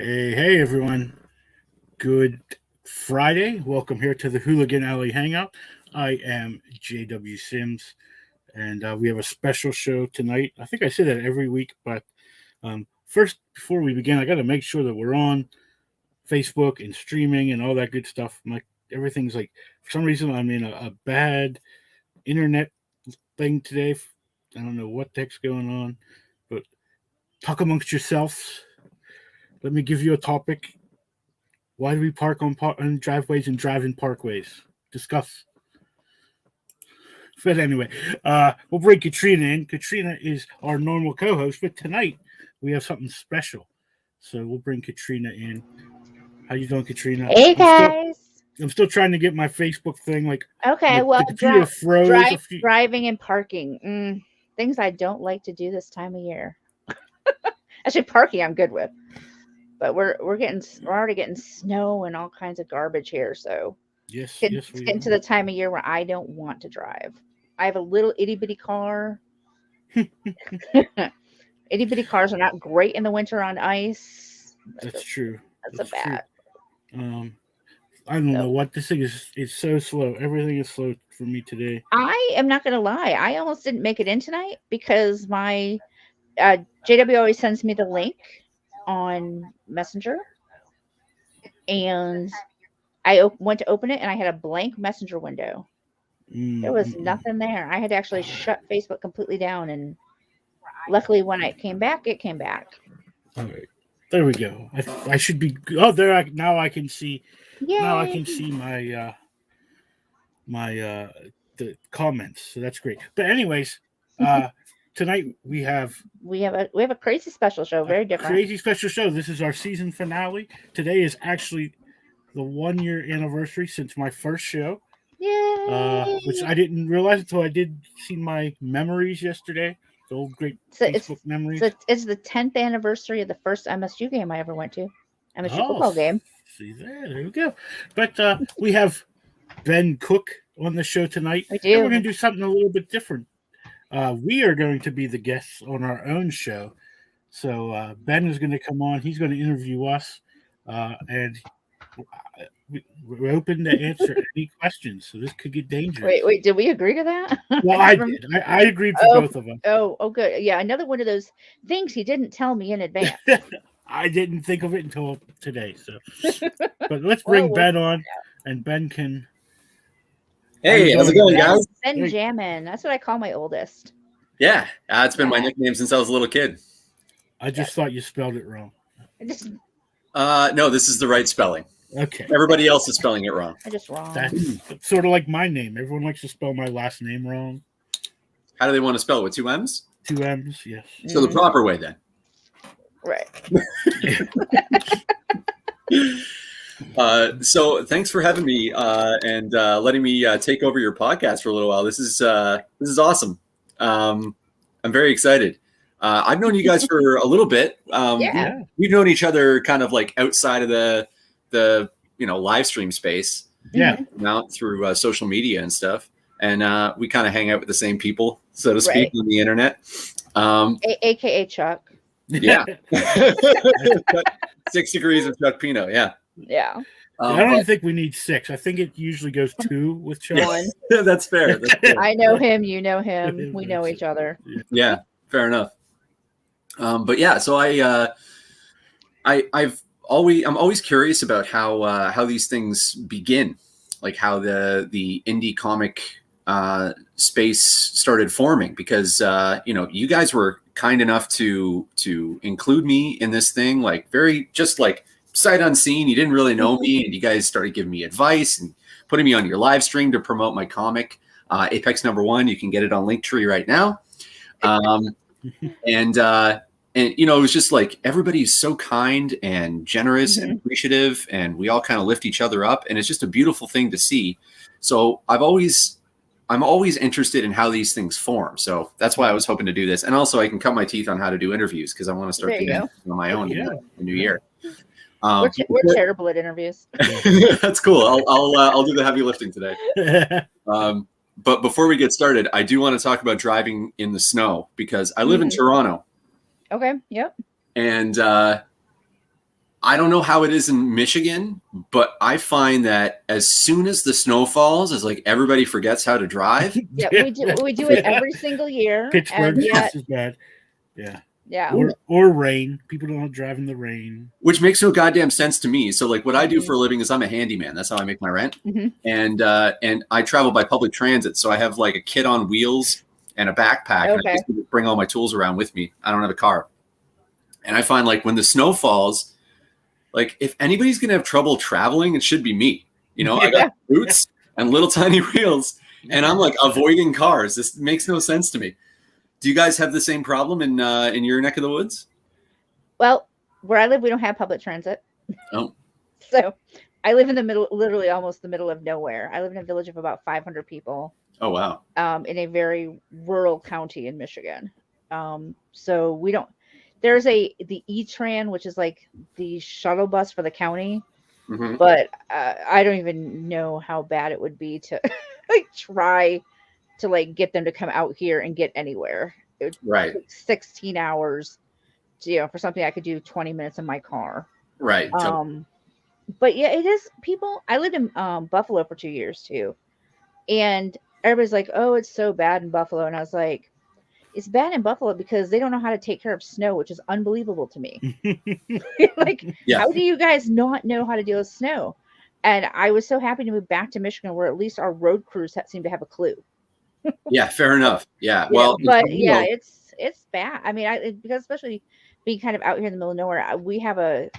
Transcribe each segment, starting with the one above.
Hey everyone. Good Friday. Welcome here to the Hooligan Alley Hangout. I am JW Sims, and we have a special show tonight. I think I say that every week, but first, before we begin, I got to make sure that we're on Facebook and streaming and all that good stuff. Everything's like, for some reason, I'm in a bad internet thing today. I don't know what the heck's going on, but talk amongst yourselves. Let me give you a topic. Why do we park on driveways and drive in parkways? Discuss. But anyway, we'll bring Katrina in. Katrina is our normal co-host, but tonight we have something special. So we'll bring Katrina in. How you doing, Katrina? Hey guys. I'm still trying to get my Facebook thing. Okay, the computer froze. Driving and parking. Things I don't like to do this time of year. Actually, parking I'm good with. But we're already getting snow and all kinds of garbage here, so yes, it's getting to the time of year where I don't want to drive. I have a little itty bitty car. Itty bitty cars are not great in the winter on ice. That's true. That's a bad. I don't know what this thing is. It's so slow. Everything is slow for me today. I am not gonna lie. I almost didn't make it in tonight because my JW always sends me the link on Messenger, and I went to open it and I had a blank Messenger window. There was nothing there. I had to actually shut Facebook completely down, and luckily when it came back. All right, there we go. I should be. Oh, there! Now I can see. Yay. Now I can see my the comments. So that's great. But anyways, tonight we have a crazy special show, very different. Crazy special show. This is our season finale. Today is actually the 1 year anniversary since my first show. Yay! Which I didn't realize until I did see my memories yesterday. The old great Facebook memories. It's the 10th anniversary of the first MSU game I ever went to. MSU football game. See there we go. But we have Ben Cook on the show tonight. We do. And we're going to do something a little bit different. We are going to be the guests on our own show. So Ben is going to come on. He's going to interview us. And we're open to answer any questions. So this could get dangerous. Wait, did we agree to that? Well, I did. I agreed for both of them. Oh, good. Yeah, another one of those things he didn't tell me in advance. I didn't think of it until today. So, but let's bring Ben on, and Ben can. Hey, how's it going, guys? Benjamin. That's what I call my oldest. Yeah, it's been my nickname since I was a little kid. I just thought you spelled it wrong. No, this is the right spelling. Okay. Everybody else is spelling it wrong. I just wrong. That's sort of like my name. Everyone likes to spell my last name wrong. How do they want to spell it? With 2 M's? 2 M's, yes. So the proper way, then. Right. So thanks for having me and letting me take over your podcast for a little while. This is awesome. I'm very excited. I've known you guys for a little bit. We've known each other kind of like outside of the live stream space. Yeah. Out through social media and stuff. And we kind of hang out with the same people, so to speak, on the internet. AKA Chuck. Yeah. 6 degrees of Chuck Pino. Yeah. Yeah. I don't even think we need 6. I think it usually goes 2 with Chuck. Yeah, that's fair. I know him. You know him. We know each other. Yeah. Fair enough. But yeah, so I'm always curious about how these things begin, like how the indie comic space started forming, because you guys were kind enough to include me in this thing, like very just like sight unseen. You didn't really know me, and you guys started giving me advice and putting me on your live stream to promote my comic, Apex #1. You can get it on Linktree right now. And it was just like everybody's so kind and generous and appreciative, and we all kind of lift each other up, and it's just a beautiful thing to see. So I'm always interested in how these things form. So that's why I was hoping to do this, and also I can cut my teeth on how to do interviews because I want to start doing it on my own in the new year. We're terrible at interviews. That's cool. I'll do the heavy lifting today. But before we get started, I do want to talk about driving in the snow because I live in Toronto. Okay. Yep. And I don't know how it is in Michigan, but I find that as soon as the snow falls, it's like everybody forgets how to drive. Yeah, we do it every single year. Pittsburgh And yet, just as bad. Yeah. yeah. Or rain. People don't drive in the rain. Which makes no goddamn sense to me. So like what I do for a living is I'm a handyman. That's how I make my rent. Mhm. And I travel by public transit. So I have like a kit on wheels and a backpack. And I Okay. just bring all my tools around with me. I don't have a car. And I find like when the snow falls, like if anybody's going to have trouble traveling, it should be me. You know, I got boots and little tiny wheels and I'm like avoiding cars. This makes no sense to me. Do you guys have the same problem in your neck of the woods? Well, where I live, we don't have public transit. Oh. So I live in the middle, literally almost the middle of nowhere. I live in a village of about 500 people. Oh, wow. In a very rural county in Michigan. So we don't, there's the E-Tran, which is like the shuttle bus for the county, Mm-hmm. but I don't even know how bad it would be to like try to like get them to come out here and get anywhere. It would Right. take 16 hours to, you know, for something I could do 20 minutes in my car. Right. But yeah, it is people. I lived in Buffalo for 2 years too. And everybody's like, oh, it's so bad in Buffalo. And I was like, it's bad in Buffalo because they don't know how to take care of snow, which is unbelievable to me. Like, Yeah. how do you guys not know how to deal with snow? And I was so happy to move back to Michigan where at least our road crews seem to have a clue. Yeah, fair enough. Yeah. Yeah, Well, but you yeah, know, it's bad. I mean, because especially being kind of out here in the middle of nowhere,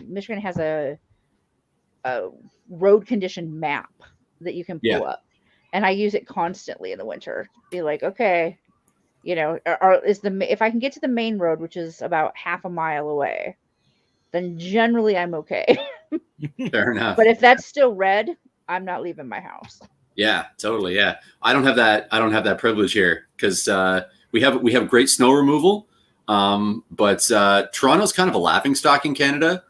Michigan has a road condition map that you can pull Yeah. up, and I use it constantly in the winter. Be like, okay, you know, if I can get to the main road, which is about half a mile away, then generally I'm okay. fair enough. But if that's still red, I'm not leaving my house. Yeah, totally. Yeah. I don't have that privilege here because we have great snow removal. But Toronto's kind of a laughingstock in Canada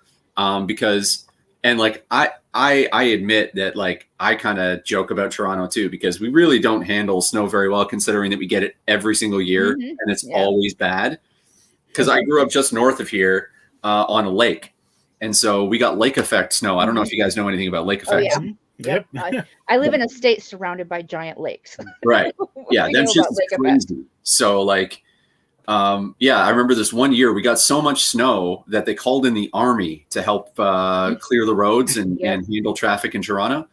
because and like I admit that like I kind of joke about Toronto too because we really don't handle snow very well considering that we get it every single year and it's always bad. Because I grew up just north of here on a lake, and so we got lake effect snow. I don't know if you guys know anything about lake effect. Oh, yeah. Yep. I live in a state surrounded by giant lakes. Right. Yeah, We that's know just about lake effect. crazy. So like yeah, I remember this one year we got so much snow that they called in the army to help clear the roads and handle traffic in Toronto.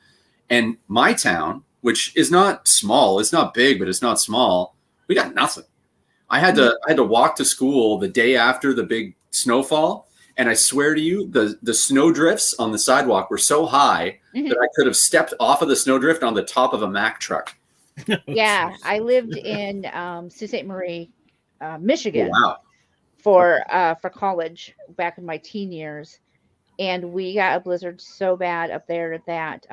And my town, which is not small, it's not big, but it's not small, we got nothing. I had to walk to school the day after the big snowfall, and I swear to you, the snow drifts on the sidewalk were so high that I could have stepped off of the snowdrift on the top of a Mack truck. Yeah, I lived in Sault Ste. Marie, Michigan, Oh, wow. for college back in my teen years, and we got a blizzard so bad up there that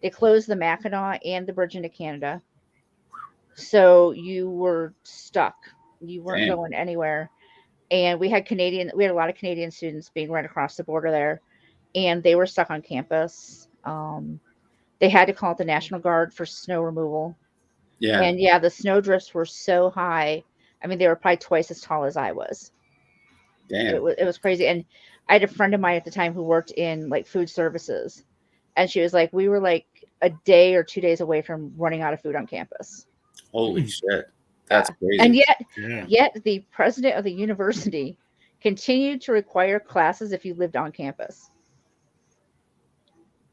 they closed the Mackinac and the bridge into Canada, so you were stuck. You weren't Damn. going anywhere, and we had a lot of Canadian students being right across the border there, and they were stuck on campus. They had to call out the National Guard for snow removal. Yeah. And yeah, the snow drifts were so high. I mean, they were probably twice as tall as I was. Damn. It was crazy. And I had a friend of mine at the time who worked in like food services. And she was like, we were like a day or 2 days away from running out of food on campus. Holy shit. That's crazy. And Yeah. yet the president of the university continued to require classes if you lived on campus,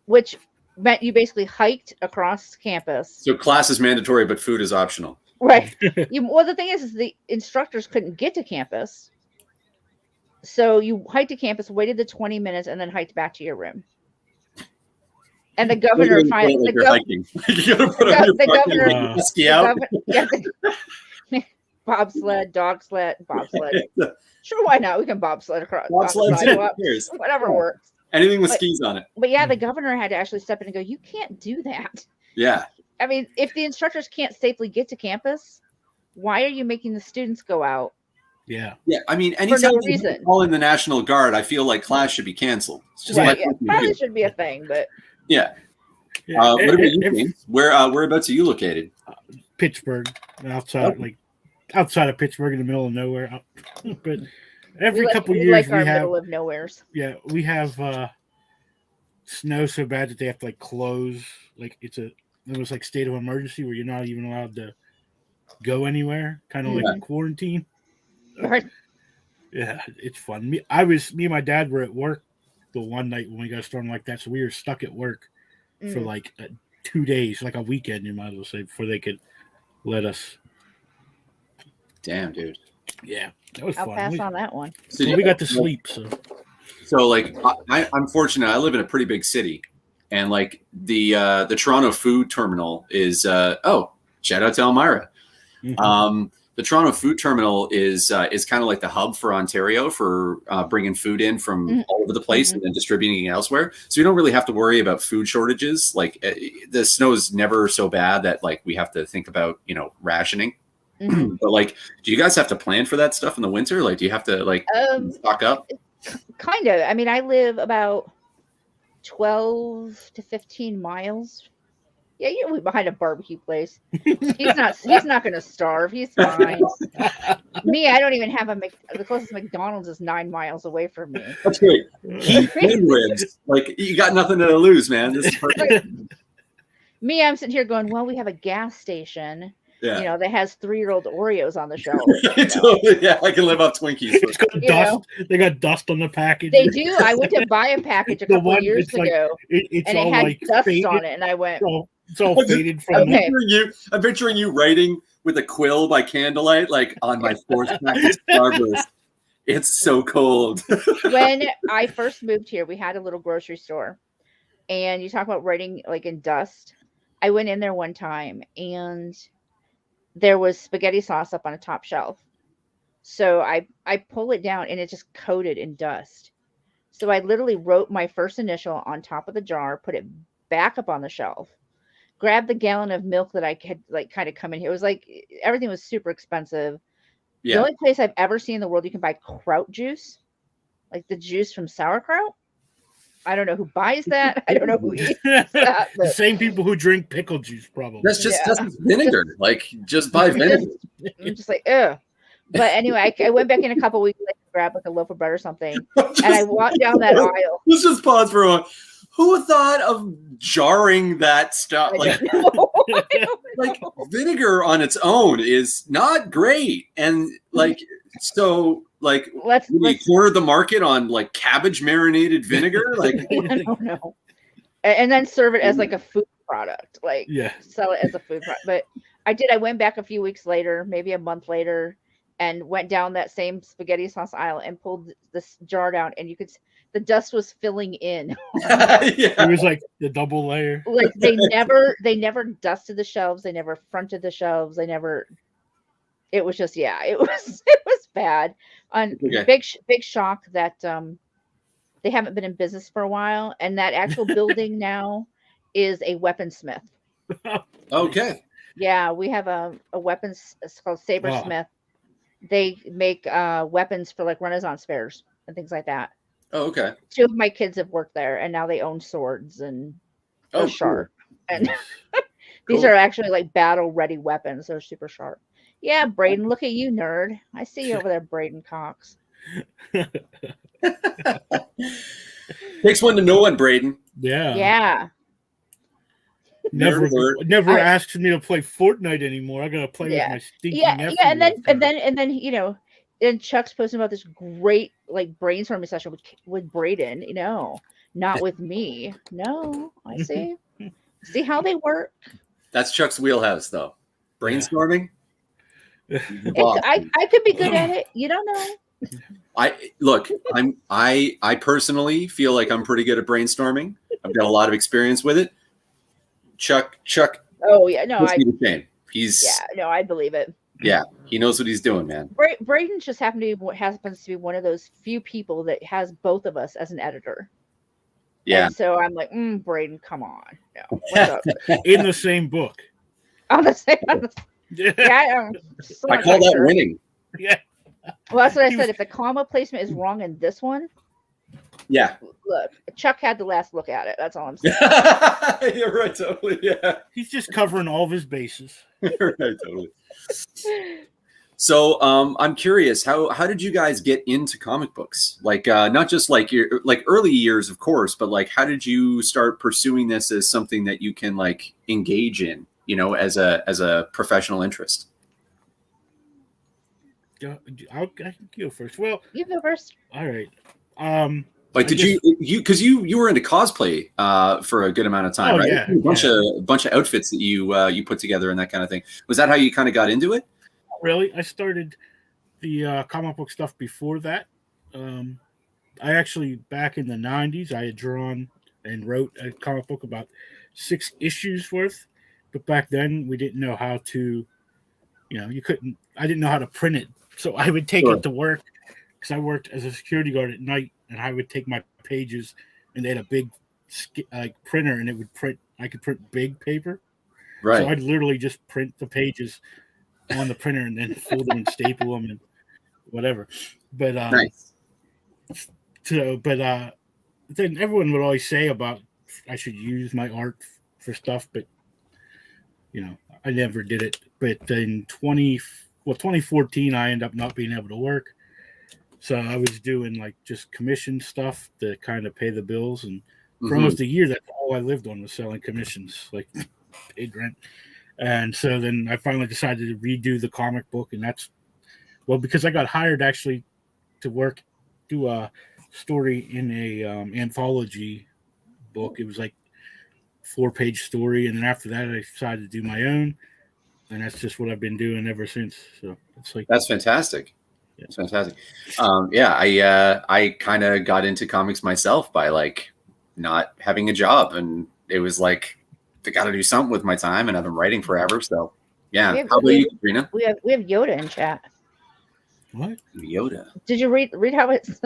which meant you basically hiked across campus. So class is mandatory, but food is optional. Right. Well, the thing is the instructors couldn't get to campus. So you hiked to campus, waited the 20 minutes, and then hiked back to your room. And the governor finally, You gotta put on your fucking ski out. Bobsled, dog sled, bobsled. Sure, why not? We can bobsled across Bobsled, the sidewalk. cheers. Whatever works. Anything with skis on it. But yeah, the governor had to actually step in and go, you can't do that. Yeah. I mean, if the instructors can't safely get to campus, why are you making the students go out? Yeah. Yeah. I mean, anytime no you reason. call in the National Guard, I feel like class should be canceled. It's just Right, like yeah, probably should be a thing, but yeah. Yeah. What about you, James? Whereabouts are you located? Pittsburgh, outside of Pittsburgh, in the middle of nowhere. But Every couple we years like our we have middle of nowheres. yeah we have snow so bad that they have to like close like it was like state of emergency where you're not even allowed to go anywhere, kind of like Mhm. quarantine. Right. Yeah, it's fun. Me and my dad were at work the one night when we got a storm like that, so we were stuck at work for Mm. like 2 days, like a weekend, you might as well say, before they could let us. Damn, dude. Yeah, that was I'll fun. pass on that one. So, We got to sleep, so like, I'm fortunate. I live in a pretty big city, and like the Toronto Food Terminal is shout out to Elmira. The Toronto Food Terminal is kind of like the hub for Ontario for bringing food in from all over the place and then distributing it elsewhere. So you don't really have to worry about food shortages. Like the snow is never so bad that like we have to think about rationing. But like, do you guys have to plan for that stuff in the winter? Like, do you have to like stock up? Kind of. I mean, I live about 12 to 15 miles. Yeah, you're behind a barbecue place. He's not going to starve. He's fine. Me, I don't even have the closest McDonald's is 9 miles away from me. That's great. Heat and ribs. Like, you got nothing to lose, man. This is perfect. Me, I'm sitting here going, well, we have a gas station. Yeah. That has 3-year-old Oreos on the shelf. Totally, yeah, I can live off Twinkies. It's got dust. They got dust on the package. They do. I went to buy a package a couple of years ago, and it had like dust faded. on it, and I went, it's all faded from okay. I'm picturing you writing with a quill by candlelight, like on my 4th pack of Starburst. It's so cold. When I first moved here, we had a little grocery store, and you talk about writing like in dust. I went in there one time, and there was spaghetti sauce up on a top shelf. So I pull it down, and it just coated in dust. So I literally wrote my first initial on top of the jar, put it back up on the shelf, grabbed the gallon of milk that I had like kind of come in here. It was like everything was super expensive. Yeah. The only place I've ever seen in the world you can buy kraut juice, like the juice from sauerkraut. I don't know who buys that. I don't know who eats that. The same people who drink pickle juice, probably. That's just vinegar. Like, just buy vinegar. I'm just like, ugh. But anyway, I went back in a couple weeks later to grab like a loaf of bread or something, and I walked down that aisle. Let's just pause for a moment. Who thought of jarring that stuff? Like, like vinegar on its own is not great, and like so. Like, let's corner the market on like cabbage marinated vinegar, like I don't know, and then serve it as like a food product, like sell it as a food product. But I went back a few weeks later, maybe a month later, and went down that same spaghetti sauce aisle and pulled this jar down, and you could the dust was filling in. It was like the double layer. Like they never dusted the shelves, they never fronted the shelves, it was just it was bad. Big shock that they haven't been in business for a while, and that actual building now is a weaponsmith. Okay. Yeah, we have a weapons. It's called Sabersmith. They make weapons for like Renaissance fairs and things like that. Oh, okay. 2 of my kids have worked there, and now they own swords and sharp. Cool. And these are actually like battle ready weapons. They're super sharp. Yeah, Braden, look at you, nerd. I see you over there, Braden Cox. Takes one to know one, Braden. Yeah. Yeah. Never asks me to play Fortnite anymore. I gotta play with my stinky nephew. Yeah, and then and Chuck's posting about this great like brainstorming session with Braden. Not with me. No, I see. See how they work. That's Chuck's wheelhouse, though. Brainstorming. I could be good at it. You don't know. I personally feel like I'm pretty good at brainstorming. I've got a lot of experience with it. Chuck. Oh yeah, no, I believe it. Yeah, he knows what he's doing, man. Braden just happens to be one of those few people that has both of us as an editor. Yeah. And so I'm like, Braden, come on. No, what's up? In the same book. On the same. I call that winning. Yeah. Well, that's what I said. If the comma placement is wrong in this one, yeah. Look, Chuck had the last look at it. That's all I'm saying. You're right, totally. Yeah. He's just covering all of his bases. You're right, totally. So I'm curious, how did you guys get into comic books? Like not just like your like early years, of course, but like how did you start pursuing this as something that you can like engage in, you know, as a professional interest? I can go first. Well, You go first. all right. Like, I did just- you because you were into cosplay for a good amount of time, Oh, right? yeah, A bunch of outfits that you put together and that kind of thing. Was that how you kind of got into it? Really, I started the comic book stuff before that. I actually, back in the 90s, I had drawn and wrote a comic book about 6 issues worth. But back then, we didn't know how to, I didn't know how to print it. So I would take Sure. it to work because I worked as a security guard at night, and I would take my pages, and they had a big printer, and it would print. I could print big paper. Right. So I'd literally just print the pages on the printer and then fold them and staple them and whatever. But Nice. Then everyone would always say about I should use my art for stuff, but I never did it. But in 2014, I ended up not being able to work, so I was doing like just commission stuff to kind of pay the bills, and for almost a year, that's all I lived on was selling commissions, like paid rent. And so then I finally decided to redo the comic book, and because I got hired actually to do a story in a anthology book. It was like 4-page story, and then after that, I decided to do my own, and that's just what I've been doing ever since. So it's like That's fantastic. Yeah. It's fantastic. I kind of got into comics myself by like not having a job, and it was like I got to do something with my time, and I've been writing forever. So yeah. How about you, Katrina? We have Yoda in chat. What? Yoda. Did you read how it's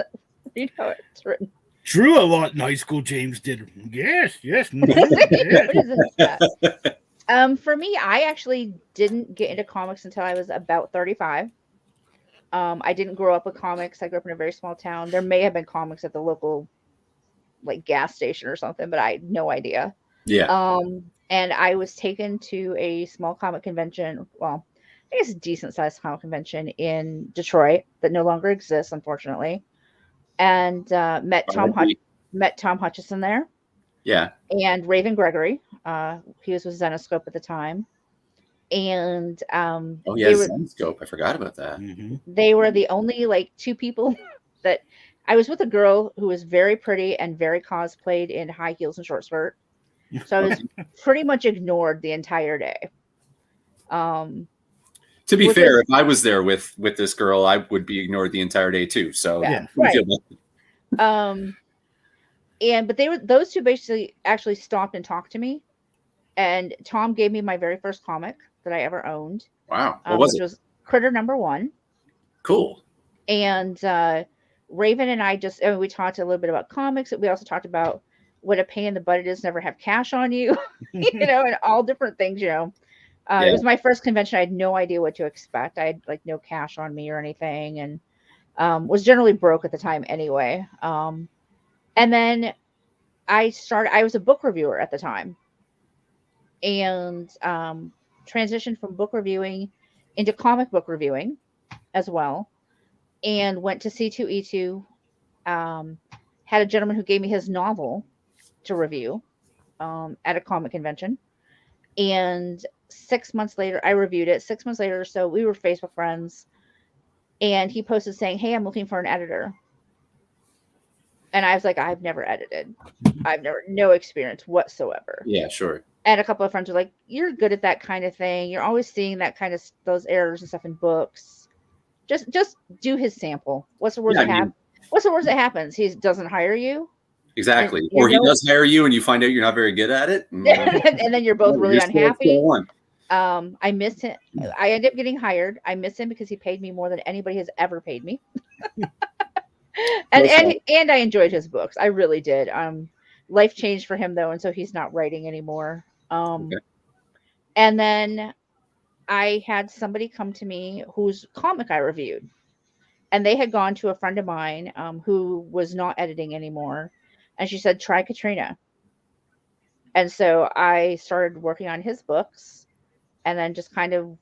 written? Drew a lot in high school. James did. Yes. What is this? For me, I actually didn't get into comics until I was about 35. I didn't grow up with comics. I grew up in a very small town. There may have been comics at the local like gas station or something, but I had no idea. Yeah. And I was taken to a small comic convention. Well, I guess a decent sized comic convention in Detroit that no longer exists, unfortunately. And met Tom Hutchison there. Yeah. And Raven Gregory. He was with Zenoscope at the time. And Zenoscope. I forgot about that. Mm-hmm. They were the only like 2 people that I was with a girl who was very pretty and very cosplayed in high heels and short skirt. So I was pretty much ignored the entire day. To be fair, if I was there with this girl, I would be ignored the entire day too. So yeah, right. But those 2 basically actually stopped and talked to me. And Tom gave me my very first comic that I ever owned. Wow. What was it? Which was Critter #1. Cool. And Raven and I we talked a little bit about comics. We also talked about what a pain in the butt it is to never have cash on you, and all different things, It was my first convention. I had no idea what to expect. I had like no cash on me or anything, and was generally broke at the time anyway. And then I was a book reviewer at the time, and transitioned from book reviewing into comic book reviewing as well, and went to C2E2. Had a gentleman who gave me his novel to review at a comic convention. And 6 months later, I reviewed it. 6 months later or so, we were Facebook friends. And he posted saying, "Hey, I'm looking for an editor." And I was like, I've never edited. No experience whatsoever. Yeah, sure. And a couple of friends were like, "You're good at that kind of thing. You're always seeing that kind of those errors and stuff in books. Just do his sample. What's the worst that happens? What's the worst that happens? He doesn't hire you." Exactly. Or he does hire you and you find out you're not very good at it. And then you're both really unhappy. I miss him. I ended up getting hired. I miss him because he paid me more than anybody has ever paid me. and I enjoyed his books. I really did. Life changed for him though, and so he's not writing anymore. Okay. And then I had somebody come to me whose comic I reviewed. And they had gone to a friend of mine who was not editing anymore. And she said, "Try Katrina." And so I started working on his books, and then just kind of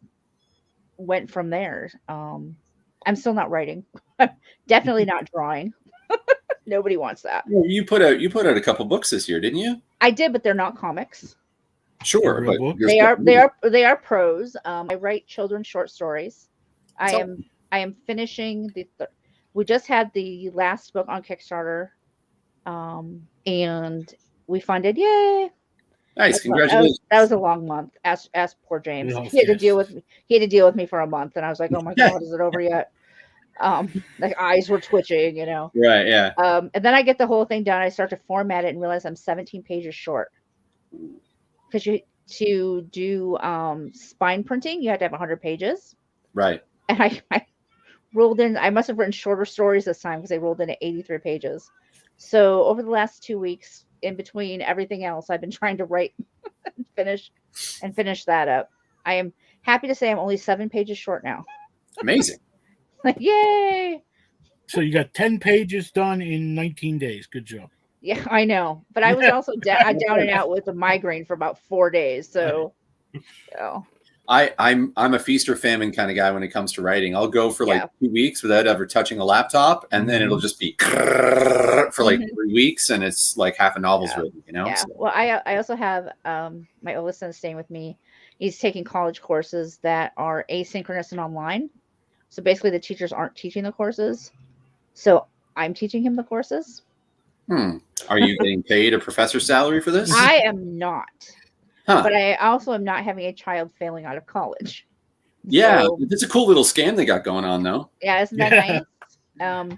went from there. I'm still not writing. Definitely not drawing. Nobody wants that. Well, you put out a couple books this year, didn't you? I did, but they're not comics. Sure, Real but book? you're They still- are prose. I write children's short stories. I So- am finishing we just had the last book on Kickstarter, and we funded. Yay! Nice, congratulations. That was a long month. Ask poor James. Yes, He had to yes. deal with me. He had to deal with me for a month, and I was like, "Oh my god, is it over yet?" Like eyes were twitching, you know. Right, yeah. And then I get the whole thing done. I start to format it and realize I'm 17 pages short. Because to do spine printing, you have to have 100 pages. Right. And I rolled in. I must have written shorter stories this time because I rolled in at 83 pages. So over the last 2 weeks, in between everything else, I've been trying to write and finish that up. I am happy to say I'm only 7 pages short now. Amazing. Like, yay! So you got 10 pages done in 19 days. Good job. Yeah, I know. But I was also down and out with a migraine for about 4 days. So, I'm a feast or famine kind of guy when it comes to writing. I'll go for like 2 weeks without ever touching a laptop, and then it'll just be for like 3 weeks, and it's like half a novel's written, you know? Yeah. So- Well, I also have my oldest son staying with me. He's taking college courses that are asynchronous and online. So basically, the teachers aren't teaching the courses. So I'm teaching him the courses. Are you getting paid a professor's salary for this? I am not. Huh. But I also am not having a child failing out of college. Yeah, So, it's a cool little scam they got going on, though. yeah, isn't that nice?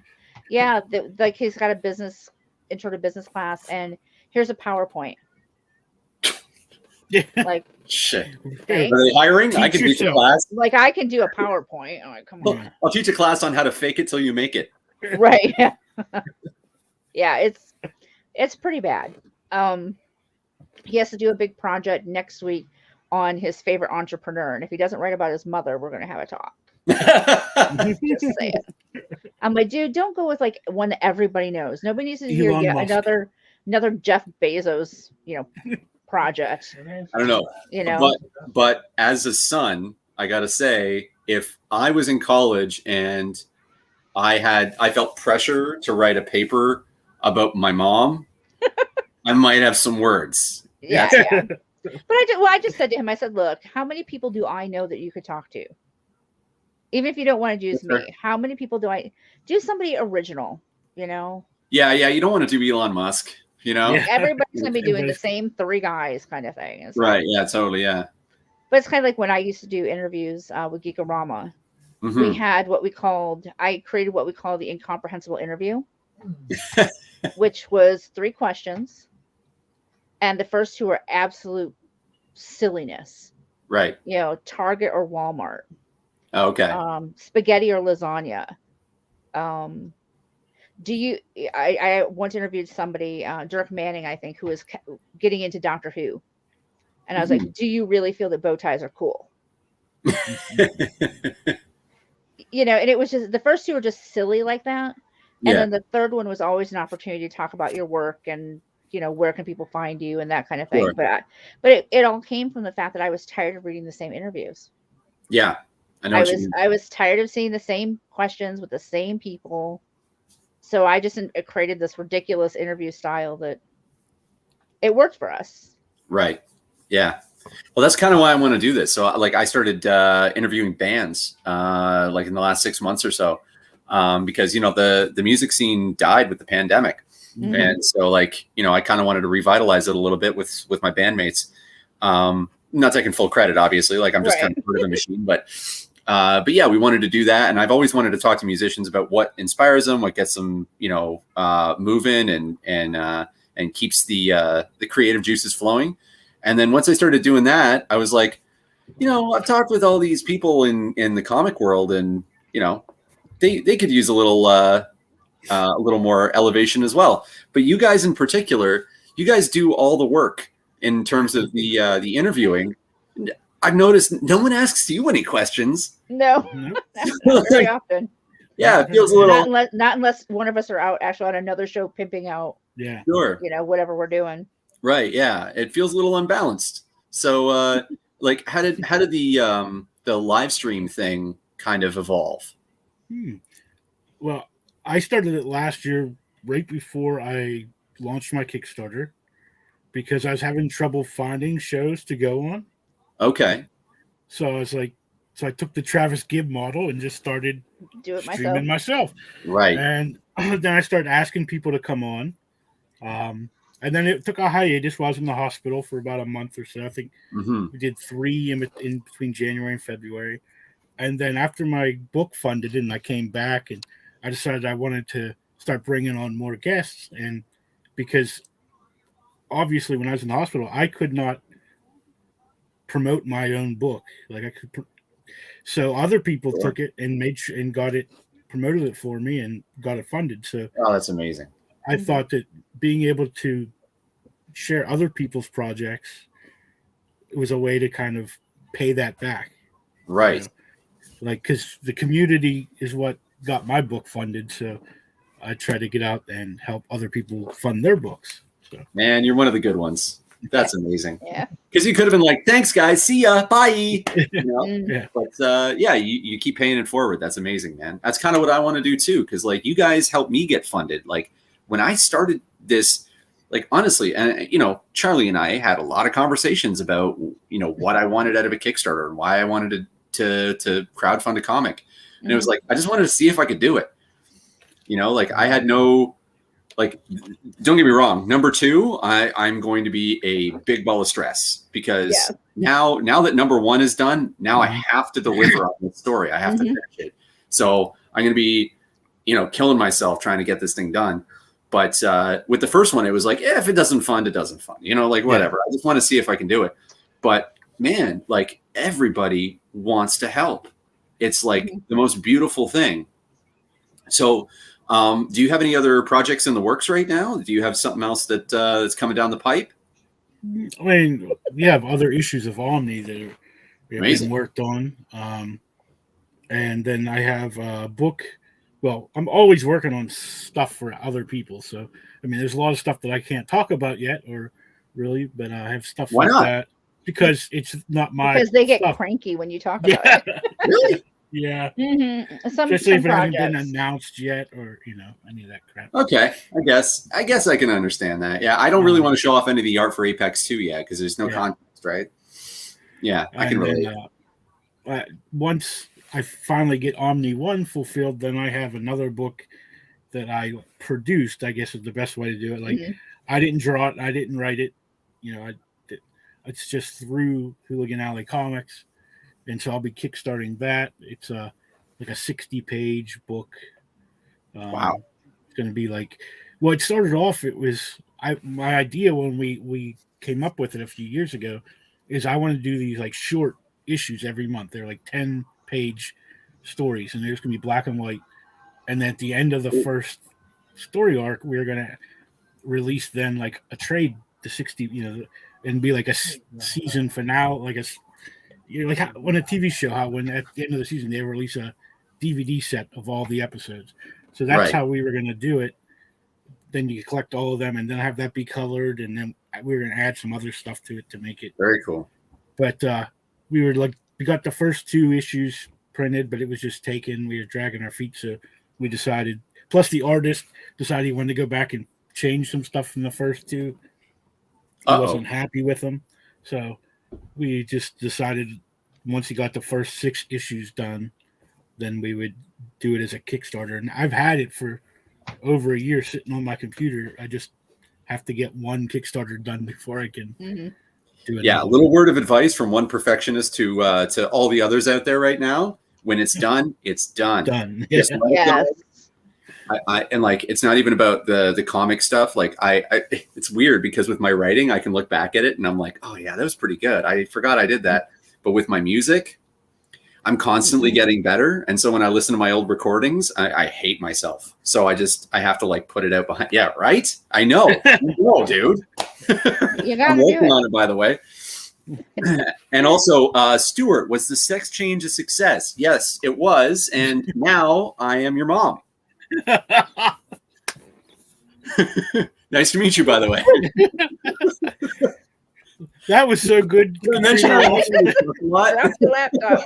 Yeah, like he's got a intro to business class, and here's a PowerPoint. Yeah. Like, Shit. thanks. Are they hiring? I Teach can teach a yourself. class. Like I can do a PowerPoint. I'm like, come on. I'll teach a class on how to fake it till you make it. Right. Yeah, it's pretty bad. He has to do a big project next week on his favorite entrepreneur, and if he doesn't write about his mother, we're gonna have a talk. Just saying. I'm like, dude, don't go with like one that everybody knows. Nobody needs to hear Elon yet Musk. another Jeff Bezos, project. I don't know. You know, But as a son, I gotta say, if I was in college and I felt pressure to write a paper about my mom, I might have some words. yeah. But I just said to him, I said, look, how many people do I know that you could talk to? Even if you don't want to use Sure. me, how many people do somebody original, you know? Yeah, you don't want to do Elon Musk, you know? Yeah. Everybody's going to be doing the same 3 guys kind of thing. It's Right, yeah, totally, yeah. But it's kind of like when I used to do interviews with Geekorama. Mhm. We had I created what we call the incomprehensible interview, which was 3 questions. And the first 2 are absolute silliness. Right. Target or Walmart. Oh, okay. Spaghetti or lasagna. I once interviewed somebody, Dirk Manning, I think, who was getting into Doctor Who. And I was like, do you really feel that bow ties are cool? And it was just, the first 2 were just silly like that. And then the third one was always an opportunity to talk about your work and, where can people find you and that kind of thing. Sure. But it all came from the fact that I was tired of reading the same interviews. Yeah. I was tired of seeing the same questions with the same people. So I just created this ridiculous interview style that it worked for us. Right. Yeah. Well, that's kind of why I want to do this. So I started interviewing bands like in the last 6 months or so because, the music scene died with the pandemic. Mm-hmm. And so I kind of wanted to revitalize it a little bit with my bandmates. Not taking full credit, obviously, I'm just kind of part of the machine, but yeah, we wanted to do that. And I've always wanted to talk to musicians about what inspires them, what gets them, moving and keeps the creative juices flowing. And then once I started doing that, I was like, I've talked with all these people in the comic world and, they could use a little more elevation as well. But you guys in particular, you guys do all the work in terms of the interviewing. I've noticed no one asks you any questions. No, not very often. Yeah, it feels a little. Not unless one of us are out actually on another show pimping out. Yeah. Sure. Whatever we're doing. Right. Yeah, it feels a little unbalanced. So, how did the live stream thing kind of evolve? Well, I started it last year, right before I launched my Kickstarter, because I was having trouble finding shows to go on. Okay. So I was like, so I took the Travis Gibb model and just started Do it streaming myself. Right. And then I started asking people to come on. And then it took a hiatus while I was in the hospital for about a month or so. I think we did 3 in between January and February. And then after my book funded and I came back, and I decided I wanted to start bringing on more guests. And because obviously when I was in the hospital, I could not promote my own book. Like I could, so other people took it and got it, promoted it for me and got it funded. So that's amazing. I thought that being able to share other people's projects was a way to kind of pay that back. Right. You know? Like, because the community is what got my book funded. So I try to get out and help other people fund their books. So. Man, you're one of the good ones. That's amazing. Yeah. Because you could have been like, thanks, guys. See ya. Bye. You know? Yeah. But you keep paying it forward. That's amazing, man. That's kind of what I want to do too. Because like you guys helped me get funded. Like when I started this, like honestly, and Charlie and I had a lot of conversations about, what I wanted out of a Kickstarter and why I wanted to crowdfund a comic. And it was like, I just wanted to see if I could do it. Like I had no, like, don't get me wrong. Number 2, I'm going to be a big ball of stress because now that number 1 is done, now I have to deliver on the story. I have to finish it. So I'm going to be, killing myself trying to get this thing done. But with the first one, it was like, if it doesn't fund, it doesn't fund. Like whatever. I just want to see if I can do it. But man, like everybody wants to help. It's like the most beautiful thing. So do you have any other projects in the works right now? Do you have something else that's coming down the pipe? I mean, we have other issues of Omni that we have been worked on. And then I have a book. Well, I'm always working on stuff for other people. So, I mean, there's a lot of stuff that I can't talk about yet, but I have stuff that because it's not my because they get stuff. Cranky when you talk about it. Really? Yeah. Especially if it hasn't been announced yet or, any of that crap. Okay. I guess I can understand that. Yeah. I don't really want to show off any of the art for Apex 2 yet because there's no context, right? Yeah. I can relate. Once I finally get Omni 1 fulfilled, then I have another book that I produced, I guess is the best way to do it. Like I didn't draw it. I didn't write it. It's just through Hooligan Alley Comics. And so I'll be kickstarting that. It's like a 60-page book. Wow. It's going to be like, well, it started off, it was my idea when we came up with it a few years ago is I want to do these like short issues every month. They're like 10-page stories and there's going to be black and white. And at the end of the first story arc, we're going to release then like a trade to 60, and be like a season finale, like like when a TV show, when at the end of the season they release a DVD set of all the episodes. So that's how we were going to do it. Then you collect all of them and then have that be colored. And then we were going to add some other stuff to it to make it very cool. But we got the first 2 issues printed, but it was just taken. We were dragging our feet. So we decided, plus the artist decided he wanted to go back and change some stuff from the first 2. He wasn't happy with them. So we just decided once he got the first 6 issues done, then we would do it as a Kickstarter. And I've had it for over a year sitting on my computer. I just have to get one Kickstarter done before I can do it. Yeah, a little word of advice from one perfectionist to all the others out there right now. When it's done, it's done. Done. Yes. And like it's not even about the comic stuff. Like I it's weird because with my writing I can look back at it and I'm like, oh yeah, that was pretty good. I forgot I did that. But with my music, I'm constantly getting better. And so when I listen to my old recordings, I hate myself. So I have to like put it out behind. Yeah, right. I know. No, dude. You gotta I'm working do on it, by the way. And also, Stuart, was the sex change a success? Yes, it was. And now I am your mom. Nice to meet you, by the way. That was so good. And then she Katrina. what? Drop the laptop.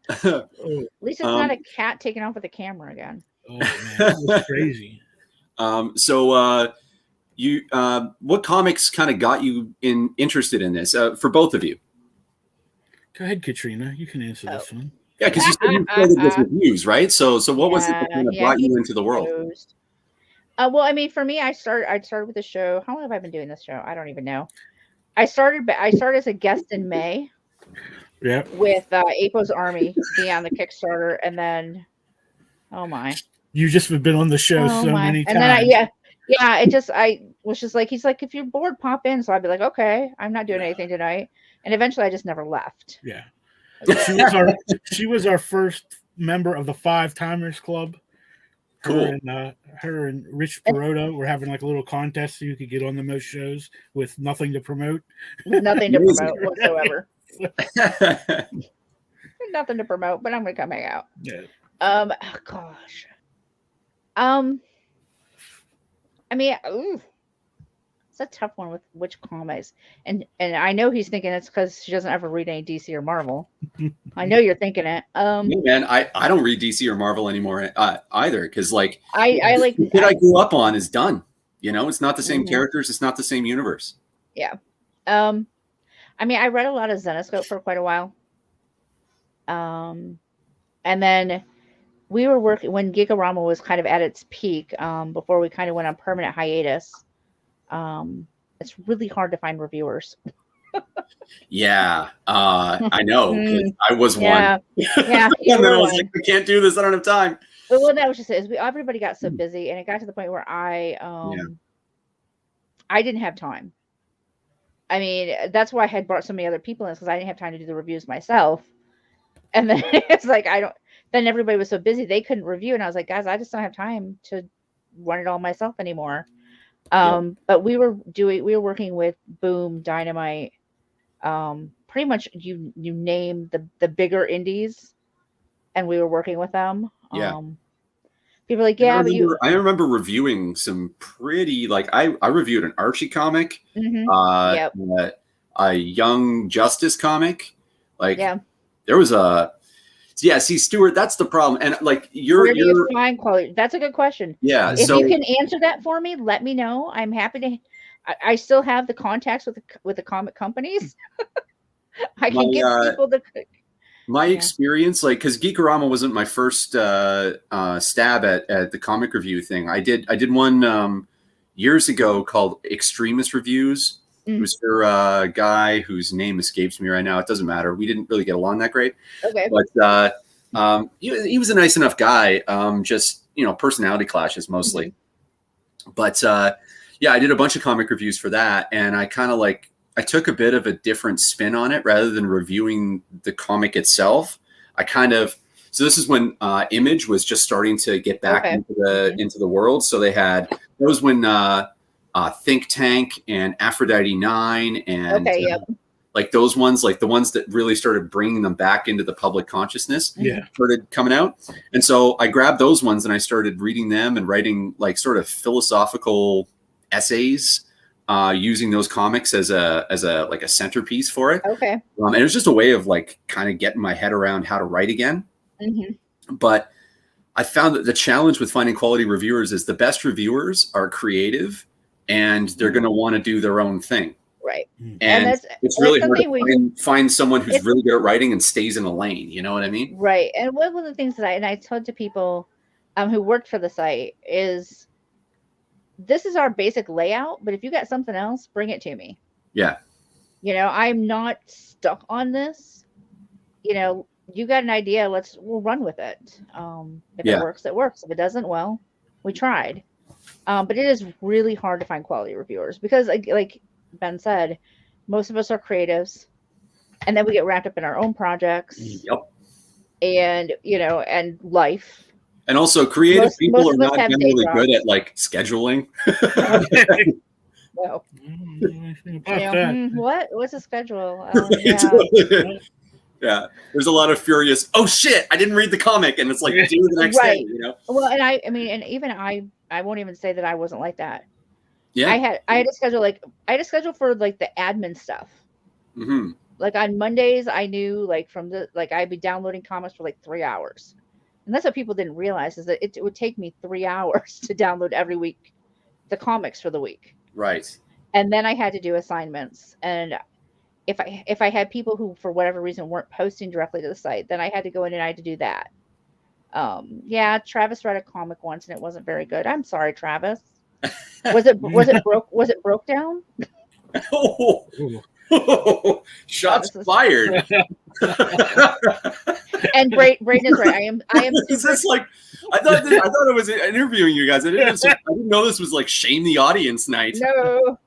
At Oh, least it's not a cat taking off with the camera again. man, that was crazy. You what comics kind of got you interested in this for both of you? Go ahead, Katrina. You can answer this one. Yeah, because you said you started with reviews, right? So what was it that kind of brought you into the world? Well, I mean, for me, I started with the show. How long have I been doing this show? I don't even know. I started as a guest in May. Yeah. With Apo's Army being on the Kickstarter, and then, oh my, you just have been on the show many times. And then I was just like, he's like, if you're bored, pop in. So I'd be like, okay, I'm not doing anything tonight. And eventually, I just never left. Yeah, she was our first member of the 5 Timers Club. Cool. Her and Rich Perotto were having like a little contest so you could get on the most shows with nothing to promote. Nothing to promote whatsoever. Nothing to promote, but I'm gonna come hang out. Yeah. Oh, gosh. I mean, it's a tough one with which comics, and I know he's thinking it's because she doesn't ever read any DC or Marvel. I know you're thinking it. Man, I don't read DC or Marvel anymore either, because like I like the shit I grew up on is done. You know, it's not the same characters, it's not the same universe. Yeah. I mean, I read a lot of Zenescope for quite a while. And then we were working when Geekorama was kind of at its peak, before we kind of went on permanent hiatus. It's really hard to find reviewers. Yeah, I know. 'Cause I was one. Yeah. And then I was like, I can't do this. I don't have time. Well, that was just it. Everybody got so busy, and it got to the point where I didn't have time. I mean, that's why I had brought so many other people in, because I didn't have time to do the reviews myself. And then it's like, then everybody was so busy, they couldn't review. And I was like, guys, I just don't have time to run it all myself anymore. But we were working with Boom, Dynamite, pretty much you name the bigger indies, and we were working with them. Yeah. People are like, I remember reviewing some pretty, like, I reviewed an Archie comic, a Young Justice comic. Like, there was see, Stuart, that's the problem. And like, where do you find quality? That's a good question. Yeah. If you can answer that for me, let me know. I'm happy to. I still have the contacts with the comic companies. I can get people to. My experience, like, because Geekorama wasn't my first stab at the comic review thing. I did one years ago called Extremist Reviews. It was for a guy whose name escapes me right now. It doesn't matter. We didn't really get along that great. Okay. But he was a nice enough guy. Just, personality clashes mostly. But I did a bunch of comic reviews for that, and I kind of I took a bit of a different spin on it. Rather than reviewing the comic itself, so this is when Image was just starting to get back into the world. So that was when Think Tank and Aphrodite 9 and like those ones, like the ones that really started bringing them back into the public consciousness, started coming out. And so I grabbed those ones and I started reading them and writing like sort of philosophical essays, using those comics as a centerpiece for it. Okay. And it was just a way of like kind of getting my head around how to write again. But I found that the challenge with finding quality reviewers is the best reviewers are creative and they're going to want to do their own thing. Right. And it's really hard to find someone who's really good at writing and stays in a lane. You know what I mean? Right. And one of the things that I told to people who worked for the site is, this is our basic layout, but if you got something else, bring it to me. Yeah. I'm not stuck on this. You got an idea, we'll run with it. If it works, it works. If it doesn't, well, we tried. But it is really hard to find quality reviewers because, like Ben said, most of us are creatives, and then we get wrapped up in our own projects. Yep. And and life. And also, creative people are not generally good at like scheduling. Well, what's a schedule? Yeah, there's a lot of furious. Oh shit! I didn't read the comic, and it's like do the next day. Well, and I mean, and even I won't even say that I wasn't like that. Yeah. I had to schedule for like the admin stuff. Mm-hmm. Like on Mondays, I knew like I'd be downloading comics for like 3 hours. And that's what people didn't realize is that it would take me 3 hours to download every week the comics for the week. Right. And then I had to do assignments. And if I had people who for whatever reason weren't posting directly to the site, then I had to go in and I had to do that. Yeah, Travis read a comic once and it wasn't very good. I'm sorry, Travis. Was it broke down? Oh. Shots fired. And Braden is right. I am Is this like I thought it was interviewing you guys. I didn't know this was like shame the audience night. No.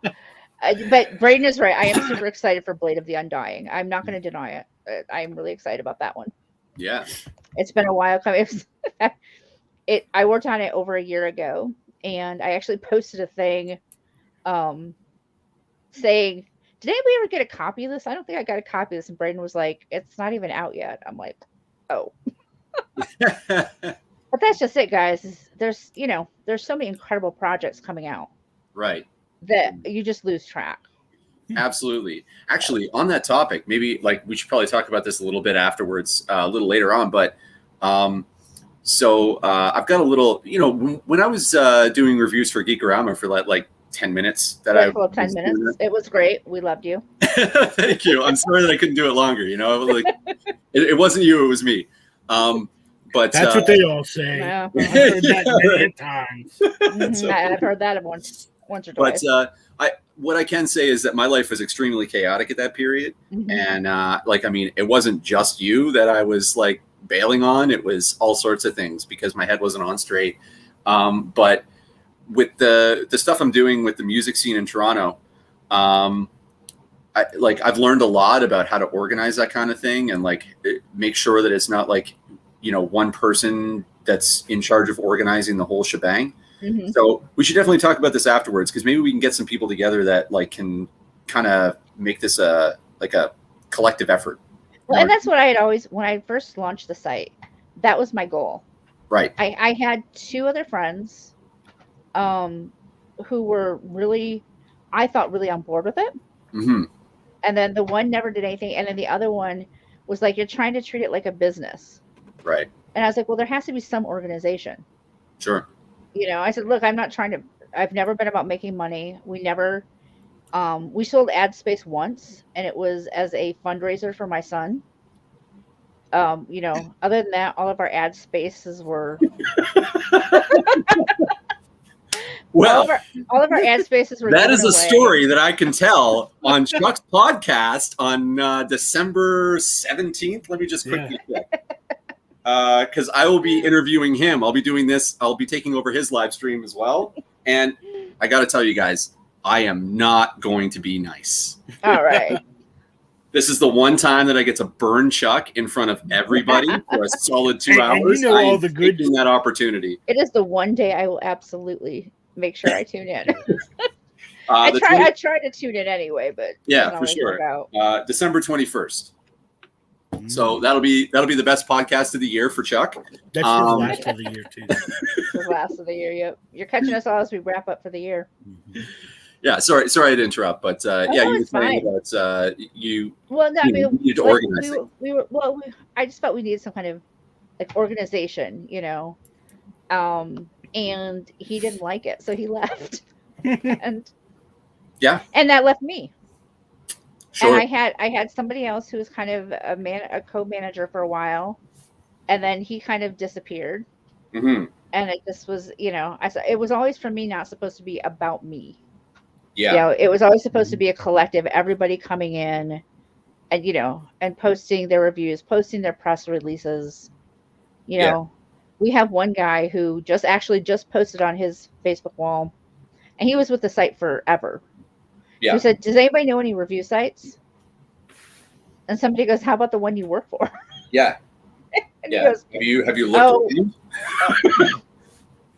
But Braden is right. I am super excited for Blade of the Undying. I'm not going to deny it. I'm really excited about that one. Yeah. It's been a while coming. I worked on it over a year ago, and I actually posted a thing saying, did anybody ever get a copy of this? I don't think I got a copy of this. And Braden was like, it's not even out yet. I'm like, oh. But that's just it, guys. There's so many incredible projects coming out. Right. That you just lose track. Absolutely. Actually, on that topic, maybe like we should probably talk about this a little bit afterwards, a little later on. But so I've got a little, when I was doing reviews for Geekorama for like 10 minutes that I 10 minutes. It was great. We loved you. Thank you. I'm sorry that I couldn't do it longer. Like it wasn't you, it was me. But that's what they all say. Yeah. I've heard that many times. Mm-hmm. I've heard that once or twice. But what I can say is that my life was extremely chaotic at that period. Mm-hmm. And it wasn't just you that I was like bailing on. It was all sorts of things because my head wasn't on straight. But with the stuff I'm doing with the music scene in Toronto, I've learned a lot about how to organize that kind of thing and make sure that it's not one person that's in charge of organizing the whole shebang. Mm-hmm. So we should definitely talk about this afterwards because maybe we can get some people together that can kind of make this a collective effort. Well, and that's what I had always, when I first launched the site, that was my goal. Right. I had 2 other friends who were really, I thought, really on board with it. Mm-hmm. And then the one never did anything. And then the other one was like, you're trying to treat it like a business. Right. And I was like, well, there has to be some organization. Sure. I said, look, I've never been about making money. We never, we sold ad space once and it was as a fundraiser for my son. Other than that, all of our ad spaces were, well, all of our ad spaces were. That is a away. story that I can tell on Chuck's podcast on December 17th. Let me just quickly check. Because I will be interviewing him. I'll be doing this. I'll be taking over his live stream as well. And I got to tell you guys, I am not going to be nice. All right. This is the one time that I get to burn Chuck in front of everybody for a solid 2 hours. And all the good in that opportunity. It is the one day I will absolutely make sure I tune in. I try to tune in anyway, but yeah, for sure. December 21st. So that'll be the best podcast of the year for Chuck. That's the last of the year too. The last of the year. Yep. You're catching us all as we wrap up for the year. Mm-hmm. Yeah, sorry to interrupt, but you were saying about you. Well, no, you need to organize. I just felt we needed some kind of organization, and he didn't like it, so he left. and that left me. Sure. And I had somebody else who was kind of a co-manager for a while, and then he kind of disappeared. Mm-hmm. And it just was, it was always for me not supposed to be about me. Yeah. It was always supposed to be a collective, everybody coming in and, and posting their reviews, posting their press releases. We have one guy who just posted on his Facebook wall, and he was with the site forever. Yeah. He said, does anybody know any review sites? And somebody goes, how about the one you work for? Yeah. And he goes, have you looked at them?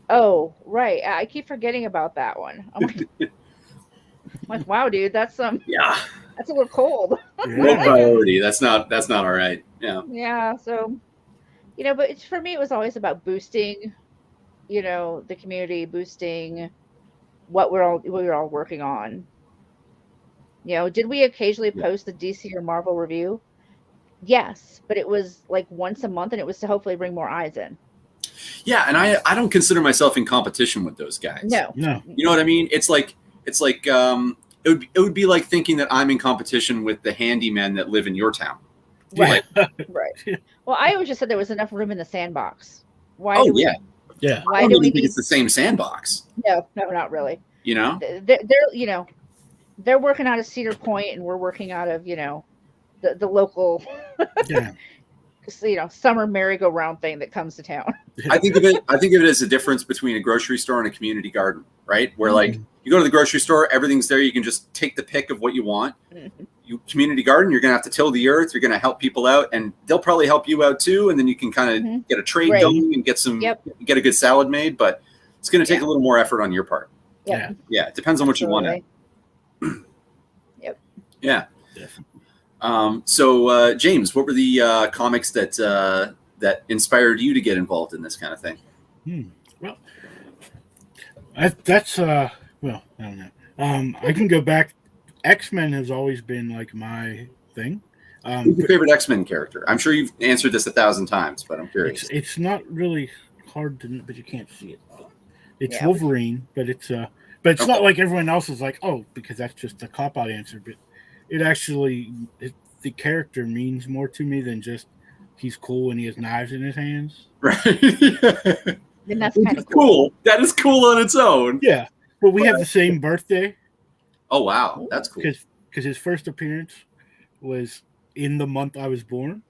Oh, right. I keep forgetting about that one. I'm like, wow, dude, that's that's a little cold. Low priority. That's not all right. Yeah. Yeah. So, but for me, it was always about boosting, the community, boosting, what we were all working on. You know, did we occasionally post the DC or Marvel review? Yes, but it was like once a month, and it was to hopefully bring more eyes in. Yeah, and I don't consider myself in competition with those guys. No. You know what I mean? It's like it would be like thinking that I'm in competition with the handymen that live in your town. Right. Right. Well, I always just said there was enough room in the sandbox. Why do we? Yeah. Why I don't do even we think need? it's the same sandbox. No, not really. You know? They're you know, they're working out of Cedar Point, and we're working out of, you know, the local, Yeah. you know, summer merry-go-round thing that comes to town. I think of it as a difference between a grocery store and a community garden, right? Where like you go to the grocery store, everything's there. You can just take the pick of what you want. You community garden, you're gonna have to till the earth. You're gonna help people out, and they'll probably help you out too. And then you can kind of get a trade going and get get a good salad made. But it's gonna take a little more effort on your part. Yeah. Yeah. It depends on what you want. Yep. Yeah. So James, what were the comics that inspired you to get involved in this kind of thing? Well, that's well, I don't know. I can go back. X-Men has always been like my thing. Who's your favorite X-Men character? I'm sure you've answered this 1,000 times, but I'm curious. It's not really hard to, but you can't see it. It's Wolverine, but it's not like everyone else is like, oh, because that's just a cop-out answer. But it actually, the character means more to me than just he's cool and he has knives in his hands. Right. And that's kind of cool. That is cool on its own. Yeah, but we have the same birthday. Oh wow, that's cool. Because his first appearance was in the month I was born.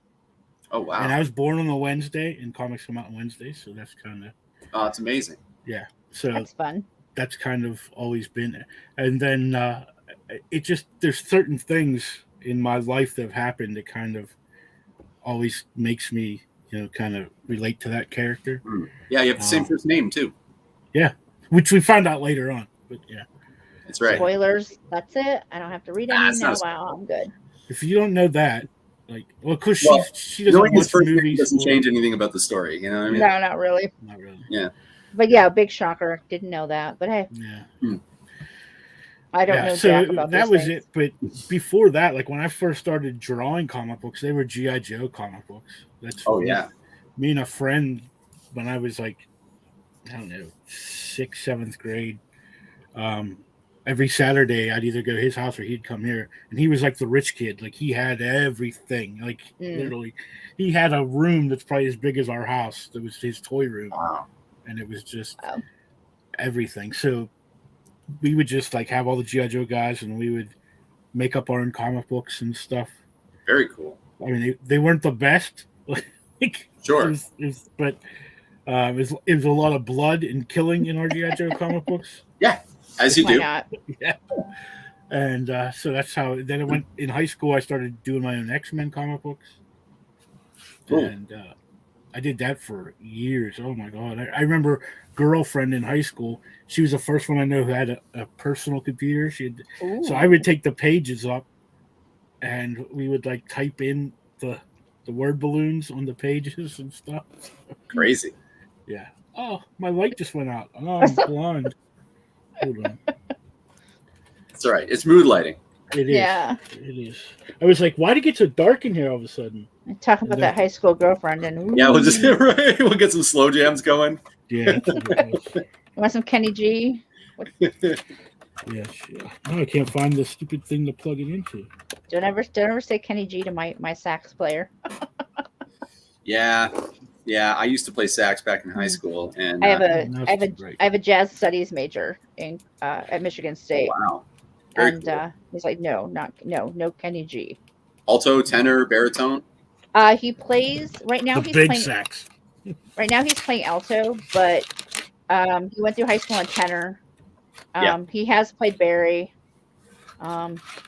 Oh wow! And I was born on a Wednesday, and comics come out on Wednesday, so that's kind of. Oh, it's amazing. Yeah, so that's fun. That's kind of always been, and then it just there's certain things in my life that have happened that kind of always makes me, you know, kind of relate to that character. Yeah, you have the same first name too. Yeah, which we found out later on, but yeah. That's right. Spoilers. That's it. I don't have to read any now. Wow, I'm good. If you don't know that, like, well, of course she doesn't knowing his watch first movies. Doesn't change anything about the story. You know what I mean? No, not really. Not really. Yeah. But yeah, big shocker. Didn't know that. But hey. Yeah. I don't know so jack about that those was things. it. But before that, like when I first started drawing comic books, they were G.I. Joe comic books. That's me and a friend when I was like, I don't know, 6th, 7th grade. Every Saturday I'd either go to his house or he'd come here, and he was like the rich kid. Like he had everything. Like literally, he had a room that's probably as big as our house. That was his toy room, and it was just everything. So we would just like have all the G.I. Joe guys, and we would make up our own comic books and stuff. Very cool. I mean, they weren't the best, like sure, but it was a lot of blood and killing in our G.I. Joe comic books. Yeah. As you do. Not? Yeah. And so that's how then it went in high school. I started doing my own X-Men comic books. Cool. And I did that for years. Oh my God. I remember girlfriend in high school. She was the first one I know who had a personal computer. So I would take the pages up and we would like type in the word balloons on the pages and stuff. Crazy. Yeah. Oh, my light just went out. Oh, I'm blind. Hold on. That's all right. It's mood lighting. It is. Yeah. It is. I was like, why did it get so dark in here all of a sudden? Talking about that high school girlfriend and we'll just we'll get some slow jams going. Yeah. You want some Kenny G? Yes. No, I can't find the stupid thing to plug it into. Don't ever say Kenny G to my sax player. Yeah, I used to play sax back in high school, and I have a jazz studies major in at Michigan State. Oh, wow. And cool. He's like, no Kenny G. Alto, tenor, baritone. He plays right now. He's playing sax. Right now he's playing alto, but he went through high school on tenor. He has played Barry.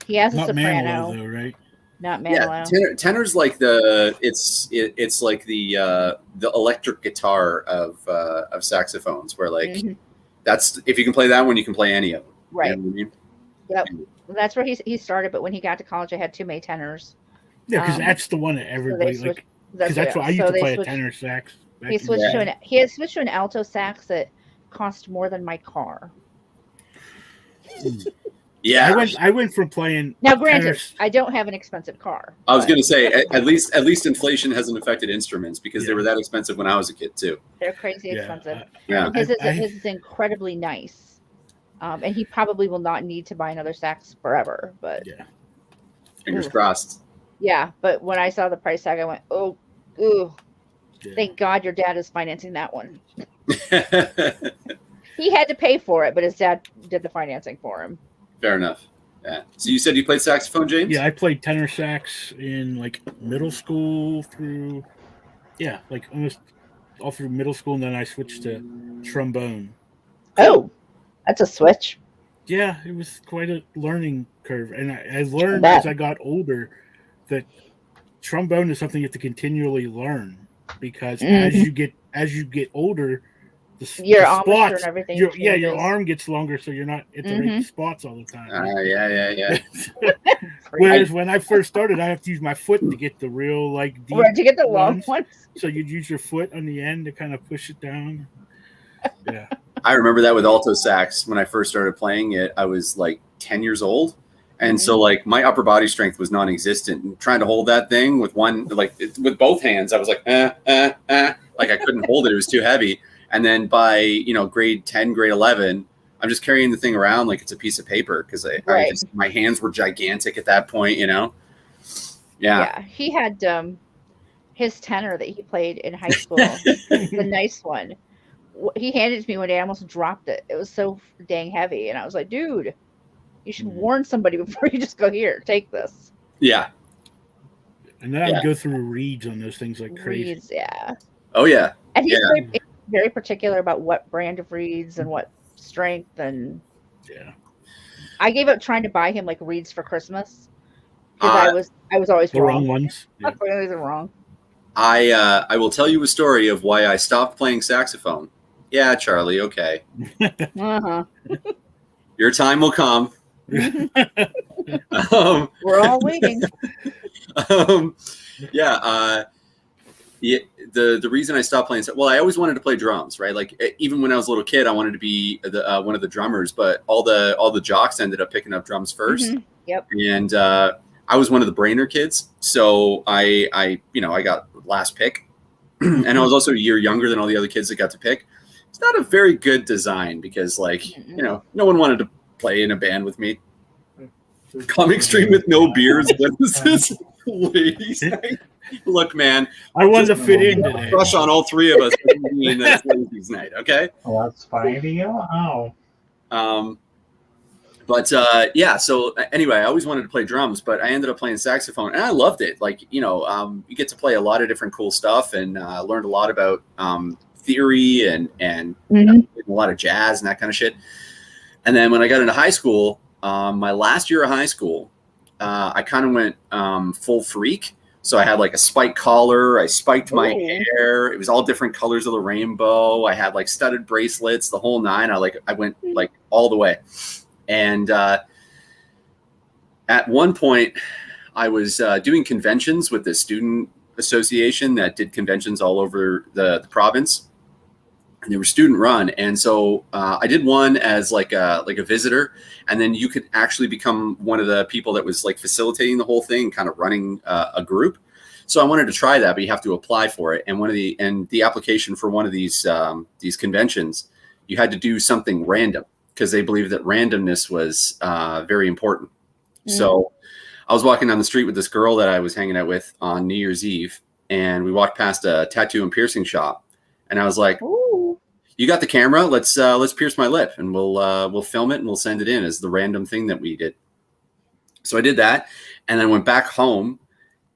He has a soprano. Manilow, though, right? Not Manilow. Yeah, tenor's like it's like the electric guitar of saxophones, where like that's if you can play that one, you can play any of them. Right. You know what I mean? Yep. That's where he started, but when he got to college, I had too many tenors. Yeah, because that's the one that everybody like. Because that's what I used to play a tenor sax. He switched to an alto sax that cost more than my car. Yeah, I went from playing. Now, granted, tennis- I don't have an expensive car. I was but going to say at least inflation hasn't affected instruments because they were that expensive when I was a kid too. they're crazy expensive. Yeah. His is incredibly nice. And he probably will not need to buy another sax forever. But yeah. Fingers crossed. yeah, but when I saw the price tag, I went, oh, ooh, Yeah. thank God your dad is financing that one. He had to pay for it, but his dad did the financing for him. Fair enough. Yeah. So you said you played saxophone, James? Yeah, I played tenor sax in like middle school through, like almost all through middle school, and then I switched to trombone. Oh, that's a switch. Yeah, it was quite a learning curve, and I learned bet. as I got older that trombone is something you have to continually learn because as you get older, Your the embouchure spots, and everything. your changes. arm gets longer, so you're not at the right spots all the time. Yeah. Whereas when I first started, I have to use my foot to get the real like deep Right, to get the long ones. ones. So you'd use your foot on the end to kind of push it down. Yeah. I remember that with alto sax when I first started playing it. I was like 10 years old. And so like my upper body strength was non-existent, and trying to hold that thing with with both hands, I was like, like I couldn't hold it. It was too heavy. And then by, grade 10, grade 11, I'm just carrying the thing around like it's a piece of paper because my hands were gigantic at that point, Yeah. He had his tenor that he played in high school, the nice one. He handed it to me one day. I almost dropped it. It was so dang heavy. And I was like, dude, you should warn somebody before you just go, here, take this. Yeah. And then I would go through reeds on those things like crazy. Reeds, yeah. Oh, yeah. And he's very particular about what brand of reeds and what strength. And I gave up trying to buy him like reeds for Christmas because I was always the wrong. wrong ones. I was wrong. I will tell you a story of why I stopped playing saxophone. Yeah, Charlie. Okay. Your time will come. We're all waiting. The reason I stopped playing, I always wanted to play drums, right? Like even when I was a little kid, I wanted to be one of the drummers, but all the jocks ended up picking up drums first. Yep. And I was one of the brainer kids, so I got last pick, and I was also a year younger than all the other kids that got to pick. It's not a very good design because, no one wanted to play in a band with me. Comic stream with no beers. What is this? Ladies night? Look, man. I wanted to fit in today. Crush on all three of us in this ladies night, okay? Well, that's fine to you. Oh. So anyway, I always wanted to play drums, but I ended up playing saxophone, and I loved it. Like, you get to play a lot of different cool stuff, and learned a lot about theory and a lot of jazz and that kind of shit. And then when I got into high school, my last year of high school, I kind of went full freak. So I had like a spike collar. I spiked my hair. It was all different colors of the rainbow. I had like studded bracelets, the whole nine. I went like all the way. And at one point, I was doing conventions with the student association that did conventions all over the province. And they were student run. And so I did one as like a visitor. And then you could actually become one of the people that was like facilitating the whole thing, kind of running a group. So I wanted to try that, but you have to apply for it. And the application for one of these conventions, you had to do something random because they believed that randomness was very important. So I was walking down the street with this girl that I was hanging out with on New Year's Eve, and we walked past a tattoo and piercing shop. And I was like, "Ooh, you got the camera? Let's pierce my lip, and we'll film it and we'll send it in as the random thing that we did." So I did that, and then went back home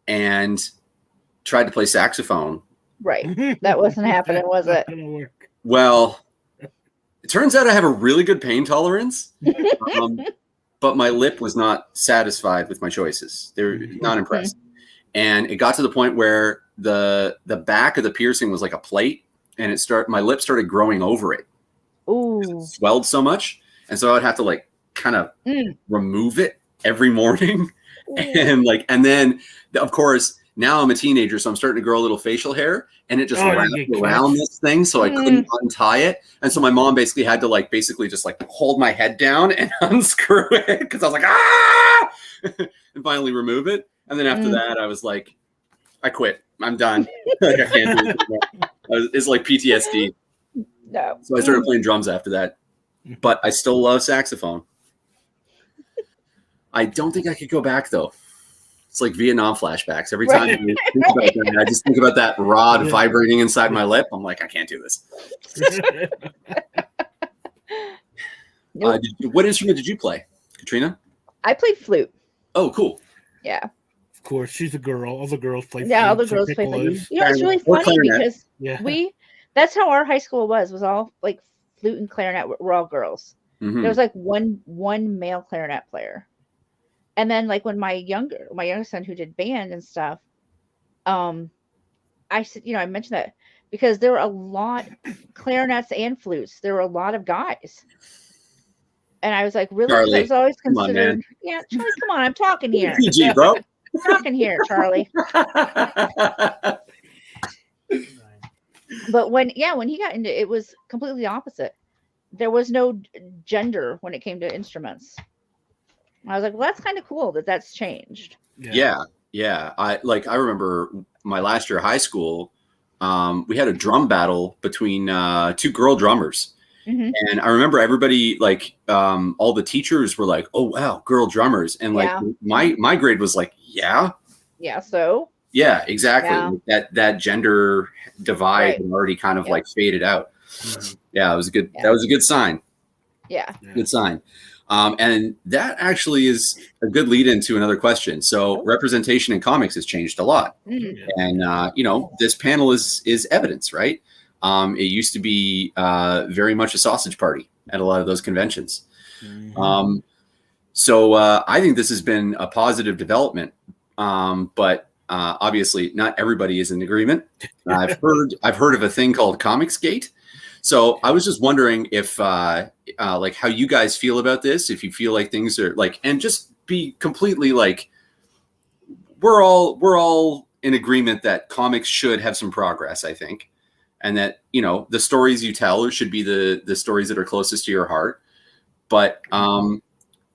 and tried to play saxophone. Right, that wasn't happening, was it? Well, it turns out I have a really good pain tolerance, but my lip was not satisfied with my choices. They were not impressed, and it got to the point where the back of the piercing was like a plate. And my lip started growing over it. Ooh. It swelled so much. And so I would have to like kind of remove it every morning. And then of course Now I'm a teenager, so I'm starting to grow a little facial hair, and it just Oh, you wrapped get around catch. this thing, so I couldn't untie it. And so my mom basically had to basically just hold my head down and unscrew it because I was like, ah, and finally remove it. And then after that, I was like, I quit. I'm done. I can't do it anymore. It's like PTSD. No. So I started playing drums after that, but I still love saxophone. I don't think I could go back though. It's like Vietnam flashbacks. Every time I think about that, I just think about that rod vibrating inside my lip. I'm like, I can't do this. Nope. What instrument did you play, Katrina? I played flute. Oh, cool. Yeah. Of course, she's a girl. All the girls play. Yeah, all the flutes girls and play flute. piccolos. You know, it's really Or funny clarinet. because that's how our high school was all like flute and clarinet were all girls. Mhm. There was like one male clarinet player. And then like when my younger son who did band and stuff, I said, I mentioned that because there were a lot clarinets and flutes. There were a lot of guys. And I was like, really? Charlie, I was always come on, considered, man. yeah, Charlie, come on, I'm talking here. PG, bro. I'm talking here, Charlie. But when he got into it, was completely opposite. There was no gender when it came to instruments. I was like, well, that's kind of cool that's changed. Yeah. I remember my last year of high school, we had a drum battle between two girl drummers. Mm-hmm. And I remember everybody all the teachers were like, oh wow, girl drummers. And my grade was like, yeah. Yeah. So yeah, exactly. Yeah. That gender divide had already kind of faded out. Mm-hmm. Yeah, it was that was a good sign. Yeah. Good sign. And that actually is a good lead into another question. So representation in comics has changed a lot. Mm-hmm. And, this panel is evidence, right? It used to be very much a sausage party at a lot of those conventions. Mm-hmm. So I think this has been a positive development. But obviously not everybody is in agreement. I've heard of a thing called Comicsgate. So I was just wondering if how you guys feel about this, if you feel like things are and just be completely we're all in agreement that comics should have some progress, I think. And that, the stories you tell should be the stories that are closest to your heart. But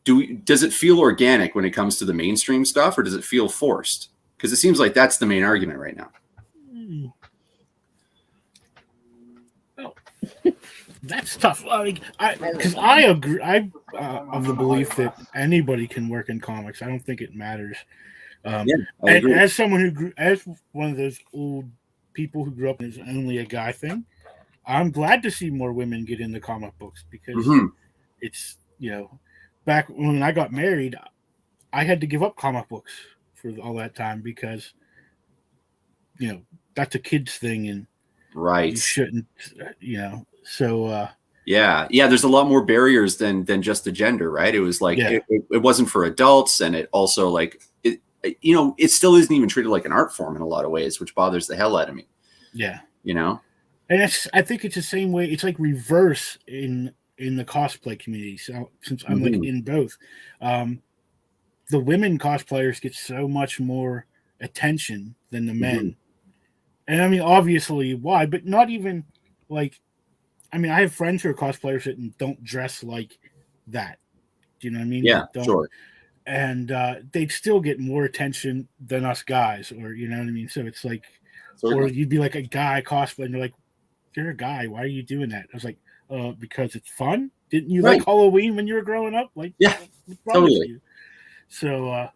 does it feel organic when it comes to the mainstream stuff, or does it feel forced? Because it seems like that's the main argument right now. That's tough. Because I agree. I'm of the belief that anybody can work in comics. I don't think it matters. And as someone as one of those old people who grew up as only a guy thing, I'm glad to see more women get into comic books because it's back when I got married, I had to give up comic books for all that time because that's a kid's thing and you shouldn't so there's a lot more barriers than just the gender, right? It was it wasn't for adults, and it also it still isn't even treated like an art form in a lot of ways, which bothers the hell out of me. And I think it's the same way. It's like reverse in the cosplay community. So since I'm in both, the women cosplayers get so much more attention than the men. And I mean, obviously why, but not even I have friends who are cosplayers that don't dress like that. Do you know what I mean? Yeah, sure. And they'd still get more attention than us guys, or you know what I mean? So it's or you'd be like a guy cosplay and they're like, you're a guy, why are you doing that? I was like, because it's fun. Didn't you like Halloween when you were growing up? Yeah, totally. So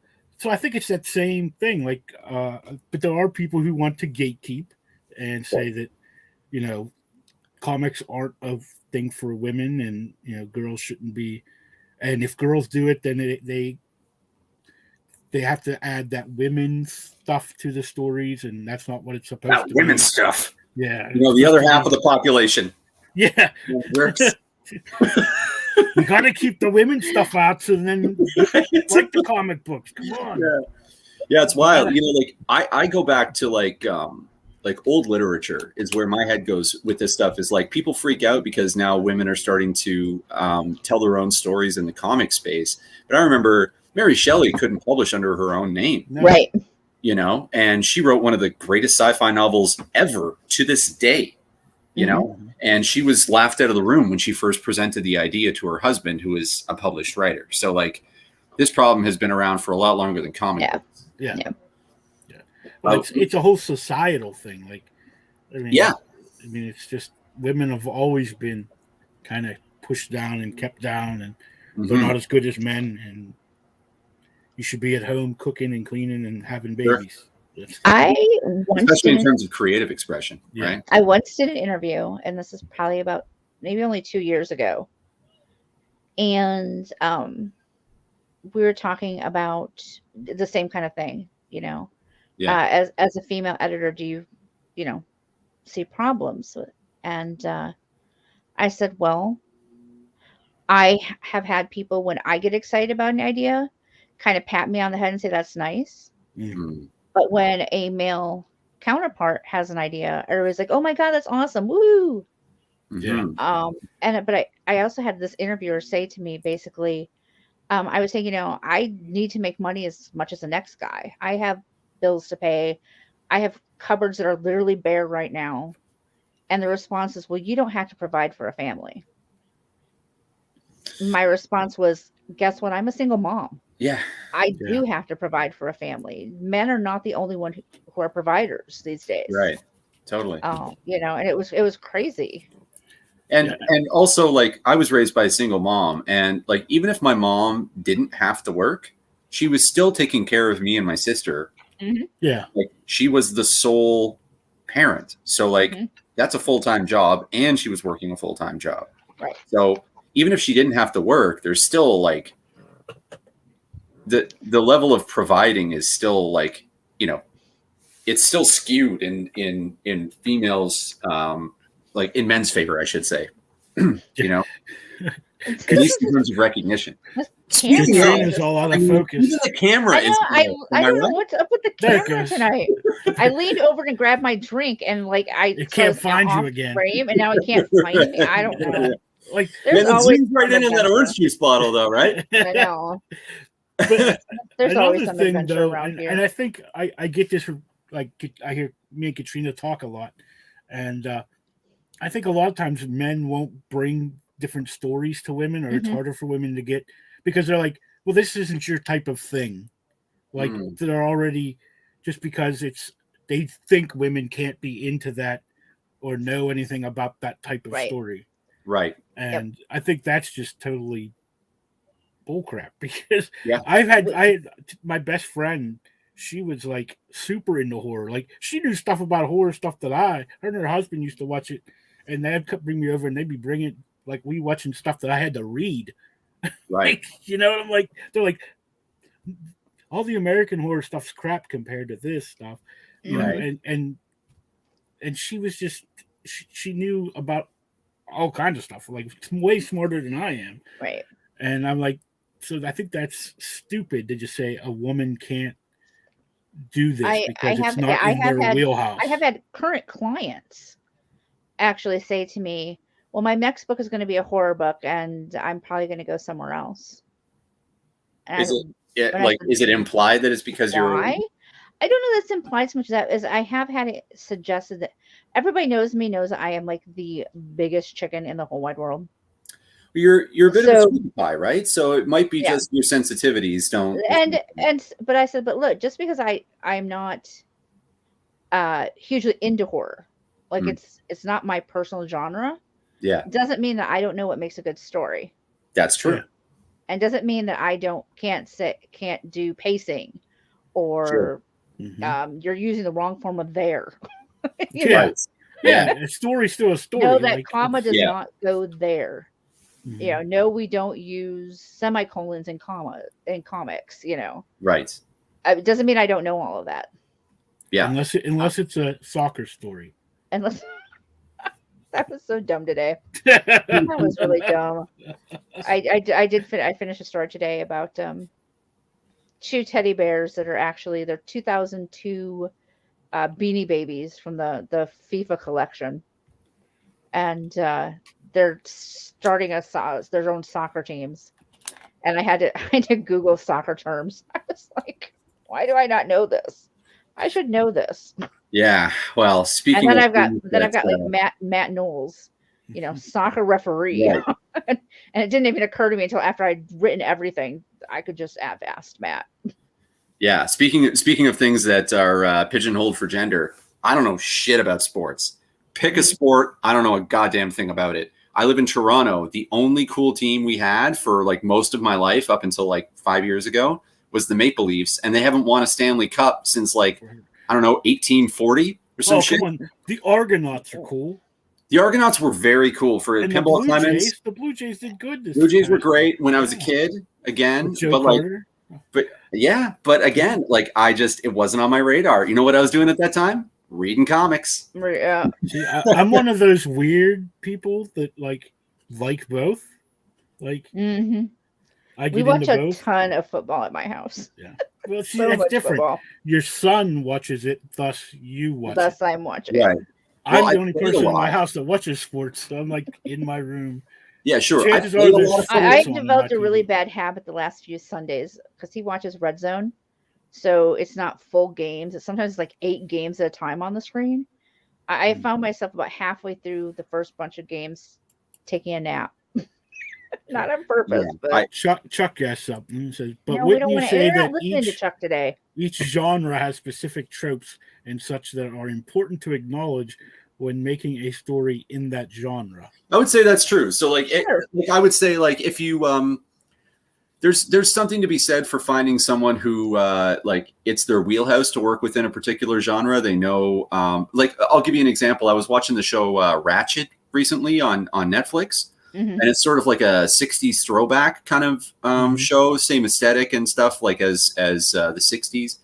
I think it's that same thing. But there are people who want to gatekeep and say that, comics aren't a thing for women, and girls shouldn't be. And if girls do it, then they have to add that women's stuff to the stories, and that's not what it's supposed to be. Women's stuff. Yeah. The other half of the population. Yeah. We got to keep the women's stuff out, so then like the comic books. Come on. Yeah, it's wild. I go back to old literature is where my head goes with this stuff. Is people freak out because now women are starting to tell their own stories in the comic space. But I remember Mary Shelley couldn't publish under her own name. Right. you know, and she wrote one of the greatest sci-fi novels ever to this day, you know, and she was laughed out of the room when she first presented the idea to her husband, who is a published writer. So like this problem has been around for a lot longer than comic books. Yeah. Yeah. Yeah. Well, it's a whole societal thing. Like, I mean, it's just women have always been kind of pushed down and kept down, and they're not as good as men, and you should be at home cooking and cleaning and having babies. Sure. Especially in terms of creative expression, right? I once did an interview, and this is probably about maybe only 2 years ago, and we were talking about the same kind of thing, you know. As a female editor, do you see problems? And I said, well, I have had people, when I get excited about an idea, kind of pat me on the head and say, that's nice. Mm-hmm. But when a male counterpart has an idea, everybody's like, oh my God, that's awesome. Woo. Yeah. But I also had this interviewer say to me, basically, I was saying, I need to make money as much as the next guy. I have bills to pay. I have cupboards that are literally bare right now. And the response is, well, you don't have to provide for a family. My response was, guess what? I'm a single mom. Yeah. I do have to provide for a family. Men are not the only one who are providers these days. Right. Totally. And it was crazy. And also, like, I was raised by a single mom, and like, even if my mom didn't have to work, she was still taking care of me and my sister. Mm-hmm. Yeah. Like, she was the sole parent. So like, that's a full-time job, and she was working a full-time job. Right. So even if she didn't have to work, there's still like the level of providing is still like, it's still skewed in females, like in men's favor, I should say, at least in terms of recognition. Katrina's all out of focus. Even the camera is. I don't know what's up with the camera tonight. I leaned over and grabbed my drink, and like it can't find you again. Frame, and now it can't find me. I don't know. Like, there's always right in that orange juice bottle, though, right? I know. But there's always some adventure around here. And I think I get this from, like, I hear me and Katrina talk a lot, and I think a lot of times men won't bring different stories to women, or it's harder for women to get, because they're like, well, this isn't your type of thing. Like, they're already, just because they think women can't be into that or know anything about that type of story. Right. And I think that's just totally bullcrap, because I had my best friend, she was like super into horror. Like, she knew stuff about horror stuff that her and her husband used to watch it, and they'd bring me over and they'd be bringing, like, we watching stuff that I had to read. Right. I'm like, they're like, all the American horror stuff's crap compared to this stuff. You know, and she was just, she knew about all kinds of stuff, like way smarter than I am. Right. And I'm like, so I think that's stupid to just say a woman can't do this because it's not in their wheelhouse. I have had current clients actually say to me, well, my next book is going to be a horror book, and I'm probably going to go somewhere else. And is it implied that it's because you're? I don't know that's implied so much as I have had it suggested that everybody knows that I am like the biggest chicken in the whole wide world. You're a bit of a sweetie pie, right? So it might be just your sensitivities don't. But I said, but look, just because I'm not hugely into horror, like it's not my personal genre. Yeah, doesn't mean that I don't know what makes a good story. That's true. And doesn't mean that I can't do pacing, or you're using the wrong form of there. A story's still a story. No, that comma does not go there. No, we don't use semicolons in comics. Right. It doesn't mean I don't know all of that. Yeah. Unless it's a soccer story. Unless that was so dumb today. That was really dumb. I finished a story today about 2 teddy bears that are actually they're 2002 Beanie Babies from the FIFA collection, and they're starting their own soccer teams. And I had to Google soccer terms. I was like, why do I not know this? I should know this. Yeah. Well, And speaking then of I've got things like Matt Knowles, soccer referee. right. And it didn't even occur to me until after I'd written everything. I could just have asked Matt. Yeah. Speaking of things that are pigeonholed for gender, I don't know shit about sports. Pick a sport. I don't know a goddamn thing about it. I live in Toronto. The only cool team we had for like most of my life up until like 5 years ago was the Maple Leafs, and they haven't won a Stanley Cup since like, I don't know, 1840 or some shit. Come on. The Argonauts are cool. The Argonauts were very cool for And Pinball the Clemens. Blue Jays did good this Blue Jays were past great when I was a Yeah. kid again, With Joe but like, Carter. but again, like it wasn't on my radar. You know what I was doing at that time? Reading comics. Yeah. See, I'm one of those weird people that like both. Like Mm-hmm. I get We watch into a both. ton of football at my house. Yeah. Well, see, So that's much different. football. Your son watches it, thus you watch Thus, it. I'm watching. Right. I'm Well, the I only played a person in my lot. house that watches sports, so I'm like in my room. Yeah, sure. I Chances played are a there's lot of sports I've on developed my a really TV. bad habit the last few Sundays because he watches Red Zone. So it's not full games. It's sometimes like 8 games at a time on the screen. I found myself about halfway through the first bunch of games taking a nap. Not on purpose, Yeah, but Chuck asks something and says, but no, we wouldn't don't you want to. say We're not that listening to Chuck today. each genre has specific tropes and such that are important to acknowledge when making a story in that genre? I would say that's true. So like, Sure. I would say like if you there's something to be said for finding someone who like it's their wheelhouse to work within a particular genre. They know like I'll give you an example. I was watching the show Ratchet recently on Netflix. Mhm. And it's sort of like a 60s throwback kind of show, same aesthetic and stuff like as the 60s.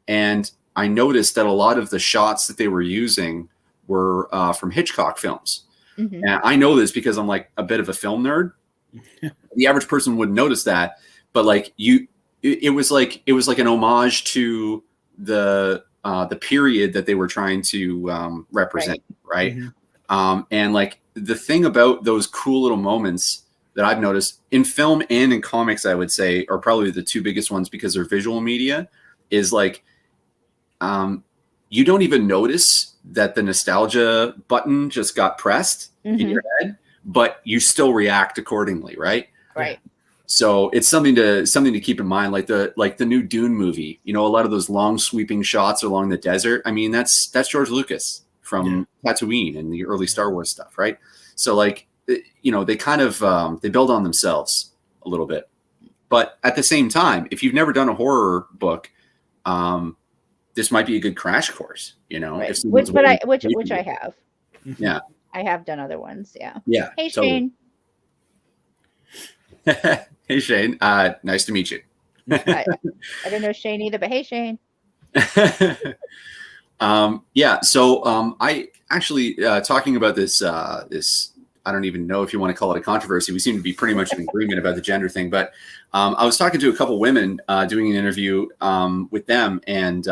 And I noticed that a lot of the shots that they were using were from Hitchcock films. Mhm. And I know this because I'm like a bit of a film nerd. The average person wouldn't notice that, but like it was like an homage to the period that they were trying to represent, right? Mhm. And like the thing about those cool little moments that I've noticed in film and in comics, I would say are probably the two biggest ones because they're visual media, is like you don't even notice that the nostalgia button just got pressed in your head, but you still react accordingly, right? Right. So it's something to keep in mind, like the new Dune movie. You know, a lot of those long sweeping shots along the desert. I mean, that's George Lucas from Tatooine and the early Star Wars stuff, right? So like, you know, they kind of they build on themselves a little bit, but at the same time, if you've never done a horror book, this might be a good crash course. You know, Right. if someone's Which I have. Yeah, I have done other ones. Yeah. yeah. Hey, totally. Shane. Hey Shane, nice to meet you. I don't know Shane either, but hey, Shane. Yeah. So I actually talking about this. I don't even know if you want to call it a controversy. We seem to be pretty much in agreement about the gender thing. But I was talking to a couple women doing an interview with them, and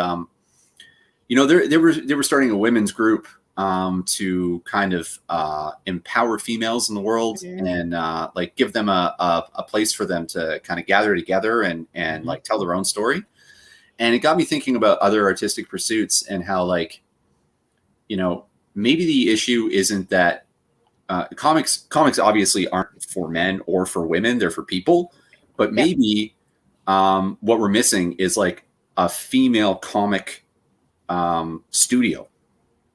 you know, they were starting a women's group to kind of empower females in the world and like give them a place for them to kind of gather together and like tell their own story. And it got me thinking about other artistic pursuits and how, like, you know, maybe the issue isn't that comics obviously aren't for men or for women, they're for people, but maybe what we're missing is like a female comic studio.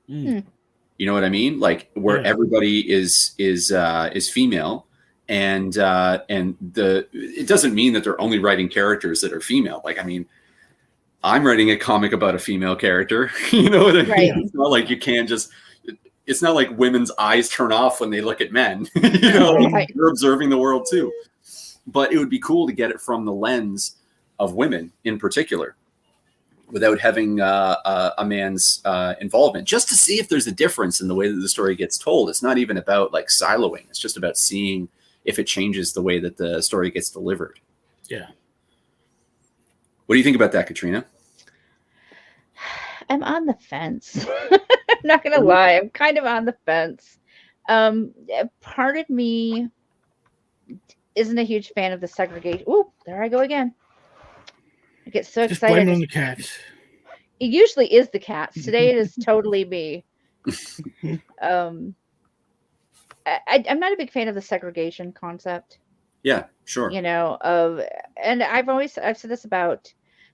You know what I mean? Like where everybody is female, and it doesn't mean that they're only writing characters that are female. Like, I mean, I'm writing a comic about a female character. You know what I mean? Right. It's not like you can't just. It's not like women's eyes turn off when they look at men. You know, Right. you're observing the world too. But it would be cool to get it from the lens of women in particular, without having a man's involvement, just to see if there's a difference in the way that the story gets told. It's not even about like siloing. It's just about seeing if it changes the way that the story gets delivered. Yeah. What do you think about that, Katrina? I'm on the fence. I'm not gonna lie. I'm kind of on the fence. Part of me isn't a huge fan of the segregation. Ooh, there I go again. I get so Just excited. blame it on the cats. it usually is the cats. Today it is totally me. I'm not a big fan of the segregation concept. Yeah, sure. You know, and I've said this about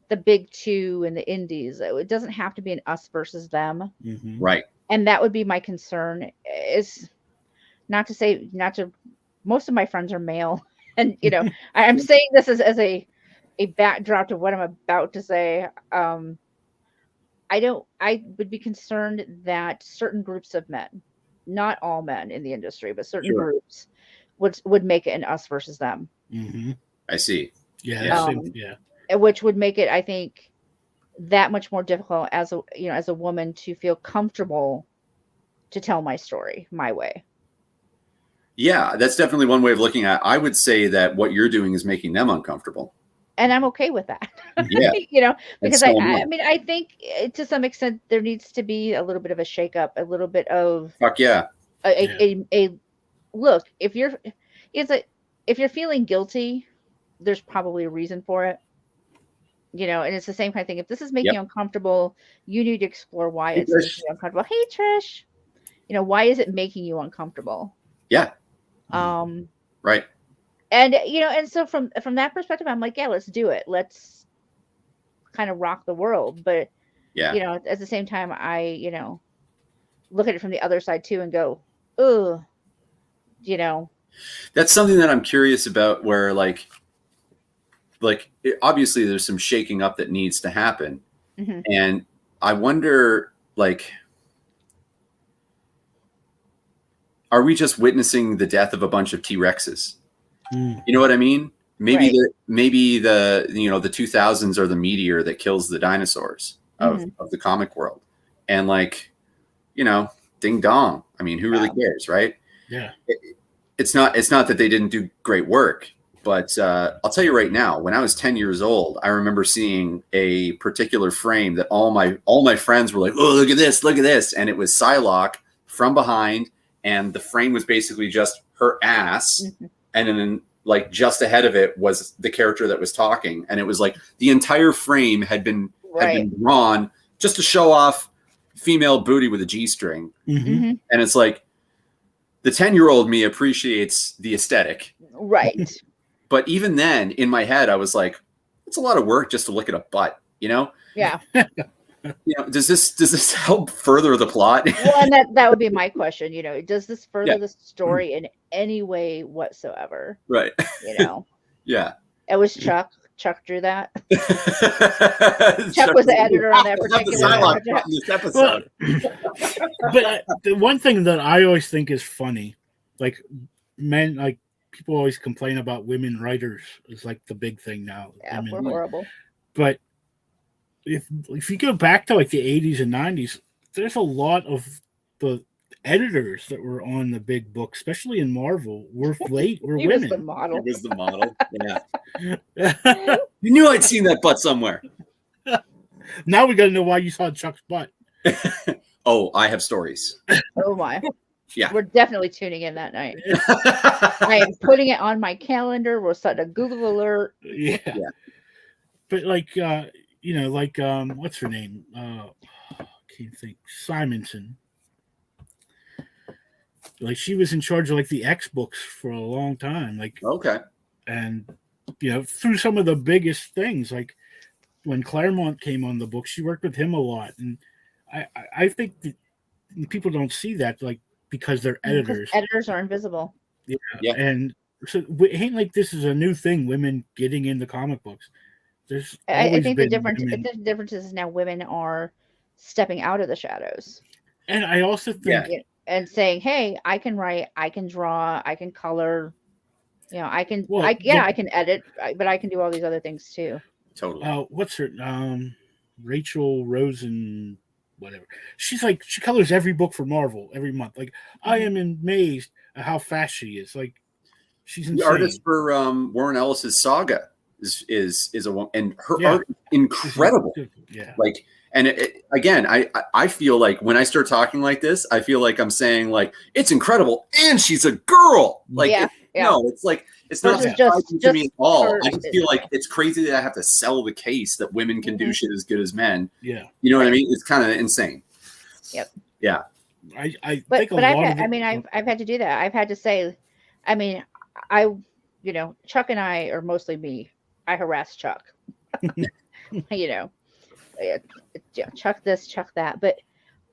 the big two and the indies. It doesn't have to be an us versus them. Mm-hmm. Right. And that would be my concern, is not to most of my friends are male. And, you know, I'm saying this as a backdrop to what I'm about to say. I would be concerned that certain groups of men, not all men in the industry, but certain Sure. groups would make it an us versus them. Mm-hmm. I see. Yeah. Yeah. Yeah. Which would make it, I think, that much more difficult as a woman to feel comfortable to tell my story my way. Yeah, that's definitely one way of looking at it. I would say that what you're doing is making them uncomfortable. And I'm okay with that. Yeah. You know, because so I mean, I think to some extent there needs to be a little bit of a shakeup, a little bit of Fuck yeah. a look. If you're feeling guilty, there's probably a reason for it. You know, and it's the same kind of thing. If this is making you uncomfortable, you need to explore why it's making you uncomfortable. Hey, Trish, you know, why is it making you uncomfortable? Yeah. Right. And, you know, and so from that perspective, I'm like, yeah, let's do it. Let's kind of rock the world. But, yeah, you know, at the same time, I, you know, look at it from the other side too and go, ugh, you know. That's something that I'm curious about, where like obviously there's some shaking up that needs to happen. Mm-hmm. And I wonder, like, are we just witnessing the death of a bunch of T-Rexes? You know what I mean? Maybe right. the you know, the 2000s are the meteor that kills the dinosaurs of the comic world. And like, you know, ding dong. I mean, who really cares, right? Yeah. It's not that they didn't do great work, but I'll tell you right now, when I was 10 years old, I remember seeing a particular frame that all my friends were like, "Oh, look at this," and it was Psylocke from behind, and the frame was basically just her ass, and then like just ahead of it was the character that was talking, and it was like the entire frame had been drawn just to show off female booty with a G-string, and it's like the 10-year-old me appreciates the aesthetic, right? But even then, in my head, I was like, it's a lot of work just to look at a butt, you know? Yeah. You know, does this help further the plot? Well, and that would be my question. You know, does this further the story in any way whatsoever? Right. You know. Yeah. It was Chuck. Chuck drew that. Chuck was the editor on that particular episode. But the one thing that I always think is funny, like men, like people always complain about women writers is like the big thing now. Yeah, we're horrible. But if you go back to like the 80s and 90s, there's a lot of the editors that were on the big book, especially in Marvel, were women. Was the model. It was the model. Yeah. You knew I'd seen that butt somewhere. Now we got to know why you saw Chuck's butt. Oh, I have stories. Oh my. Yeah. We're definitely tuning in that night. I am putting it on my calendar. We'll set a Google alert. Yeah. But like you know, like what's her name? Can't think. Simonson. Like she was in charge of like the X books for a long time. Like and you know, through some of the biggest things, like when Claremont came on the book, she worked with him a lot. And I think that people don't see that, like, because they're editors. Editors are invisible. Yeah. And so it ain't like this is a new thing, women getting into comic books. I think the difference is now women are stepping out of the shadows. And I also think and saying, hey, I can write, I can draw, I can color, you know, I can I can edit, but I can do all these other things too. Totally. What's her Rachel Rosen, whatever. She's like, she colors every book for Marvel every month. Like, I am amazed at how fast she is. Like, she's insane. The artist for Warren Ellis's Saga is a woman, and her art is incredible. Yeah. Like, and again, I feel like when I start talking like this, I feel like I'm saying like it's incredible, and she's a girl. Like, No, it's like it's not Versus surprising to me at all. her- I just feel like it's crazy that I have to sell the case that women can do shit as good as men. Yeah. You know what I mean? It's kind of insane. Yep. Yeah. I But think a but lot of it, I've had to do that. I've had to say, I mean, Chuck and I, or mostly me, I harass Chuck. Chuck this, Chuck that. But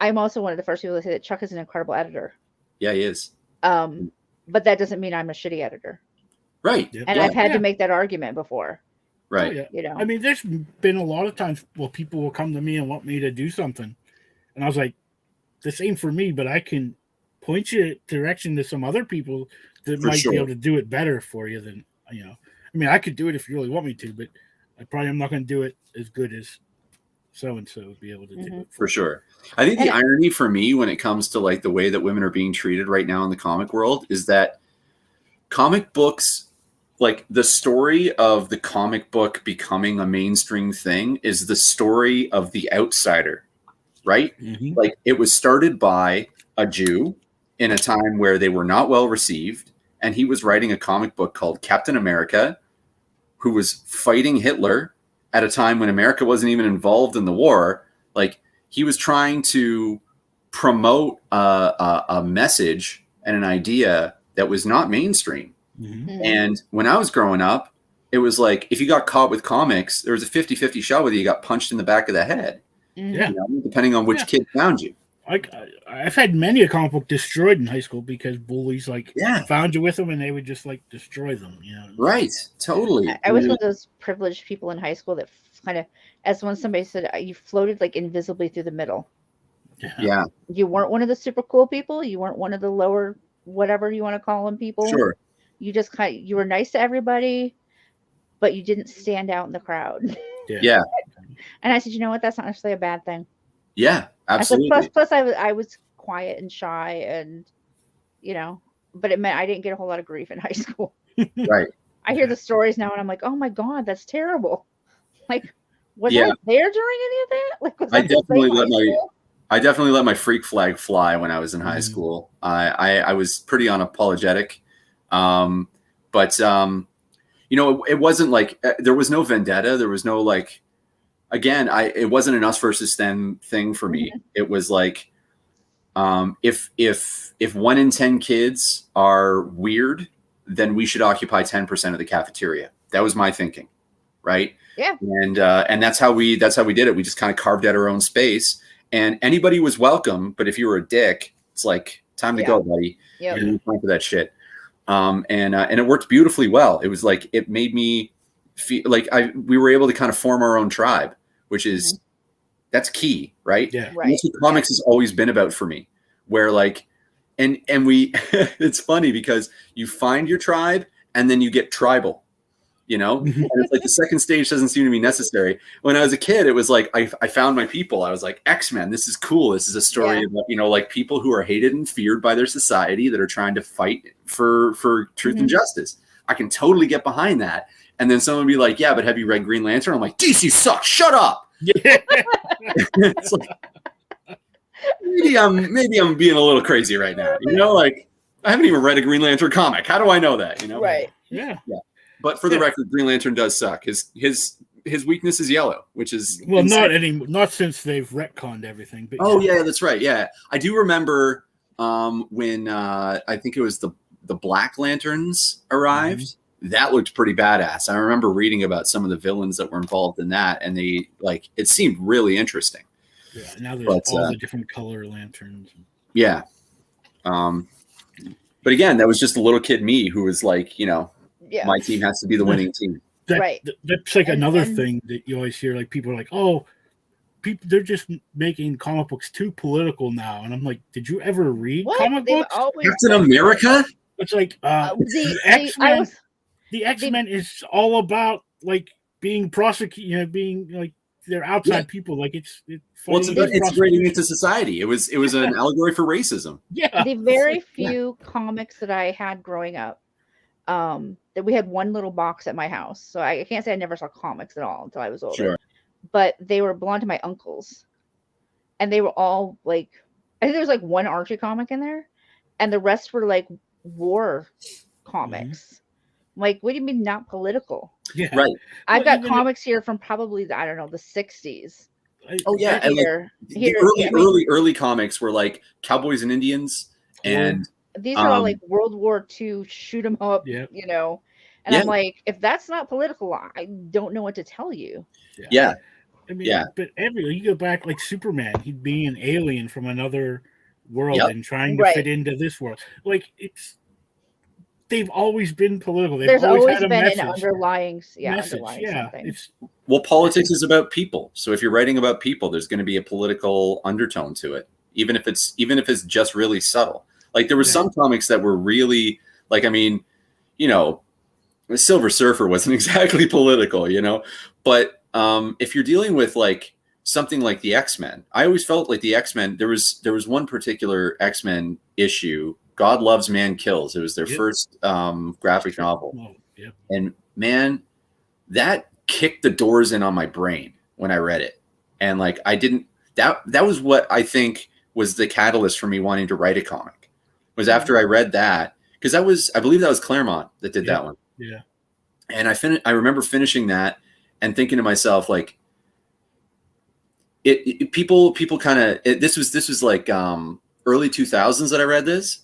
I'm also one of the first people to say that Chuck is an incredible editor. Yeah, he is. But that doesn't mean I'm a shitty editor. Right. Yep. And Yeah. I've had to make that argument before. Right. Oh, yeah. You know. I mean, there's been a lot of times where people will come to me and want me to do something, and I was like, "This ain't for me," but I can point you direction to some other people that For might sure. be able to do it better for you than I mean, I could do it if you really want me to, but I probably am not going to do it as good as so and so would be able to do it. For sure. I think the And- irony for me when it comes to like the way that women are being treated right now in the comic world is that comic books, like the story of the comic book becoming a mainstream thing is the story of the outsider, right? Mhm. Like it was started by a Jew in a time where they were not well received. And he was writing a comic book called Captain America, who was fighting Hitler at a time when America wasn't even involved in the war. Like he was trying to promote a message and an idea that was not mainstream. Mhm. And when I was growing up, it was like, if you got caught with comics, there was a 50-50 shot whether you got punched in the back of the head, Yeah. you know, depending on which kid found you. I've had many a comic book destroyed in high school because bullies Yeah. found you with them and they would just like destroy them. Right. Totally. I was one of those privileged people in high school that kind of, as when somebody said, you floated like invisibly through the middle. Yeah. You weren't one of the super cool people. You weren't one of the lower, whatever you want to call them, people. Sure. You just you were nice to everybody, but you didn't stand out in the crowd. Yeah. And I said, you know what? That's not necessarily a bad thing. Yeah. Absolutely. I said, plus I was quiet and shy, and but it meant I didn't get a whole lot of grief in high school. Right. I hear the stories now, and I'm like, oh my god, that's terrible. Like, was Yeah. I there during any of that? Like, was I that the definitely same let high school? I definitely let my freak flag fly when I was in high Mhm. school. I was pretty unapologetic. But it wasn't like there was no vendetta. There was no like, again, it wasn't an us versus them thing for me. It was like, if 1 in 10 kids are weird, then we should occupy 10% of the cafeteria. That was my thinking. Right. Yeah. And that's how we did it. We just kind of carved out our own space, and anybody was welcome. But if you were a dick, it's like, time to go, buddy. Yep. You don't have time for that shit. And it worked beautifully well. It was like, it made me feel like we were able to kind of form our own tribe, which is, that's key. Right. Yeah. And Right. that's what comics has always been about for me, where like, and we, it's funny because you find your tribe and then you get tribal, and it's like the second stage doesn't seem to be necessary. When I was a kid, it was like, I found my people. I was like, X-Men, this is cool. This is a story about, like people who are hated and feared by their society that are trying to fight for truth and justice. I can totally get behind that. And then someone would be like, yeah, but have you read Green Lantern? I'm like, DC sucks. Shut up. It's like, maybe I'm being a little crazy right now. Like I haven't even read a Green Lantern comic. How do I know that? Right. Yeah. But for the record, Green Lantern does suck. His weakness is yellow, which is Well, insane. not since they've retconned everything. But Oh yeah, that's right. Yeah, I do remember when I think it was the Black Lanterns arrived. That looked pretty badass. I remember reading about some of the villains that were involved in that, and it seemed really interesting. Yeah. Now there's all the different color lanterns. Yeah. But again, that was just a little kid me who was like, my team has to be the winning team. That's like another thing that you always hear. Like people are like, "Oh, they're just making comic books too political now," and I'm like, "Did you ever read comic books?" Captain America. It's like the X-Men is all about like being prosecuted, being like they're outside people. Like it's about integrating into society. It was an allegory for racism. Yeah. The very few comics that I had growing up, that we had one little box at my house. So I can't say I never saw comics at all until I was older. Sure. But they were belonged to my uncles. And they were all like, I think there was like one Archie comic in there. And the rest were like war comics. Like, what do you mean not political? Yeah. Right. I've got even comics here from probably I don't know, the 60s. Oh yeah, and like Here, the early comics were like cowboys and Indians, and these are all like World War II shoot 'em up, Yeah. you know. And I'm like, if that's not political, I don't know what to tell you. Yeah. I mean, but you go back like Superman, he'd be an alien from another world and trying to fit into this world. Like they've always been political. There's always had been message. an underlying message. something. Well, politics is about people. So if you're writing about people, there's going to be a political undertone to it, even if it's just really subtle. Like there were some comics that were really like, I mean, you know, Silver Surfer wasn't exactly political, you know, but if you're dealing with like something like the X-Men, I always felt like the X-Men, there was one particular X-Men issue, God Loves, Man Kills. It was their first graphic novel. And man, that kicked the doors in on my brain when I read it. And like, that was what I think was the catalyst for me wanting to write a comic, was after I read that. Cause I believe that was Claremont that did that one. Yeah. And I remember finishing that and thinking to myself, like, people kind of, this was like early 2000s that I read this.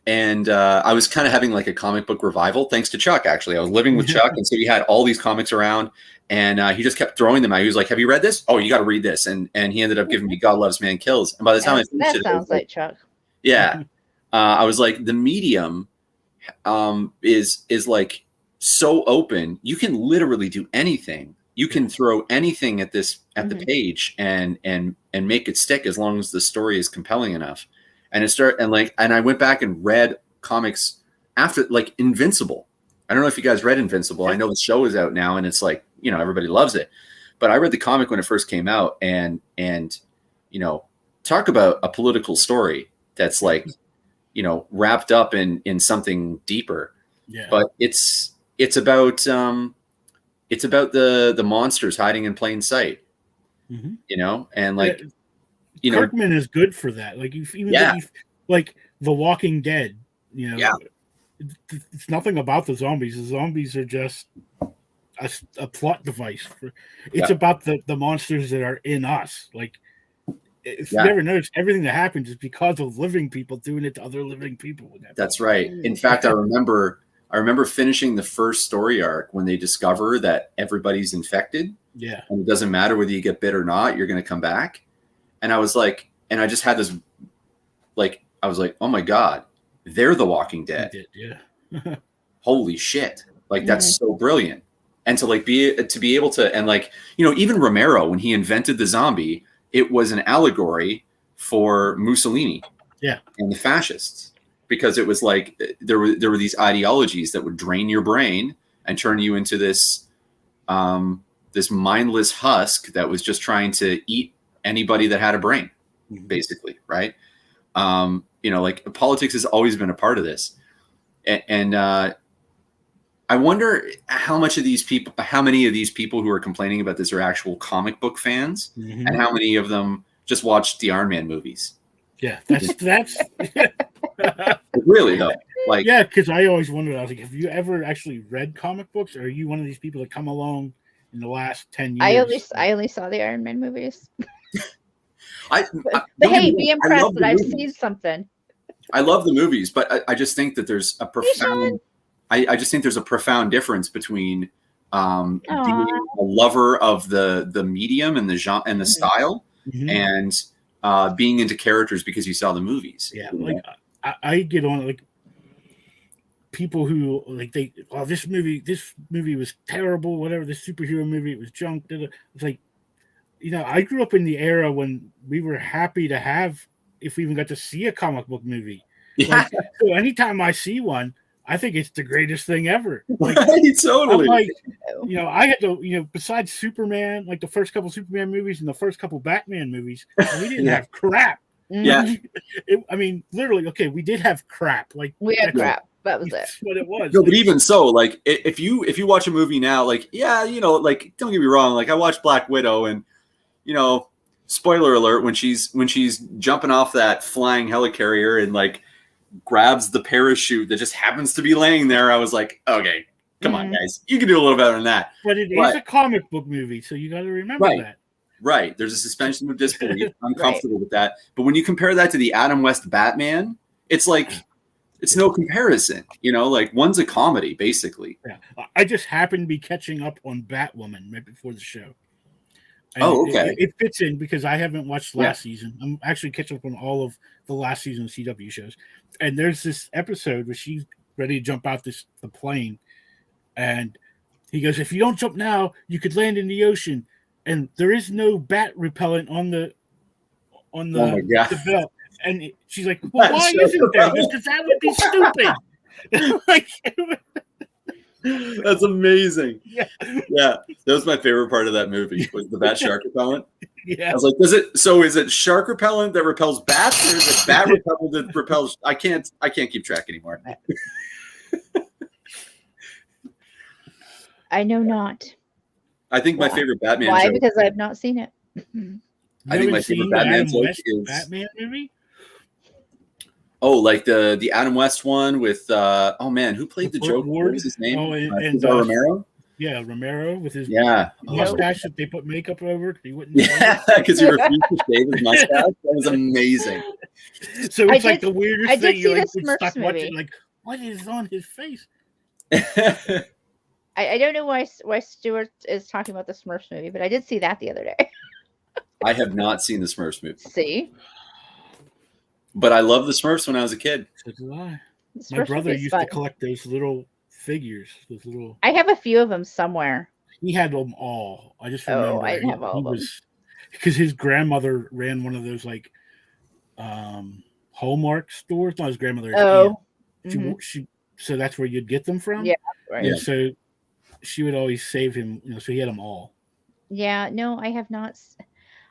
And I was kind of having like a comic book revival, thanks to Chuck, actually. I was living with Chuck, and so he had all these comics around, and he just kept throwing them out. He was like, have you read this? Oh, you got to read this. And he ended up giving me God Loves, Man Kills. And by the time I finished it, sounds like Chuck. Yeah. I was like, the medium is like so open. You can literally do anything. You can throw anything at the page and make it stick as long as the story is compelling enough. And I went back and read comics after, like Invincible. I don't know if you guys read Invincible. I know the show is out now and it's like, you know, everybody loves it, but I read the comic when it first came out, and, you know, talk about a political story that's like, you know, wrapped up in something deeper. Yeah. But it's about the monsters hiding in plain sight, you know, and like, you know, Kirkman is good for that. Like like The Walking Dead, you know, it's nothing about the zombies. The zombies are just a plot device. It's about the monsters that are in us. Like, if you ever notice, everything that happens is because of living people doing it to other living people. That's right. In fact, I remember finishing the first story arc when they discover that everybody's infected. Yeah. And it doesn't matter whether you get bit or not, you're going to come back. And I was like, and I just had this, like, I was like, oh my God, they're the Walking Dead. Yeah. Holy shit. Like, that's so brilliant. And to like be able to, and like, you know, even Romero, when he invented the zombie, it was an allegory for Mussolini and the fascists, because it was like, there were these ideologies that would drain your brain and turn you into this, this mindless husk that was just trying to eat anybody that had a brain, basically. Right. You know, like politics has always been a part of this. And I wonder how many of these people who are complaining about this are actual comic book fans, and how many of them just watched the Iron Man movies. Yeah. That's really though. Like, yeah. Cause I always wondered, I was like, have you ever actually read comic books, or are you one of these people that come along in the last 10 years? I only saw the Iron Man movies. but hey, be impressed that I've seen something. I love the movies, but I just think that there's a profound. I just think there's a profound difference between being a lover of the medium and the genre and the style, and being into characters because you saw the movies. Yeah, like I get on like people who like this movie was terrible, whatever, this superhero movie, it was junk. It's like, you know, I grew up in the era when we were happy to have, if we even got to see a comic book movie. Yeah. Like, so anytime I see one, I think it's the greatest thing ever. Like, right, totally. I'm like, you know, I had to, you know, besides Superman, like the first couple Superman movies and the first couple Batman movies, we didn't have crap. Yeah. I mean, literally, okay, we did have crap. Like, we had crap. That was it. What it was. No, but even so, like if you watch a movie now, like, yeah, you know, like, don't get me wrong, like I watched Black Widow, and you know, spoiler alert, when she's jumping off that flying helicarrier and like, grabs the parachute that just happens to be laying there. I was like, okay, come on, guys, you can do a little better than that. But it is a comic book movie, so you got to remember that. Right. There's a suspension of disbelief. I'm comfortable with that. But when you compare that to the Adam West Batman, it's like it's no comparison. You know, like one's a comedy, basically. Yeah. I just happened to be catching up on Batwoman right before the show. And okay. It fits in because I haven't watched last season. I'm actually catching up on all of the last season of CW shows. And there's this episode where she's ready to jump out the plane. And he goes, if you don't jump now, you could land in the ocean. And there is no bat repellent on the belt. And she's like, well, why isn't there? Because that would be stupid. Like, that's amazing. Yeah. That was my favorite part of that movie was the bat shark repellent. Yeah. I was like, is it shark repellent that repels bats, or is it bat repellent that repels? I can't keep track anymore. I know not. I think my favorite Batman Why? joke, because I have not seen it. I think my favorite Batman joke is Batman movie. Oh, like the Adam West one with who played the Joker? What was his name? Oh, and Romero. Yeah, Romero with his mustache that they put makeup over. He wouldn't. Yeah, because he refused to shave his mustache. That was amazing. So it's like the weirdest thing. You're like stuck watching, like, what is on his face? I don't know why Stuart is talking about the Smurfs movie, but I did see that the other day. I have not seen the Smurfs movie. See? But I loved the Smurfs when I was a kid. So did I. My brother used to collect those little figures. I have a few of them somewhere. He had them all. I just remember. Oh, I didn't have all of them. Because his grandmother ran one of those like Hallmark stores. Not his grandmother. Oh. So that's where you'd get them from. Yeah. Right. And so she would always save him. So he had them all. Yeah. No, I have not.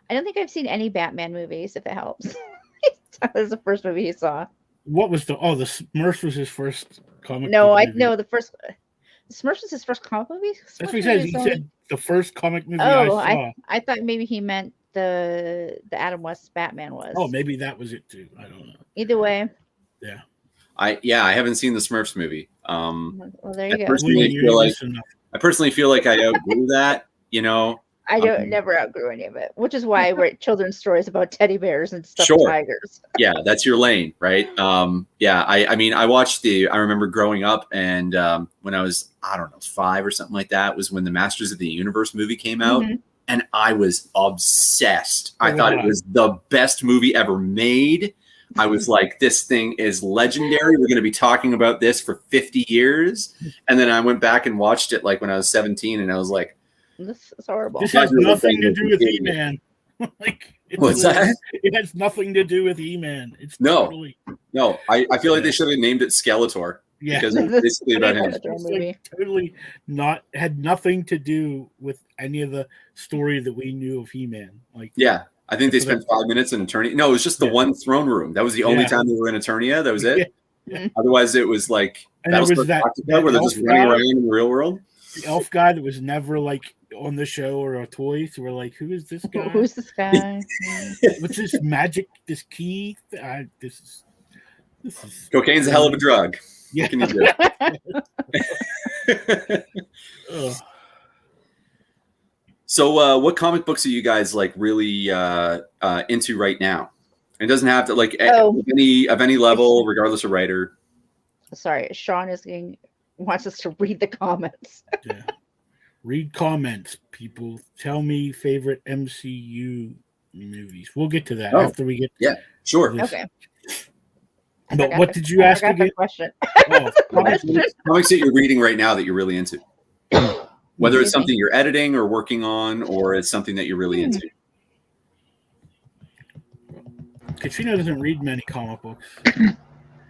I don't think I've seen any Batman movies. If it helps. That was the first movie he saw. What was the Smurfs was his first comic? No, movie. The first Smurfs was his first comic movie. That's what he said. He said the first comic movie I saw. I thought maybe he meant the Adam West Batman was. Oh, maybe that was it too. I don't know. Either way. Yeah. I haven't seen the Smurfs movie. Well, there you go. I personally feel like I outgrew that. You know. I never outgrew any of it, which is why I write children's stories about teddy bears and stuffed tigers. Yeah, that's your lane, right? I mean, I remember growing up, and when I was, 5 or something like that, was when the Masters of the Universe movie came out, and I was obsessed. I thought it was the best movie ever made. I was like, this thing is legendary. We're going to be talking about this for 50 years. And then I went back and watched it like when I was 17, and I was like, this is horrible. This has nothing to do with E-Man. What's that? It has nothing to do with E-Man. It's no. I feel like they should have named it Skeletor. Yeah, because it's basically about him. It's totally had nothing to do with any of the story that we knew of He-Man. I think they spent 5 minutes in Eternia. No, it was just the one throne room. That was the only time they were in Eternia. That was it. Yeah. Otherwise, it was like that was that where they're just running around in the real world. The elf guy that was never like on the show or a toy. So we're like, who is this guy? Who's this guy? What's this magic? This key? This is cocaine's a hell of a drug. Yeah. What can you do? So, what comic books are you guys like really into right now? It doesn't have to like of any level, regardless of writer. Sorry, Sean wants us to read the comments. Yeah. Read comments, people. Tell me favorite MCU movies. We'll get to that after we get. Yeah, sure. This. Okay. But what did you ask again? Question. Comics that you're reading right now that you're really into. Whether it's something you're editing or working on, or it's something that you're really into. Katrina doesn't read many comic books.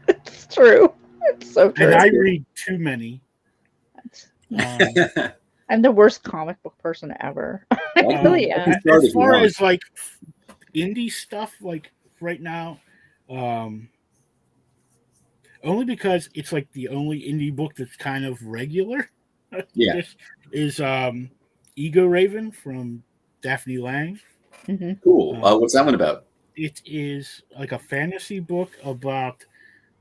It's true. It's so true. And I read too many. I'm the worst comic book person ever. I really am. As far as like indie stuff, like right now, only because it's like the only indie book that's kind of regular. Yeah. Is Ego Raven from Daphne Lang. Cool. What's that one about? It is like a fantasy book about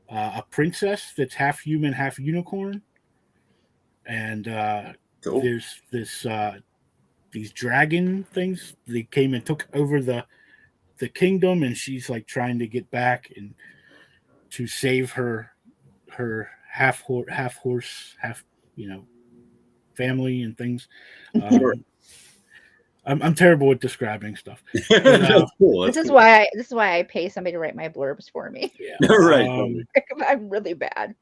a princess that's half human, half unicorn, and Cool. there's these dragon things. They came and took over the kingdom, and she's like trying to get back and to save her half horse, half family and things. Sure. I'm terrible at describing stuff. That's cool. This That's is cool. why I pay somebody to write my blurbs for me. Yeah. Right. Totally. I'm really bad.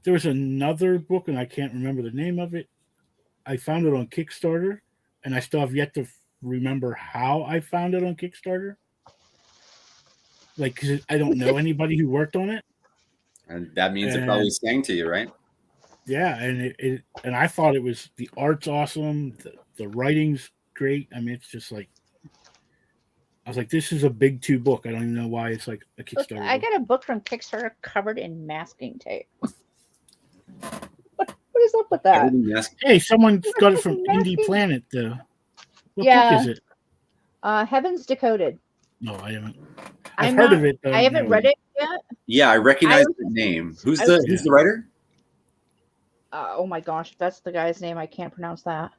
There was another book, and I can't remember the name of it. I found it on Kickstarter, and I still have yet to remember how I found it on Kickstarter. Like, 'cause I don't know anybody who worked on it. And that means it And- probably sang to you, right? Yeah, and and I thought it was, the art's awesome, the writing's great. I mean, it's just like, I was like, this is a big 2 book. I don't even know why it's like a Look, Kickstarter. I book. got a book from Kickstarter covered in masking tape. What is up with that? Everything yes. Hey, someone got it from Masking. Indie Planet, though. What Yeah. book is it? Heaven's Decoded. No, I haven't. I'm I've heard not- of it. Though. I haven't No. read it yet. Yeah, I recognize was- the name. Who's I the was- who's the writer? Oh my gosh, that's the guy's name. I can't pronounce that.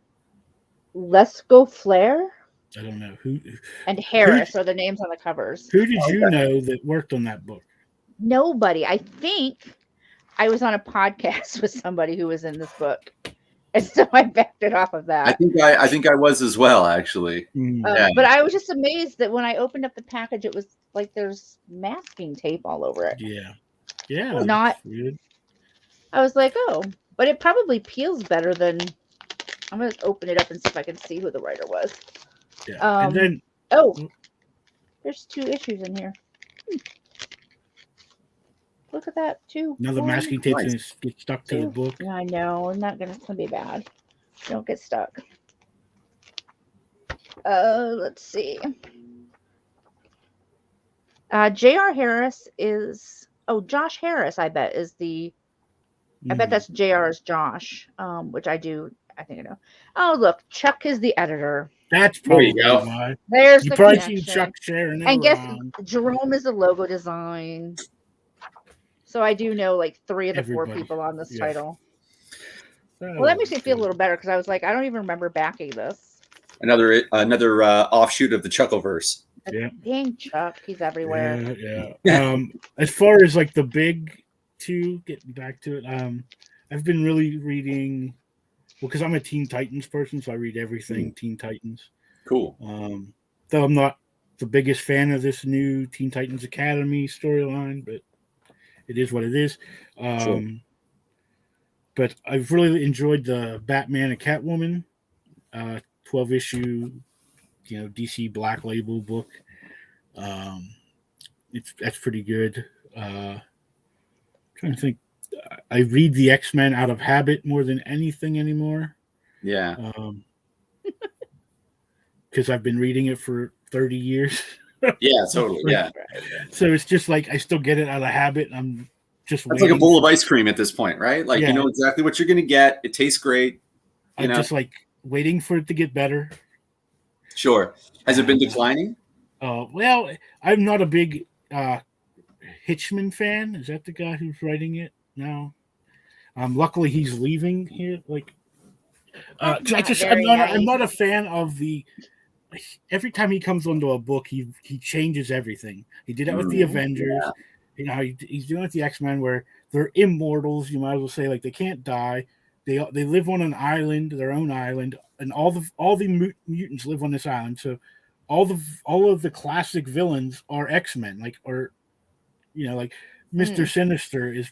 Lesko Flair I don't know who. and Harris are the names on the covers. Who did you know that worked on that book? Nobody. I think I was on a podcast with somebody who was in this book, and so I backed it off of that. I think I was as well, actually. Yeah. But I was just amazed that when I opened up the package, it was like there's masking tape all over it. Yeah, yeah. Not- that's weird. I was like, oh, but it probably peels better than. I'm gonna open it up and see if I can see who the writer was. Yeah. And then Oh, there's 2 issues in here. Look at that, 2. another 1. masking tape Nice. and get stuck to the book. Yeah, I know. It's gonna be bad. Don't get stuck. Let's see. J.R. Harris is Josh Harris, I bet, is the I bet Mhm. that's JR's Josh, which I think I know. Oh, look, Chuck is the editor. That's There you probably go. why. There's You the probably connection. seen Chuck sharing it And guess around. Jerome is the logo design. So I do know like 3 of the 4 Everybody. people on this Yeah. title. Well, that makes me feel a little better because I was like, I don't even remember backing this. Another offshoot of the Chuckleverse. Yeah. Dang Chuck, he's everywhere. Yeah. As far as like the big 2, getting back to it, I've been really reading. Well, because I'm a Teen Titans person, so I read everything Teen Titans. Cool. Though I'm not the biggest fan of this new Teen Titans Academy storyline, but it is what it is. Sure. But I've really enjoyed the Batman and Catwoman 12-issue, DC Black Label book. That's pretty good. Trying to think. I read the X-Men out of habit more than anything anymore. Yeah. Because I've been reading it for 30 years. Yeah, totally. Yeah. So it's just like I still get it out of habit. I'm just It's like a bowl of ice cream at this point, right? Like Yeah. you know exactly what you're gonna get. It tastes great. I'm just like waiting for it to get better. Sure. Has it been declining? Well, I'm not a big Hitchman fan. Is that the guy who's writing it now? Luckily he's leaving here. Like, 'cause I'm not a fan of the. Every time he comes onto a book, he changes everything. He did that with the Avengers. Yeah. He's doing it with the X-Men, where they're immortals. You might as well say, like, they can't die. They live on an island, their own island, and all the mutants live on this island. So all of the classic villains are X-Men, like Mr. Sinister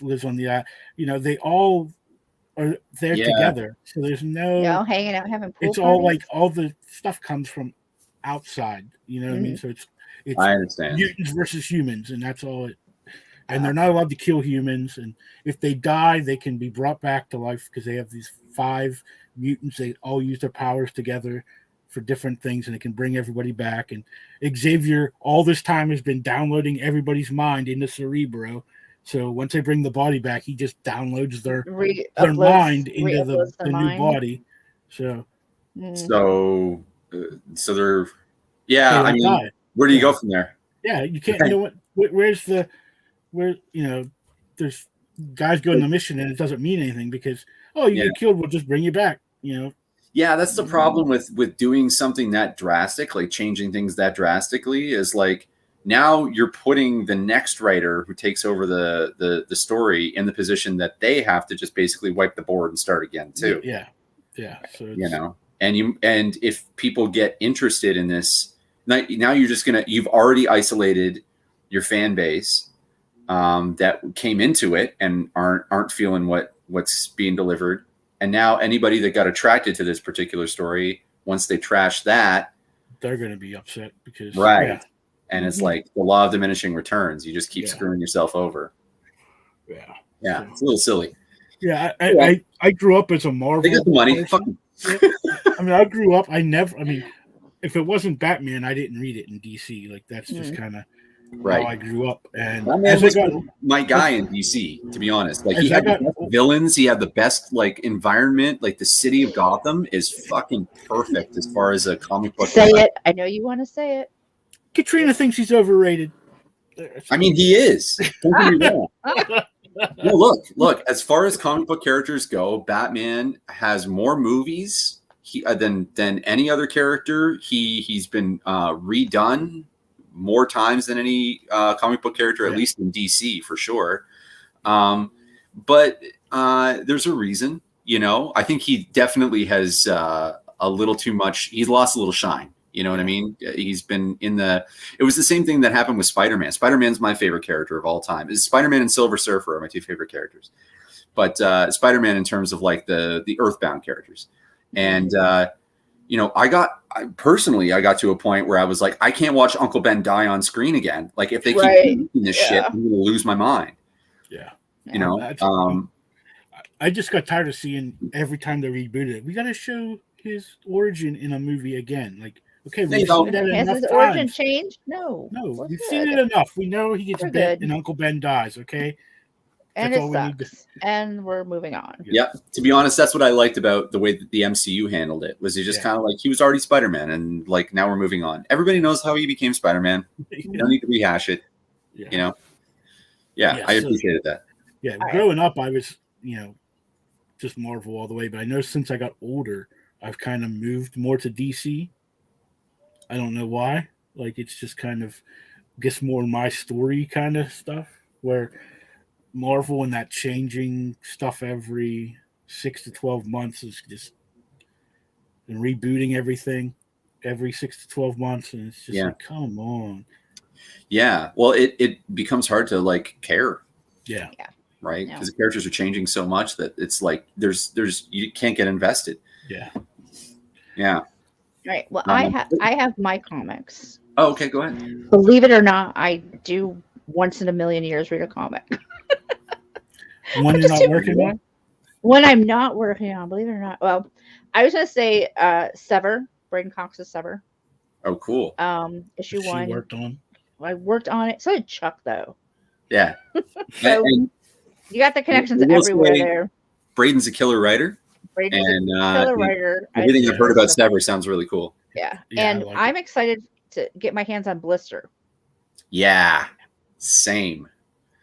lives on the island. They all are there together. So there's no hanging out, having pool it's all parties. like all the stuff comes from outside. You know what I mean? So it's I understand. mutants versus humans, and that's all it. And they're not allowed to kill humans. And if they die, they can be brought back to life because they have these 5 mutants. They all use their powers together for different things, and it can bring everybody back. And Xavier, all this time, has been downloading everybody's mind into Cerebro. So once they bring the body back, he just downloads their mind into the new body. So So they're they I don't mean, die. where do you go from there? Yeah, you can't. You know what? Where's where there's guys go on the mission and it doesn't mean anything because you get killed, we'll just bring you back. Yeah, that's the problem with doing something that drastic, like changing things that drastically, is like now you're putting the next writer who takes over the story in the position that they have to just basically wipe the board and start again too. Yeah. So and if people get interested in this, now you've already isolated your fan base that came into it and aren't feeling what's being delivered. And now anybody that got attracted to this particular story, once they trash that, they're going to be upset because and it's like the law of diminishing returns. You just keep screwing yourself over. Yeah, it's a little silly. Yeah, I grew up as a Marvel. They got the money. I mean, I grew up. If it wasn't Batman, I didn't read it in DC. Like that's just kind of how I grew up. And Batman was my guy in DC, to be honest. Like he had the best villains, he had the best like environment. Like the city of Gotham is fucking perfect as far as a comic book. Say it. I know you want to say it. Katrina thinks he's overrated. I mean, he is. Don't get me wrong. No, look. As far as comic book characters go, Batman has more movies than any other character. He's been redone more times than any comic book character, at least in DC for sure. But there's a reason, I think he definitely has a little too much. He's lost a little shine. You know what I mean? He's been it was the same thing that happened with Spider-Man. Spider-Man's my favorite character of all time. Spider-Man and Silver Surfer are my two favorite characters. But Spider-Man in terms of like the Earthbound characters. And, I got to a point where I was like, I can't watch Uncle Ben die on screen again. Like if they keep making this shit, I'm going to lose my mind. Yeah. I just got tired of seeing every time they rebooted it. We got to show his origin in a movie again. Like, okay, we've seen that enough Has his times. origin changed? No, we've seen it enough. We know he gets bit and Uncle Ben dies. Okay, and it sucks. And we're moving on. Yeah, to be honest, that's what I liked about the way that the MCU handled it. Was he just kind of like he was already Spider-Man, and like now we're moving on. Everybody knows how he became Spider-Man. You don't need to rehash it. I appreciated that. Yeah, growing up, I was just Marvel all the way, but I know since I got older, I've kind of moved more to DC. I don't know why. Like it's just kind of gets more my story kind of stuff, where Marvel and that changing stuff every 6 to 12 months is just and rebooting everything every 6 to 12 months, and it's just like, come on. Yeah, well, it becomes hard to like care. Yeah. Right, because the characters are changing so much that it's like there's you can't get invested. Yeah. Right. Well, I have my comics. Oh, okay. Go ahead. Believe it or not, I do once in a million years read a comic. When you're not working on? When I'm not working on, believe it or not. Well, I was going to say Sever, Braden Cox's Sever. Oh, cool. Issue 1. Worked on. I worked on it. So did Chuck, though. Yeah. So you got the connections everywhere there. Braden's a killer writer. Braden's a killer writer. Everything I've heard about Sever sounds really cool. Yeah. And I'm excited to get my hands on Blister. Yeah. Same.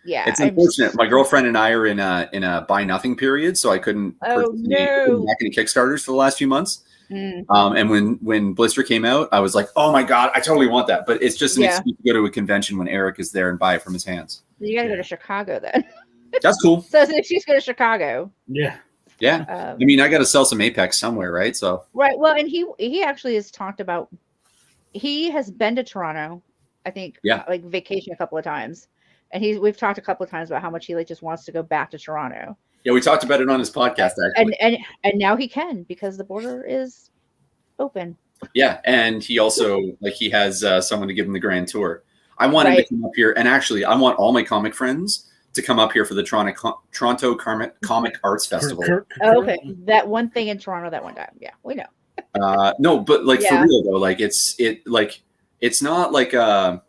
Yeah. It's unfortunate. My girlfriend and I are in a buy nothing period, so I couldn't purchase any Kickstarters for the last few months. And when Blister came out, I was like, oh my God, I totally want that. But it's just an excuse to go to a convention when Eric is there and buy it from his hands. You got to go to Chicago then. That's cool. So it's an excuse to go to Chicago. Yeah. Yeah. I mean, I got to sell some Apex somewhere, right? So. Right. Well, and he actually has talked about, he has been to Toronto, I think, like vacation a couple of times. And we've talked a couple of times about how much he like just wants to go back to Toronto. Yeah, we talked about it on his podcast, actually. And now he can, because the border is open. Yeah, and he also he has someone to give him the grand tour. I want him to come up here, and actually, I want all my comic friends to come up here for the Toronto Comic Arts Festival. Okay, that one thing in Toronto that one time. Yeah, we know. No, but for real though, it's not like a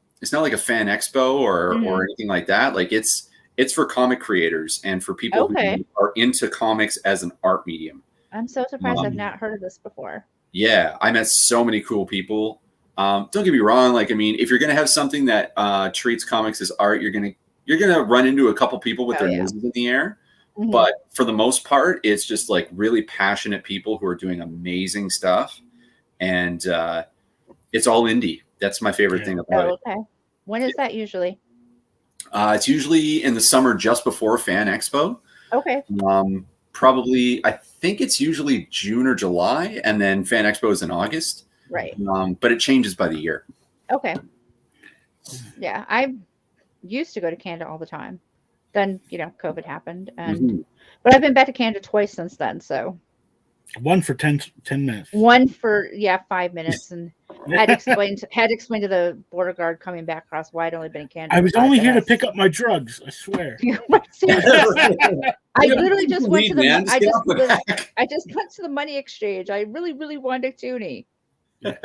fan expo or anything like that. Like it's for comic creators and for people who are into comics as an art medium. I'm so surprised I've not heard of this before. Yeah, I met so many cool people. Don't get me wrong. Like, I mean, if you're going to have something that treats comics as art, you're going to you're gonna run into a couple people with Oh, their yeah. noses in the air. Mhm. But for the most part, it's just like really passionate people who are doing amazing stuff. And it's all indie. That's my favorite Yeah. thing about it. okay. When is that usually? It's usually in the summer just before Fan Expo. Okay. Probably, I think it's usually June or July, and then Fan Expo is in August. Right. But it changes by the year. Okay. Yeah, I used to go to Canada all the time. Then, COVID happened, and but I've been back to Canada twice since then. So One for 10 minutes. one for 5 minutes, and I had explained to the border guard coming back across why I'd only been in Canada. I was for 5 only here to minutes. pick up my drugs. I swear. I literally just went to the. Man, I get just off the back. I just went to the money exchange. I really, really wanted a toonie. Okay.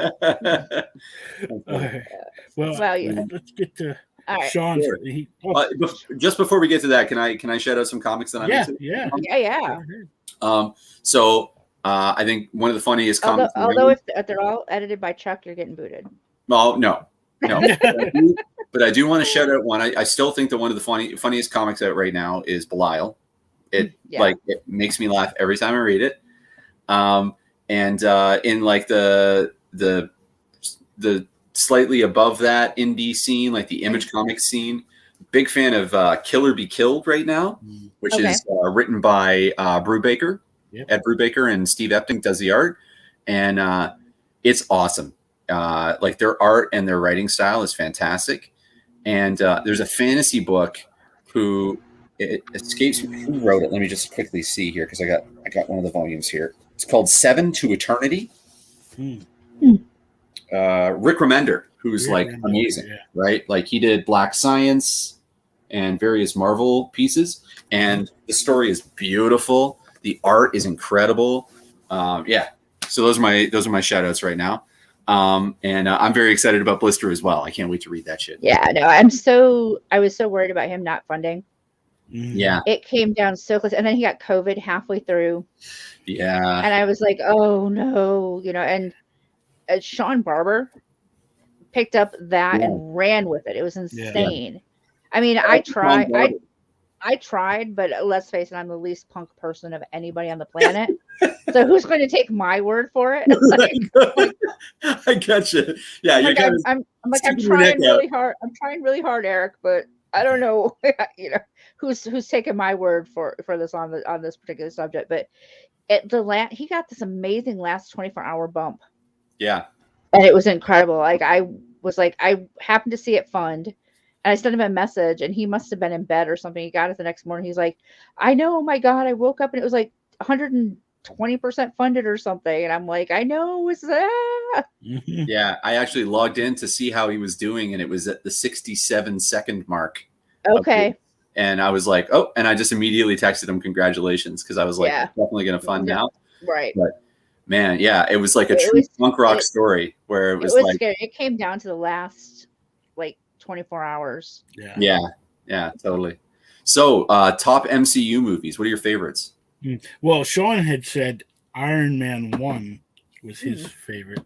Well, Well, yeah. let's get to All right. Sean. Sure. Just Just before we get to that, can I shout out some comics that I'm yeah, into? yeah. Yeah. So I think one of the funniest comics. Although if they're all edited by Chuck, you're getting booted. Well, no. But I do want to shout out one. I still think that one of the funniest comics out right now is Belial. It it makes me laugh every time I read it. And in like the slightly above that indie scene, like the Image Comics scene, big fan of Killer Be Killed right now, which is written by Brubaker. Yep. Ed Brubaker and Steve Epting does the art, and it's awesome. Like their art and their writing style is fantastic. And there's a fantasy book who it escapes me who wrote it. Let me just quickly see here because I got one of the volumes here. It's called 7 to Eternity. Rick Remender, who's amazing, right? Like he did Black Science and various Marvel pieces, and the story is beautiful. The art is incredible. So those are my shout outs right now. And I'm very excited about Blister as well. I can't wait to read that shit. Yeah, no, I was so worried about him not funding. Yeah. It came down so close. And then he got COVID halfway through. Yeah. And I was like, oh no, and Sean Barber picked up that and ran with it. It was insane. Yeah. I mean, I tried, but let's face it, I'm the least punk person of anybody on the planet. So who's going to take my word for it? I gotcha. Yeah, I'm trying really hard. I'm trying really hard, Eric, but I don't know, who's taking my word for this on this particular subject. But he got this amazing last 24-hour bump. Yeah, and it was incredible. Like I happened to see it fund. And I sent him a message, and he must have been in bed or something. He got it the next morning. He's like, I know, oh my God, I woke up and it was like 120% funded or something. And I'm like, I know, what's that? Yeah, I actually logged in to see how he was doing, and it was at the 67-second mark. Okay. And I was like, oh, and I just immediately texted him congratulations because I was like, definitely going to fund now. Right. But man, yeah, it was like a true punk rock story where it was like scary. It came down to the last 24 hours. Yeah, totally. So top MCU movies, what are your favorites? Well, Sean had said Iron Man 1 was his favorite.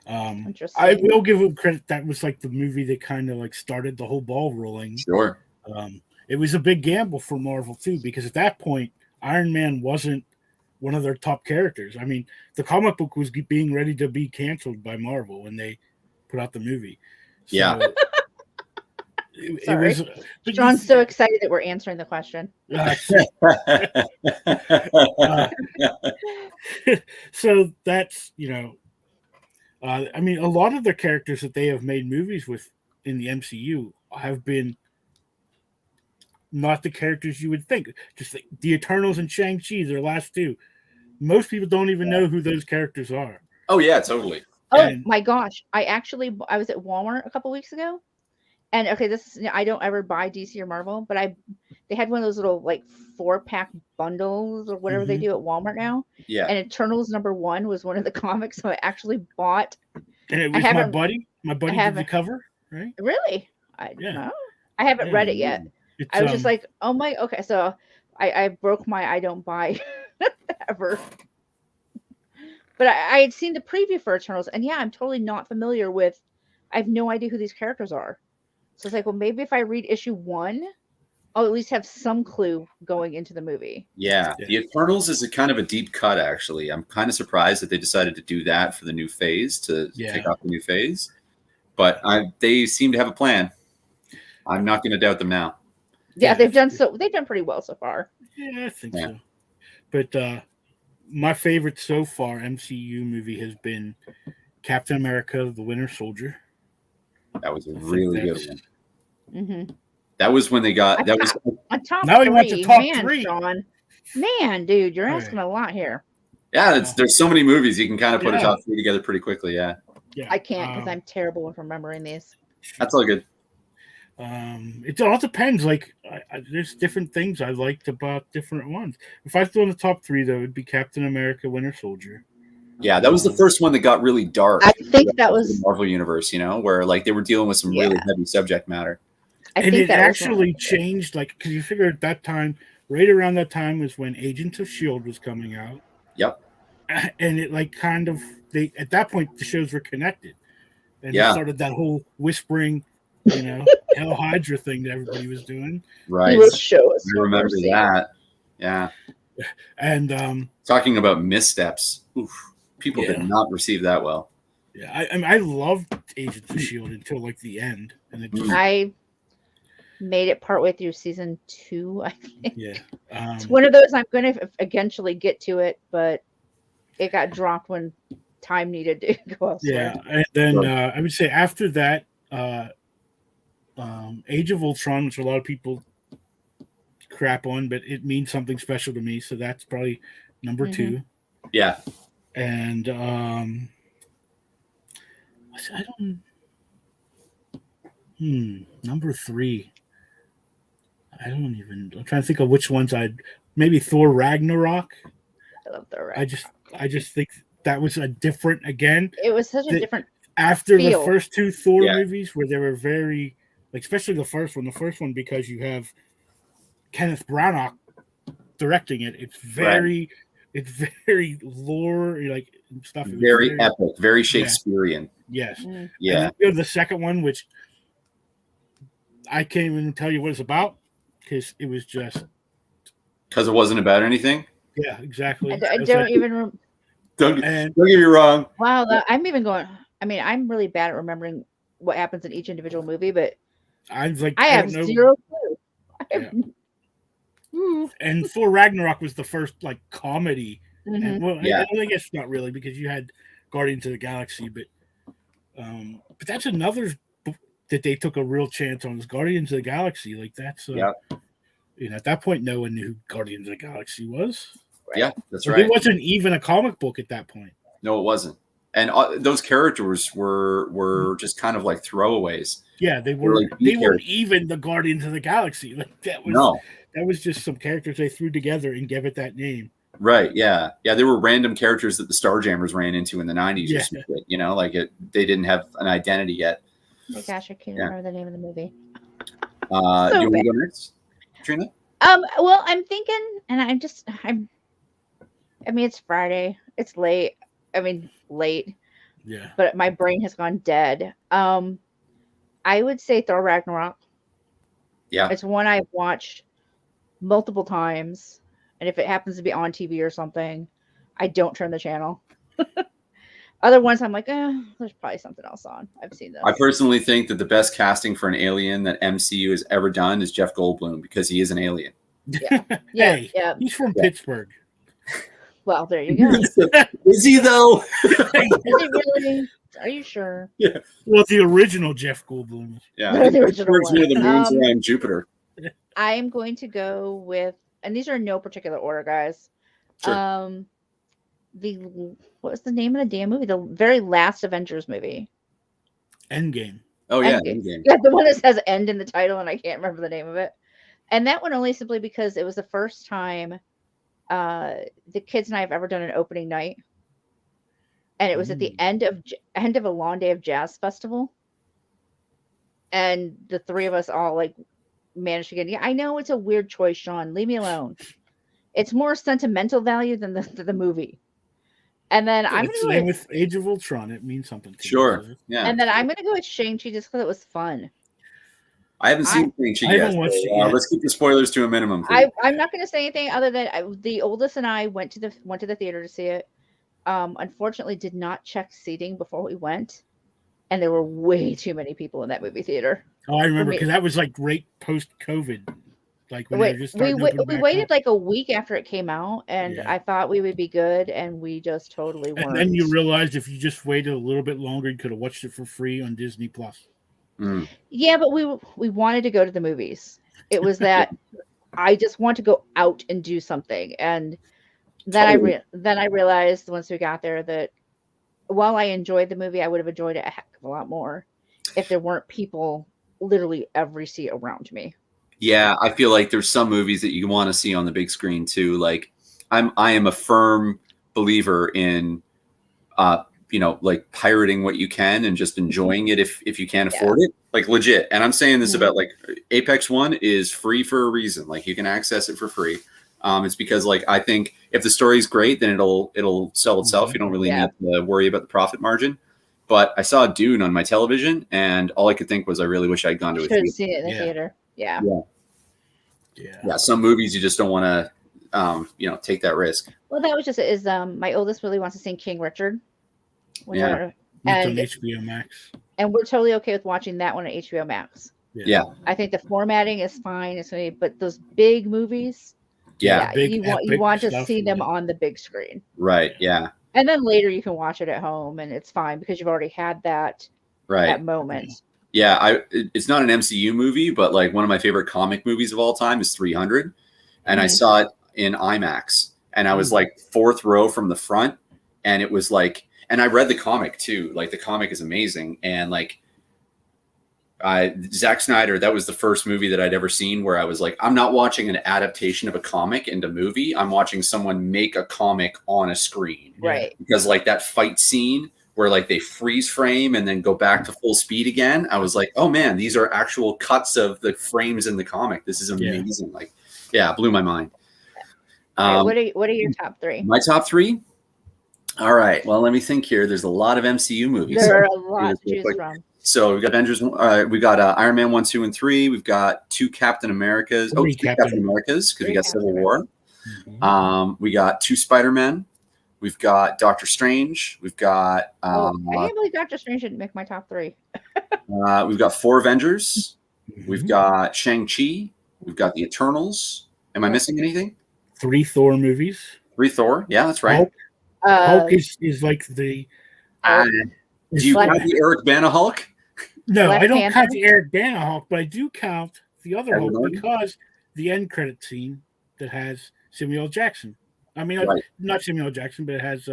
I will give him credit. That was like the movie that kind of like started the whole ball rolling. Sure. It was a big gamble for Marvel too, because at that point Iron Man wasn't one of their top characters. I mean, the comic book was being ready to be canceled by Marvel when they put out the movie. So, yeah. Sorry. John's so excited that we're answering the question. So that's, I mean, a lot of the characters that they have made movies with in the MCU have been not the characters you would think. Just like the Eternals and Shang-Chi, their last two. Most people don't even know who those characters are. Oh, yeah, totally. Oh, my gosh. I was at Walmart a couple weeks ago. And okay, I don't ever buy DC or Marvel, but they had one of those little 4-pack bundles or whatever they do at Walmart now. Yeah. And Eternals #1 was one of the comics, so I actually bought. And it was my buddy. My buddy did the cover, right? Really? I haven't read it yet. I was just like, oh my, okay. So I broke my I don't buy ever. But I had seen the preview for Eternals, and I'm totally not familiar with. I have no idea who these characters are. So it's like, well, maybe if I read issue 1, I'll at least have some clue going into the movie. Yeah, Yeah. the Eternals is a kind of a deep cut. Actually, I'm kind of surprised that they decided to do that for the new phase to kick off the new phase. But they seem to have a plan. I'm not going to doubt them now. Yeah, Yeah, they've done pretty well so far. Yeah, I think Yeah. so. But my favorite so far MCU movie has been Captain America: The Winter Soldier. That was a I think really good that's- one. Mm-hmm. That was when they got that was On top Now three, he went to top man, 3. Sean. Man, dude, you're All asking a lot here. yeah. There's so many movies you can kind of put a Yeah. top 3 together pretty quickly. Yeah, Yeah, I can't because I'm terrible with remembering these. that's all good. It all depends. Like, there's different things I liked about different ones. If I throw in the top 3, though, it'd be Captain America: Winter Soldier. Yeah, that was the first one that got really dark. I think that in was. the Marvel universe, where like they were dealing with some really heavy subject matter. I And think it that was actually changed, like, because you figure at that time, right around that time was when Agents of S.H.I.E.L.D. was coming out. Yep. And it, like, kind of, at that point, the shows were connected. And Yeah. it started that whole whispering, Hell Hydra thing that everybody was doing. Right. He will show us. I no remember mercy. that. Yeah. And Talking about missteps. Oof, people did Yeah. not receive that well. yeah, I loved Agents of S.H.I.E.L.D. until, like, the end. And it just, I made it partway through season 2, I think. yeah. It's one of those I'm going to eventually get to it, but it got dropped when time needed to go elsewhere. Yeah, and then Sure. I would say after that, Age of Ultron, which a lot of people crap on, but it means something special to me. So that's probably number Mhm. 2. Yeah. And I don't. Number 3. I don't even. I'm trying to think of which ones maybe Thor Ragnarok. I love the rest. I just think that was a different again. It was such a different. After feel. the first 2 Thor Yeah. movies, where they were very, like, especially the first one, because you have Kenneth Branagh directing it. It's very lore, like, stuff. It was Very epic, very Shakespearean. Yes. Mm. Yeah. And then you have the second one, which I can't even tell you what it's about, because it was just, Because it wasn't about anything. yeah, exactly. I That's don't it. even. Don't And get me wrong. Wow, I'm even going. I mean, I'm really bad at remembering what happens in each individual movie, but I was like, I I have don't know. zero clue. I have- And Thor Ragnarok was the first, like, comedy. Mhm. And, well, Yeah. I guess not really, because you had Guardians of the Galaxy, but that's another that they took a real chance on, is Guardians of the Galaxy. Like, that's Yeah. at that point, no one knew who Guardians of the Galaxy was. Yeah, that's Like, right. it wasn't even a comic book at that point. No, it wasn't. And those characters were just kind of like throwaways. Yeah, they They're were. like They B weren't characters. even the Guardians of the Galaxy. Like, that was just some characters they threw together and gave it that name. Right. Yeah. Yeah. There were random characters that the Starjammers ran into in the 90s. Yeah. Or something, like they didn't have an identity yet. Oh gosh, I can't Yeah. remember the name of the movie. Do you want to go next, Katrina? Well, I'm thinking, and I mean, it's Friday. It's late. Late, Yeah. but my brain has gone dead. I would say Thor Ragnarok. Yeah. It's one I've watched multiple times, and if it happens to be on TV or something, I don't turn the channel. Other ones, I'm like, there's probably something else on. I've seen this. I personally think that the best casting for an alien that MCU has ever done is Jeff Goldblum, because he is an alien. Yeah. Hey, Yeah. he's from Yeah. Pittsburgh. Well, there you go. Is he though? Is it really? Are you sure? Well, the original Jeff Goldblum. Yeah. The original Pittsburgh's one of the one. moons around Jupiter. I am going to go with, and these are in no particular order, guys. Sure. What was the name of the damn movie? The very last Avengers movie. Endgame. Oh yeah, Endgame. Endgame. Yeah, the one that says "end" in the title, and I can't remember the name of it. And that one only simply because it was the first time the kids and I have ever done an opening night, and it was at the end of a long day of jazz festival, and the three of us all like managed to get. Yeah, I know it's a weird choice, Sean. Leave me alone. It's more sentimental value than the movie. And then I'm It's gonna the go name with Age of Ultron. It means something to Sure. me. So. Yeah. and then I'm gonna go with Shang-Chi just because it was fun. I haven't seen Shang-Chi I yet. haven't watched it So, yet. let's keep the spoilers to a minimum. Please. I'm not going to say anything other than the oldest and I went to the theater to see it. Unfortunately, did not check seating before we went, and there were way too many people in that movie theater. Oh, I remember me. because that was like right post COVID, like when they were Wait, just we starting to open we back waited up. like a week after it came out, and Yeah. I thought we would be good, and we just totally weren't. And then you realized if you just waited a little bit longer, you could have watched it for free on Disney Plus. Mm. Yeah, but we wanted to go to the movies. It was that I just want to go out and do something, and then Totally. then I realized once we got there that while I enjoyed the movie, I would have enjoyed it a heck of a lot more if there weren't people literally every seat around me. Yeah, I feel like there's some movies that you want to see on the big screen too. Like I am a firm believer in like pirating what you can and just enjoying it if you can't afford it. Like legit. And I'm saying this about like Apex One is free for a reason. Like you can access it for free. It's because like I think if the story's great, then it'll sell itself. You don't really need to worry about the profit margin. But I saw Dune on my television, and all I could think was, I really wish I'd gone to a theater. Seen it in the theater. Yeah. Some movies you just don't want to, take that risk. Well, that was just is my oldest really wants to see King Richard. It's on HBO Max, and we're totally okay with watching that one on HBO Max. Yeah, I think the formatting is fine. It's funny, but those big movies, big you want to see them on the big screen, right? Yeah, and then later you can watch it at home, and it's fine because you've already had that moment. Yeah, it's not an MCU movie, but like one of my favorite comic movies of all time is 300, and I saw it in IMAX, and I was like fourth row from the front, and it was like, and I read the comic too. Like the comic is amazing, and like Zack Snyder, that was the first movie that I'd ever seen where I was like, I'm not watching an adaptation of a comic into movie. I'm watching someone make a comic on a screen, right? Because like that fight scene where like they freeze frame and then go back to full speed again. I was like, oh man, these are actual cuts of the frames in the comic. This is amazing. Like, it blew my mind. What are your top three? My top three? All right. Well, let me think here. There's a lot of MCU movies. There are a lot to choose from. So we've got Avengers. We got Iron Man 1, 2, and 3. We've got two Captain Americas. Three Captain Americas because we got Civil War. We got two Spider-Men. We've got Doctor Strange. We've got. I can't believe Doctor Strange didn't make my top three. We've got 4 Avengers. We've got Shang-Chi. We've got the Eternals. Am I missing anything? 3 Thor movies. 3 Thor. Yeah, that's right. Hulk is like the. Do you count the Eric Bana Hulk? No, Black I don't Panther? count the Eric Bana Hulk, but I do count the other Edward Hulk Norton? because the end credit scene that has Samuel Jackson. I mean, not Samuel Jackson, but it has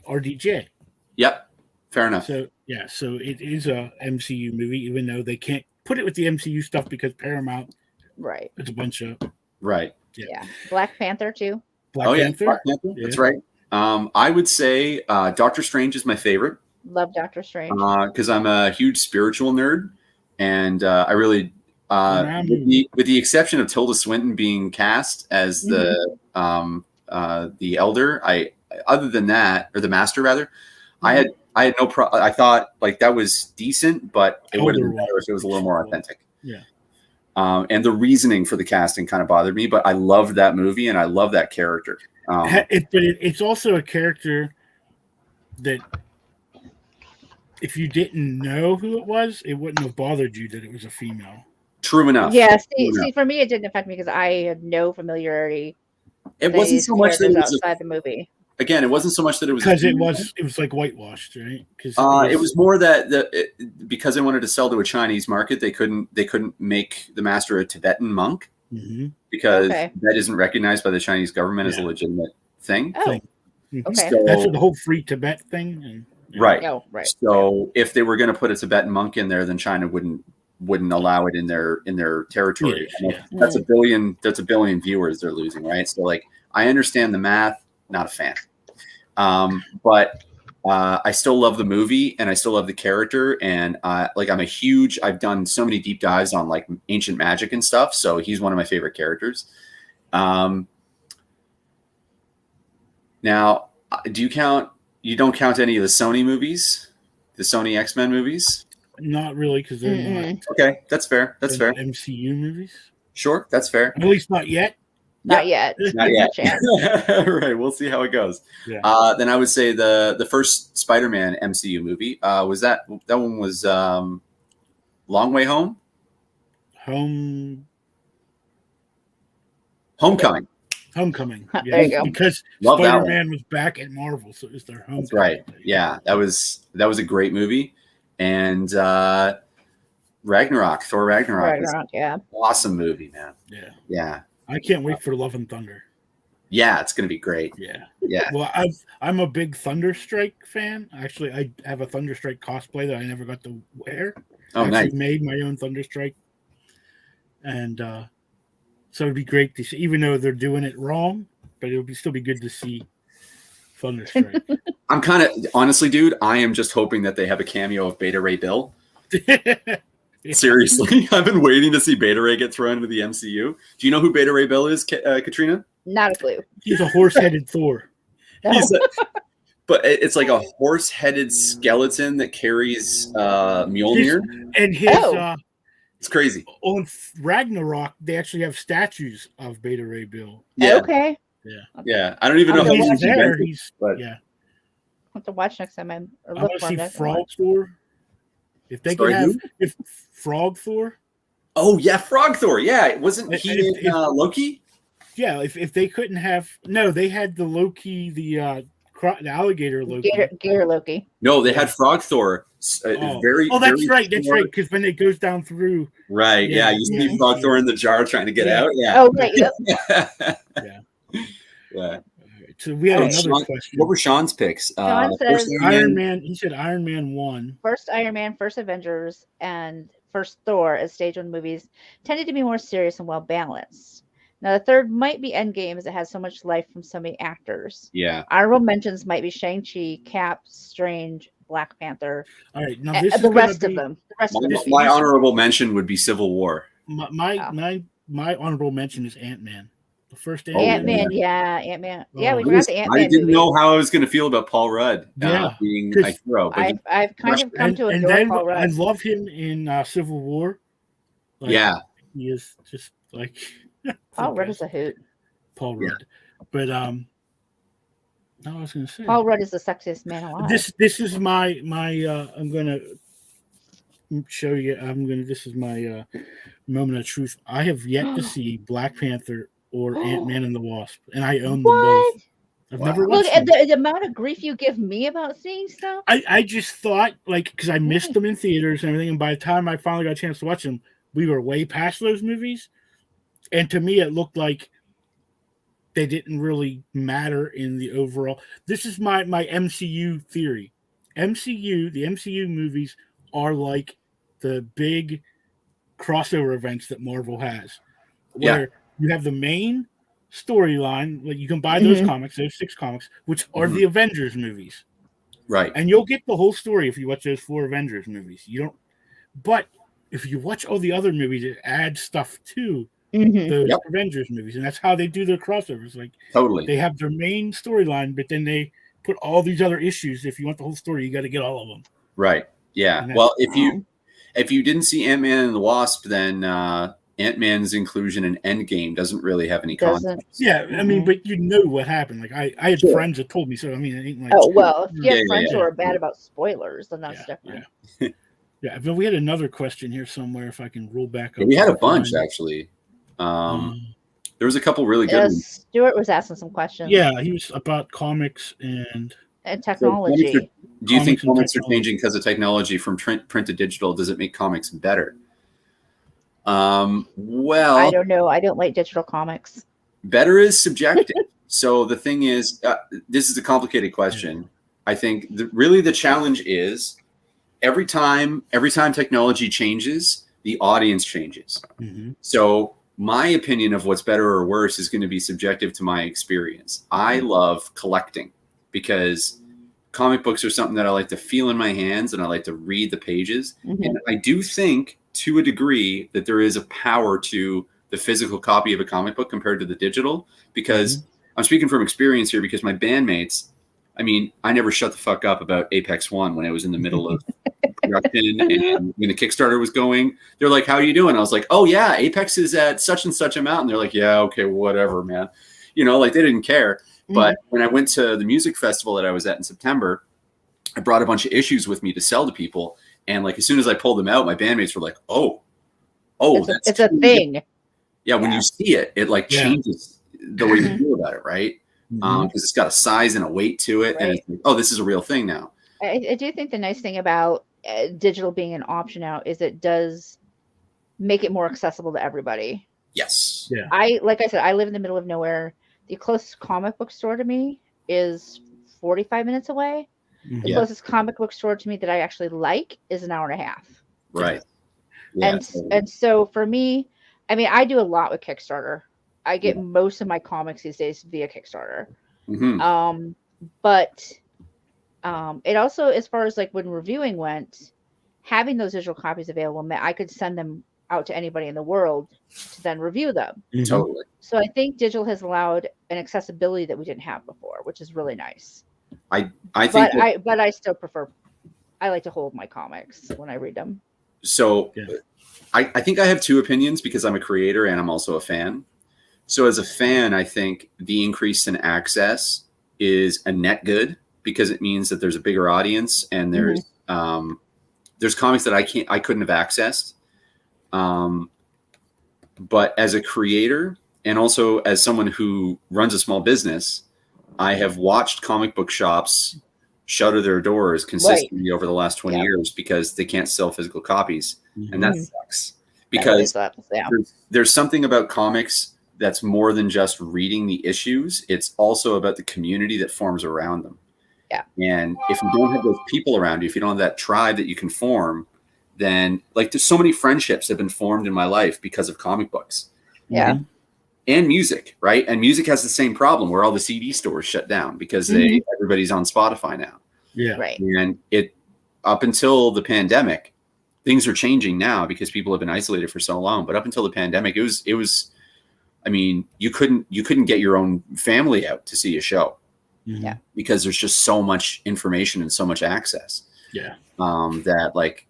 RDJ. Yep, fair enough. So it is a MCU movie, even though they can't put it with the MCU stuff because Paramount, it's a bunch of Yeah. Black Panther too. Black Panther. That's right. I would say Doctor Strange is my favorite. Love Doctor Strange because I'm a huge spiritual nerd, and I really, with the exception of Tilda Swinton being cast as the Elder, other than that, or the Master rather, I had no problem. I thought like that was decent, but it would have been better if it was a little more authentic. Yeah. And the reasoning for the casting kind of bothered me, but I loved that movie and I love that character. It's also a character that if you didn't know who it was, it wouldn't have bothered you that it was a female. True enough. Yeah, see, for me, it didn't affect me because I had no familiarity. It wasn't so much that it was outside the movie. Again, it wasn't so much that it was because it was like whitewashed, right? Because it was more that because they wanted to sell to a Chinese market, they couldn't make the Master a Tibetan monk because that isn't recognized by the Chinese government as a legitimate thing. Oh, okay. So, that's the whole free Tibet thing, right? Oh, right. So if they were going to put a Tibetan monk in there, then China wouldn't allow it in their territory. That's a billion viewers they're losing, right? So like I understand the math. Not a fan. But I still love the movie and I still love the character. And I've done so many deep dives on like ancient magic and stuff. So he's one of my favorite characters. Now, you don't count any of the Sony movies, the Sony X-Men movies? Not really, because they're Mm-mm. Okay, that's fair. That's fair. not MCU movies. Sure, that's fair. At least not yet. Not yet. Not Give yet. it a chance. Right, we'll see how it goes. Yeah. Then I would say the first Spider-Man MCU movie was that one was Long Way Home, Homecoming. Homecoming. There Yeah, you go. because Love that one. Spider-Man was back at Marvel, so it's their homecoming. That's right. thing. Yeah, that was a great movie, and Ragnarok, Thor Ragnarok, is Ragnarok, yeah. an awesome movie, man. Yeah. Yeah, I can't wait for Love and Thunder. yeah, it's gonna be great. Yeah. Yeah, Well, I'm a big Thunderstrike fan. Actually, I have a Thunderstrike cosplay that I never got to wear. oh I nice. actually made my own Thunderstrike, and so it'd be great to see, even though they're doing it wrong, but it would still be good to see Thunderstrike. I'm kind of honestly, dude. I am just hoping that they have a cameo of Beta Ray Bill. Seriously, I've been waiting to see Beta Ray get thrown into the MCU. Do you know who Beta Ray Bill is, Katrina? Not a clue. He's a horse-headed Thor. No. But it's like a horse-headed skeleton that carries Mjolnir. And his Oh. It's crazy. on Ragnarok, they actually have statues of Beta Ray Bill. Yeah, Okay. yeah. I don't even know I'll who go He's watch he's it. there. invented, He's but yeah. I'll have to watch next time. Or I look want to for see him next time. Frog Thor. If they Sorry, could have who? if Frog Thor, oh yeah, Frog Thor. Yeah, wasn't If- he if- in Loki? yeah. If they couldn't have they had the Loki, the alligator Loki. Gator Loki. No, they had Frog Thor. Very. Oh, that's very right. That's short- right. Because when it goes down through, Right. Yeah. Yeah, You see yeah. Frog Thor in the jar trying to get Yeah. out. Yeah. Oh, right. Yep. Yeah. Yeah. so we had Oh, another Sean- question. What were Sean's picks? Sean First says- Iron Man? He said Iron Man 1. First Iron Man, first Avengers, and first Thor as stage one movies tended to be more serious and well balanced. Now, the third might be Endgame as it has so much life from so many actors. Yeah. Honorable mentions might be Shang-Chi, Cap, Strange, Black Panther, All right, now and this is the gonna rest of be- them. The rest of the My, movies. my honorable mention would be Civil War. My honorable mention is Ant-Man. The first Oh, Ant-Man, yeah. yeah, Ant-Man. Oh, Yeah, we I forgot the I Ant-Man didn't movie. know how I was going to feel about Paul Rudd Yeah, being a 'cause hero, but I've kind of come to adore then Paul I Rudd. love him in Civil War. Like, yeah, he is just like Paul Rudd is a hoot. Paul Yeah. Rudd. But no, I was going to say Paul Rudd is the sexiest man alive. this is my I'm going to show you. This is my moment of truth. I have yet to see Black Panther or Ant-Man and the Wasp, and I own them What? both. I've Wow. never Look watched at them. the amount of grief you give me about seeing stuff. I just thought, like, because I missed them in theaters and everything, and by the time I finally got a chance to watch them, we were way past those movies. And to me, it looked like they didn't really matter in the overall. This is my MCU theory. The MCU movies are like the big crossover events that Marvel has, where you have the main storyline. Like, you can buy those comics, those 6 comics, which are the Avengers movies. right. And you'll get the whole story if you watch those 4 Avengers movies. You don't, but if you watch all the other movies, it adds stuff to those Yep. Avengers movies, and that's how they do their crossovers. Like, Totally. they have their main storyline, but then they put all these other issues. If you want the whole story, you got to get all of them. Right. Yeah. And Well, if you didn't see Ant-Man and the Wasp, then Ant-Man's inclusion in Endgame doesn't really have any Doesn't. context. Yeah, I mean, but you know what happened. Like, I had Sure. friends that told me, so I mean, it ain't like Oh well, if you have Yeah, friends yeah. who are bad about spoilers, then that's yeah, different. yeah. But we had another question here somewhere. If I can roll back up, We had a and bunch find it. actually. There was a couple really good Yeah, ones. Stuart was asking some questions. Yeah, he was about comics and And So technology. do you think Comics and comics are technology. changing because of technology from print to digital? Does it make comics better? Well, I don't know. I don't like digital comics. better is subjective. So the thing is, this is a complicated question. I think really the challenge is every time technology changes, the audience changes. So my opinion of what's better or worse is going to be subjective to my experience. I love collecting because comic books are something that I like to feel in my hands and I like to read the pages. And I do think to a degree that there is a power to the physical copy of a comic book compared to the digital, because I'm speaking from experience here, because my bandmates, I mean, I never shut the fuck up about Apex One when I was in the middle of production and when the Kickstarter was going. They're like, "How are you doing?" I was like, "Oh yeah, Apex is at such and such amount." And they're like, "Yeah, okay, whatever, man." Like they didn't care. But when I went to the music festival that I was at in September, I brought a bunch of issues with me to sell to people. And like as soon as I pulled them out, my bandmates were like, "Oh, it's a thing." Yeah, when you see it, it like changes the way you feel about it, right? Because it's got a size and a weight to it, and it's like, oh, this is a real thing now. I do think the nice thing about digital being an option now is it does make it more accessible to everybody. Yes. Yeah. Like I said, I live in the middle of nowhere. The closest comic book store to me is 45 minutes away. The closest comic book store to me that I actually like is an hour and a half. Right. Yeah, and so for me, I mean, I do a lot with Kickstarter. I get most of my comics these days via Kickstarter. But it also, as far as like when reviewing went, having those digital copies available meant I could send them out to anybody in the world to then review them. Totally. So I think digital has allowed an accessibility that we didn't have before, which is really nice. I think but I still prefer, I like to hold my comics when I read them. So I think I have two opinions because I'm a creator and I'm also a fan. So as a fan, I think the increase in access is a net good because it means that there's a bigger audience and there's comics that I couldn't have accessed. But as a creator and also as someone who runs a small business, I have watched comic book shops shutter their doors consistently over the last 20 years because they can't sell physical copies. And that sucks because there's something about comics that's more than just reading the issues. It's also about the community that forms around them. Yeah. And if you don't have those people around you, if you don't have that tribe that you can form, then like there's so many friendships have been formed in my life because of comic books. Yeah. And music, right? And music has the same problem where all the CD stores shut down because everybody's on Spotify now. Yeah. Right. And it up until the pandemic, things are changing now because people have been isolated for so long. But up until the pandemic, it was I mean, you couldn't get your own family out to see a show. Yeah. Because there's just so much information and so much access. Yeah. That like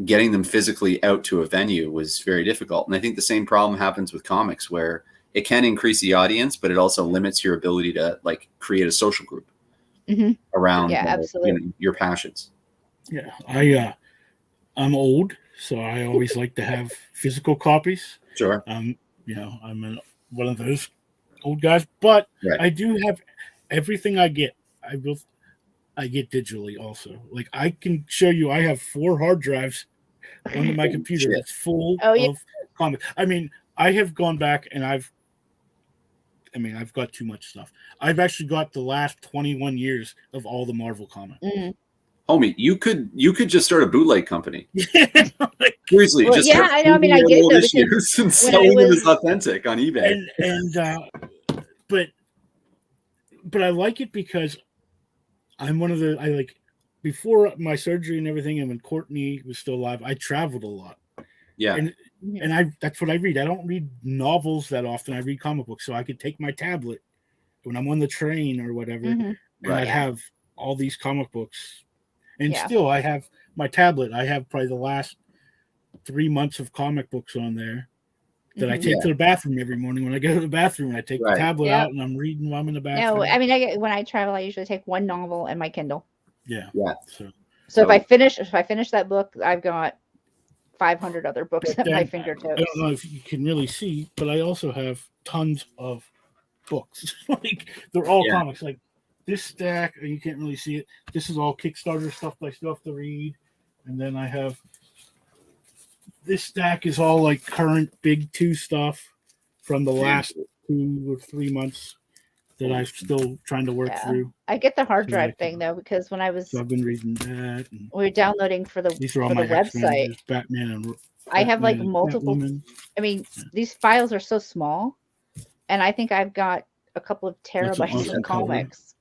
getting them physically out to a venue was very difficult. And I think the same problem happens with comics where it can increase the audience, but it also limits your ability to like create a social group around absolutely. Your passions. Yeah. I'm old, so I always like to have physical copies. Sure. I'm one of those old guys, but I do have everything I get. I get digitally also. Like I can show you, I have 4 hard drives on my computer that's full of comics. I mean, I have gone back and I've got too much stuff. I've actually got the last 21 years of all the Marvel comics. Homie, you could just start a bootleg company. Seriously, I know. I mean, I get it issues and selling them as authentic on eBay. But I like it because I'm one of the before my surgery and everything, and when Courtney was still alive, I traveled a lot. Yeah. And that's what I read. I don't read novels that often. I read comic books, so I could take my tablet when I'm on the train or whatever, and I'd have all these comic books. And still, I have my tablet. I have probably the last 3 months of comic books on there that I take to the bathroom every morning. When I go to the bathroom, I take the tablet out and I'm reading while I'm in the bathroom. No, I mean, when I travel, I usually take one novel and my Kindle. Yeah. So if I finish that book, I've got 500 other books at my fingertips. I don't know if you can really see, but I also have tons of books. Like they're all comics. Like this stack, you can't really see it. This is all Kickstarter stuff that I still have to read. And then I have this stack is all like current Big 2 stuff from the last 2 or 3 months that I'm still trying to work through. I get the hard drive thing though, because when I was I've been reading that. We were downloading for the these are all my website. Batman and I have like multiple. Batwoman. I mean, these files are so small, and I think I've got a couple of terabytes of comics.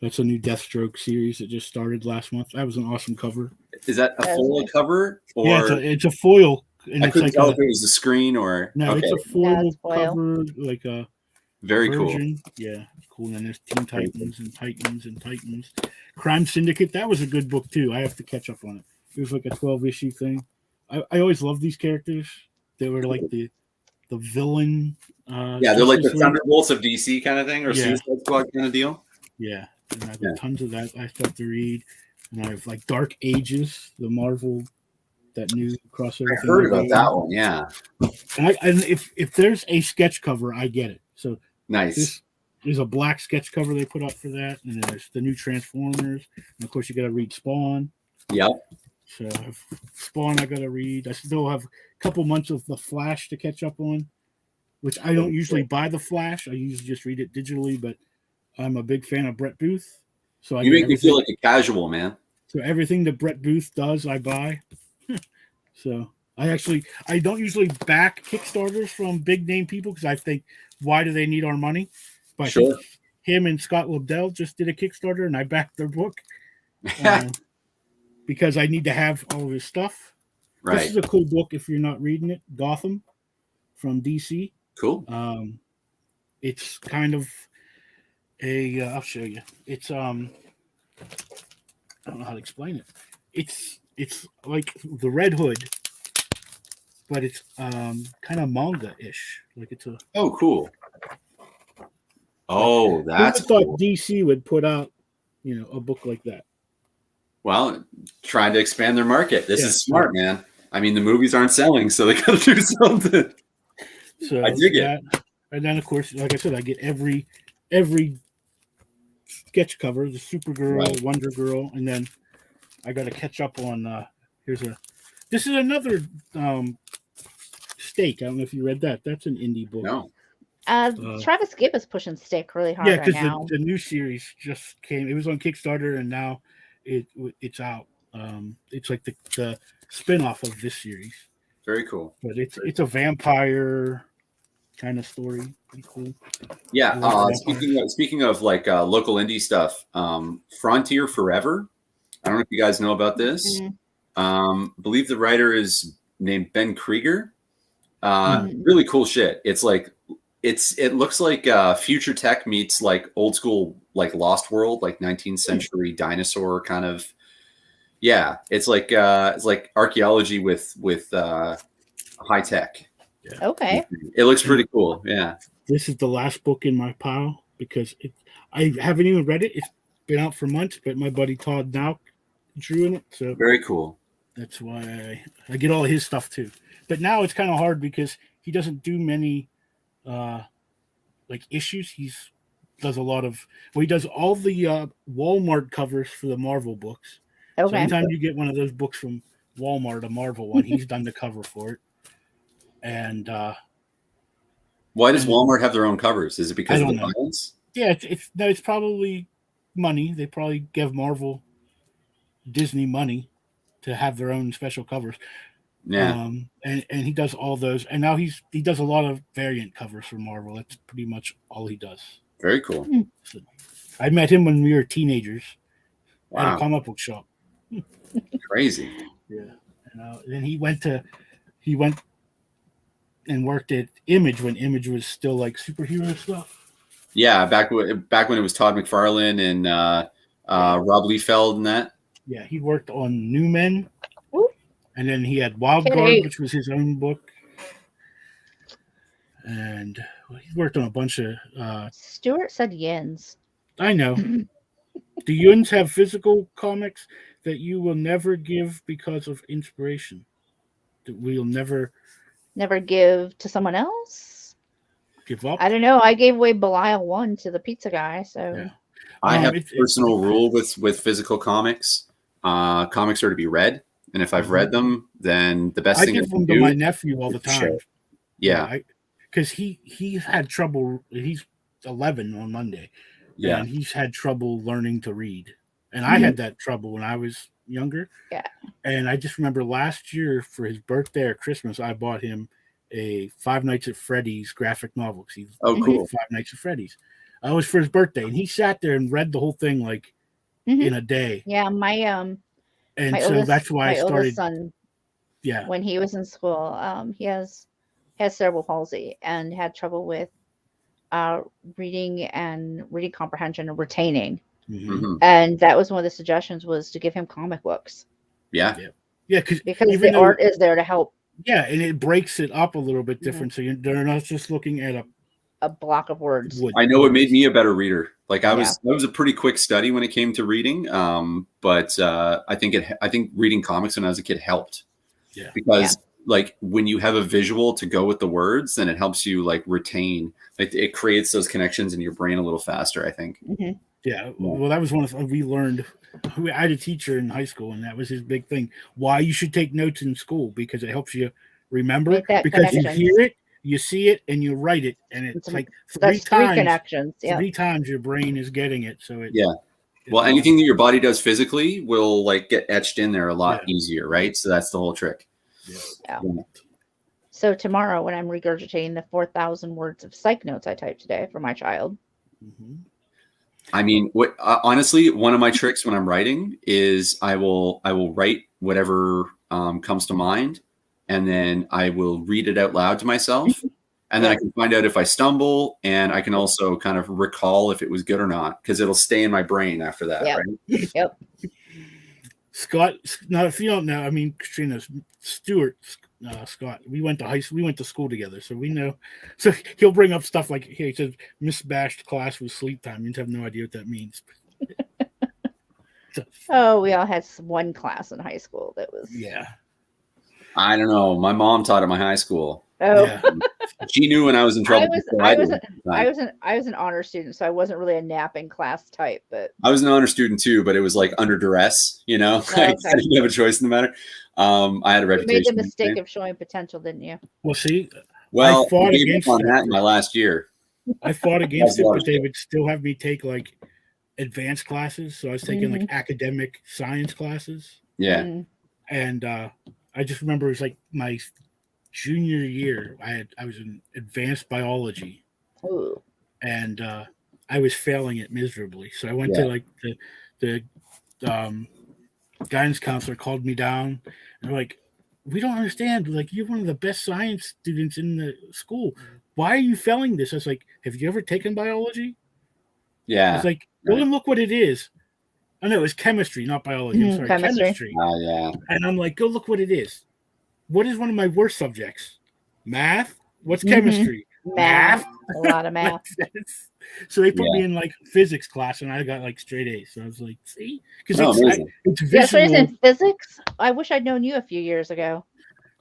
That's a new Deathstroke series that just started last month. That was an awesome cover. Is that a foil cover? Or it's a foil. And I it's couldn't like tell if it was the screen or it's a foil cover, like a Very cool. Virgin, yeah, cool. And then there's Teen Titans and Titans and Titans. Crime Syndicate, that was a good book too. I have to catch up on it. It was like a 12-issue thing. I always loved these characters. They were like the villain. Yeah, they're like the Justice League. Thunderbolts of DC kind of thing, or Yeah. Suicide Squad kind of deal. Yeah, and I've got tons of that I have to read. And I have like Dark Ages, the Marvel, that new crossover. I heard about that one. Yeah, And if there's a sketch cover, I get it. So nice. There's a black sketch cover they put up for that, and then there's the new Transformers, and of course you got to read Spawn. Yep. So Spawn I got to read. I still have a couple months of the Flash to catch up on, which I don't usually buy the Flash. I usually just read it digitally, but I'm a big fan of Brett Booth. So You make me feel like a casual, man. So everything that Brett Booth does, I buy. So I don't usually back Kickstarters from big name people because I think, why do they need our money? But Sure. Him and Scott Lobdell just did a Kickstarter and I backed their book because I need to have all of his stuff. Right. This is a cool book if you're not reading it. Gotham from DC. Cool. It's kind of I'll show you. It's I don't know how to explain it. It's like the Red Hood, but it's kind of manga-ish. Like it's a. Oh, cool. Oh, that's I thought cool. DC would put out, a book like that. Well, trying to expand their market. This is smart, man. I mean, the movies aren't selling, so they got to do something. So I dig it. And then, of course, like I said, I get every sketch cover: the Supergirl, Right. Wonder Girl, and then I got to catch up on. This is another Stake. I don't know if you read that. That's an indie book. No. Travis Gibb is pushing Stick really hard Yeah, right because now. the new series just came. It was on Kickstarter, and now it's out. It's like the spin-off of this series, Very cool. but it's a vampire kind of story. Pretty cool. Yeah. Speaking of like local indie stuff, Frontier Forever. I don't know if you guys know about this. I believe the writer is named Ben Krieger. Really cool shit. It's like it looks like future tech meets like old school like Lost World, like 19th century dinosaur kind of. Yeah, it's like archaeology with high tech. Yeah. Okay. It looks pretty cool. Yeah. This is the last book in my pile because I haven't even read it. It's been out for months, but my buddy Todd now drew in it, so Very cool. that's why I get all his stuff too. But now it's kind of hard because he doesn't do many like issues. He does a lot of he does all the Walmart covers for the Marvel books. So Okay. anytime you get one of those books from Walmart, a Marvel one, he's done the cover for it. And Why does Walmart have their own covers? Is it because I of the don't know. violence? yeah, it's probably money. They probably give Disney money to have their own special covers. Yeah. And he does all those, and now he does a lot of variant covers for Marvel. That's pretty much all he does. Very cool. So, I met him when we were teenagers at a Wow. comic book shop. Crazy. Yeah, and then he went and worked at Image when Image was still like superhero stuff. Yeah. Back when it was Todd McFarlane and Rob Liefeld and that. Yeah, he worked on New Men, Woo. and then he had Wild Hey. Guard, which was his own book. And he worked on a bunch of. Stuart said yens. I know. Do Yuns have physical comics that you will never give because of inspiration? That we'll never Never give to someone else. give up? I don't know. I gave away Belial 1 to the pizza guy, so Yeah. I have a it's- personal rule with physical comics. Comics are to be read, and if I've read them, then the best I thing I give can them to do. my nephew all the is share. time. Yeah. Because he's had trouble. He's 11 on Monday. Yeah. And he's had trouble learning to read. And I had that trouble when I was younger. Yeah. And I just remember last year for his birthday or Christmas, I bought him a Five Nights at Freddy's graphic novel. Oh, cool. Five Nights at Freddy's. It was for his birthday. And he sat there and read the whole thing like in a day. yeah, my And my so oldest, that's why I my started. oldest son, Yeah. when he was in school, he has cerebral palsy and had trouble with uh, reading comprehension and retaining. Mhm. And that was one of the suggestions, was to give him comic books. Yeah. Yeah, because even the art is there to help. Yeah, and it breaks it up a little bit different, so they're not just looking at a block of words. I know it made me a better reader. Like I was a pretty quick study when it came to reading. But I think reading comics when I was a kid helped. Yeah. Because like when you have a visual to go with the words, then it helps you like retain. Like it creates those connections in your brain a little faster, I think. Mm-hmm. Yeah. Well, that was one of we learned. I had a teacher in high school, and that was his big thing. Why you should take notes in school, because it helps you remember. Because you hear it, you see it, and you write it, and it's like three connections. Yeah. 3 times your brain is getting it. So it. Yeah. Well, anything that your body does physically will like get etched in there a lot easier, right? So that's the whole trick. Yeah. So tomorrow, when I'm regurgitating the 4,000 words of psych notes I typed today for my child. I mean, honestly, one of my tricks when I'm writing is I will write whatever comes to mind, and then I will read it out loud to myself, and then I can find out if I stumble, and I can also kind of recall if it was good or not, because it'll stay in my brain after that. Right? Yep. Scott, now if you don't know, I mean, Katrina, Stuart, Scott, we went to school together, so we know. So he'll bring up stuff like, he says, Miss Bashed class was sleep time. You have no idea what that means. Oh, we all had one class in high school that was. Yeah. I don't know. My mom taught at my high school. Oh. Yeah. She knew when I was in trouble. I was an honor student, so I wasn't really a napping class type. But I was an honor student too, but it was like under duress, you know. I didn't have a choice in the matter. I had a reputation. You made the mistake of showing potential, didn't you? Well, see, I fought against that in my last year. I fought against it, but they would still have me take like advanced classes. So I was taking like academic science classes. Yeah. And I just remember it was like my junior year. I was in advanced biology. Ooh. And I was failing it miserably. So I went to like the guidance counselor called me down, and they're like, we don't understand. Like, you're one of the best science students in the school. Why are you failing this? I was like, have you ever taken biology? Yeah. I was like, go and look what it is. I know it's chemistry, not biology. I'm sorry, chemistry. Yeah. And I'm like, go look what it is. What is one of my worst subjects? Math? What's chemistry? Math. A lot of math. So they put me in like physics class, and I got like straight A's. So I was like, see, because it's visual. So it's in physics. I wish I'd known you a few years ago.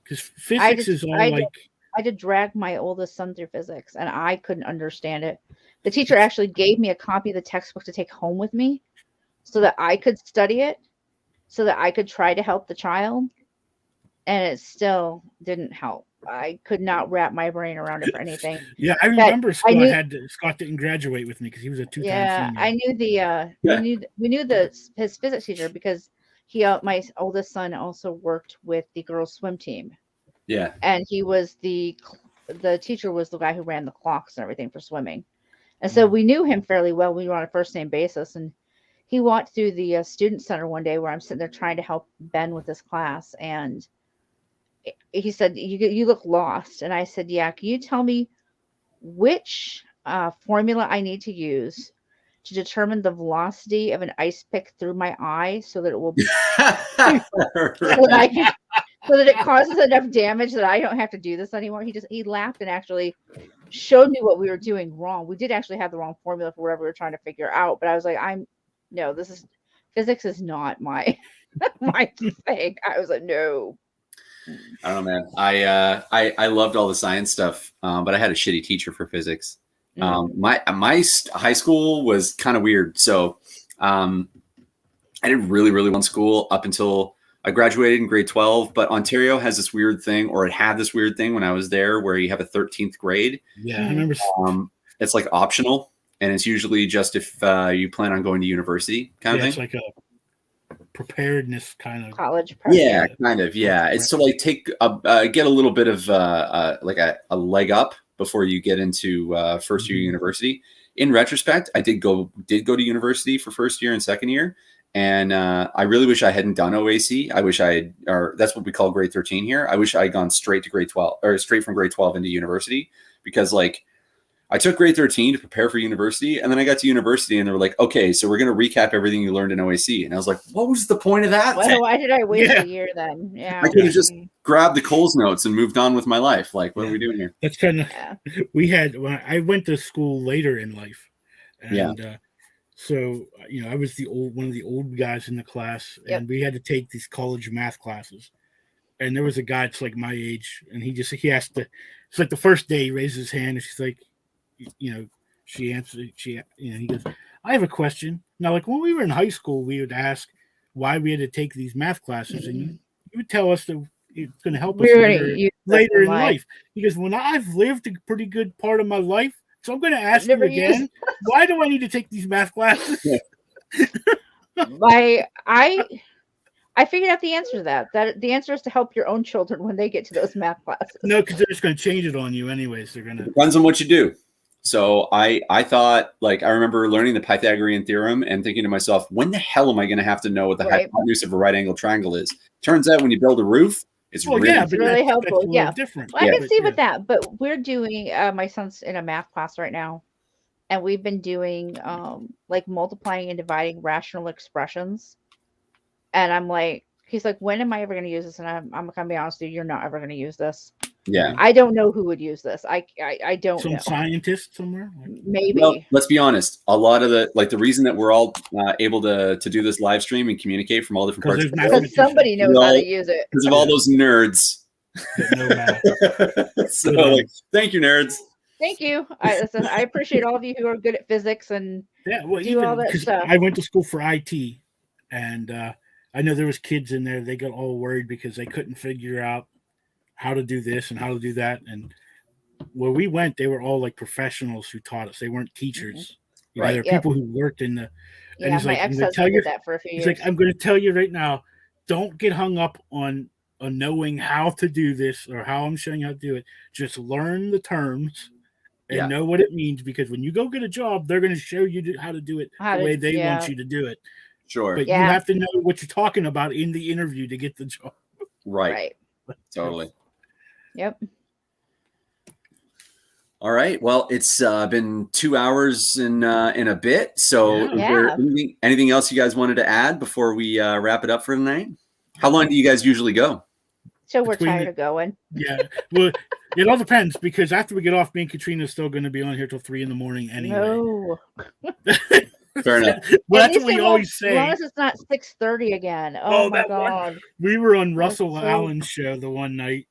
Because physics is all like. I did drag my oldest son through physics, and I couldn't understand it. The teacher actually gave me a copy of the textbook to take home with me, so that I could study it, so that I could try to help the child, and it still didn't help. I could not wrap my brain around it for anything. Yeah, I remember Scott didn't graduate with me because he was a 2-time senior. I knew we knew his physics teacher because my oldest son also worked with the girls' swim team. Yeah, and he was the teacher was the guy who ran the clocks and everything for swimming, and so we knew him fairly well. We were on a first name basis, and he walked through the student center one day where I'm sitting there trying to help Ben with his class, and he said, you look lost. And I said, yeah, can you tell me which formula I need to use to determine the velocity of an ice pick through my eye so that it will so that it causes enough damage that I don't have to do this anymore. He laughed and actually showed me what we were doing wrong. We did actually have the wrong formula for whatever we were trying to figure out, but I was like, physics is not my my thing. I was like, no. I don't know, man. I loved all the science stuff, but I had a shitty teacher for physics. My high school was kind of weird. So I did really, really well in school up until I graduated in grade 12. But Ontario has this weird thing, or it had this weird thing when I was there, where you have a 13th grade. Yeah, I remember. It's like optional, and it's usually just if you plan on going to university kind of thing. It's like a preparedness kind of college prep. Yeah, kind of. Yeah, it's to like take get a little bit of like a leg up before you get into first year university. In retrospect, I did go to university for first year and second year, and I really wish I hadn't done OAC. I wish I had, or that's what we call grade 13 here. I wish I had gone straight to grade 12, or straight from grade 12 into university, because like I took grade 13 to prepare for university, and then I got to university, and they were like, "Okay, so we're going to recap everything you learned in OAC." And I was like, "What was the point of that?" Why did I waste Yeah. a year then? Yeah. I could have just grabbed the Coles notes and moved on with my life. Like, what are we doing here? That's kind of Yeah. we had when I went to school later in life, and so I was one of the old guys in the class, Yep. and we had to take these college math classes. And there was a guy that's like my age, and he has to. It's like the first day he raises his hand, and she's like, she answered. He goes, "I have a question." Now, like when we were in high school, we would ask why we had to take these math classes, and you would tell us that it's going to help us later in life. He goes, "When I've lived a pretty good part of my life, so I'm going to ask you again, why do I need to take these math classes?" I figured out the answer to that. That the answer is to help your own children when they get to those math classes. No, because they're just going to change it on you anyways. They're going to. Depends on what you do. So I thought, like, I remember learning the Pythagorean theorem and thinking to myself, when the hell am I going to have to know what the hypotenuse of a right angle triangle is? Turns out when you build a roof, it's really helpful. That's different. Well, I can see with that, but we're doing. My son's in a math class right now, and we've been doing like multiplying and dividing rational expressions. And I'm like, he's like, when am I ever going to use this? And I'm going to be honest with you, you're not ever going to use this. Yeah. I don't know who would use this. I don't know. Some scientist somewhere? Maybe. Well, let's be honest. A lot of the reason that we're all able to do this live stream and communicate from all different parts of the world. Because somebody knows how to use it. Because of all those nerds. So, thank you, nerds. Thank you. I appreciate all of you who are good at physics and do all that stuff. I went to school for IT, and I know there was kids in there. They got all worried because they couldn't figure out how to do this and how to do that. And where we went, they were all like professionals who taught us. They weren't teachers. Right. There were people who worked in the. And he's like, I'm going to tell you that for a few years. He's like, I'm going to tell you right now, don't get hung up on knowing how to do this or how I'm showing you how to do it. Just learn the terms and know what it means, because when you go get a job, they're going to show you how to do it the way they want you to do it. Sure. But you have to know what you're talking about in the interview to get the job. Right. Totally. Yep. All right. Well, it's been 2 hours in a bit. So is there anything else you guys wanted to add before we wrap it up for tonight? How long do you guys usually go? So we're tired of going. Yeah. Well, it all depends, because after we get off, me and Katrina is still going to be on here till 3 a.m. anyway. No. Fair enough. Well, that's what we always say. As long as it's not 6:30 again. Oh my God. We were on Russell Allen's show the one night,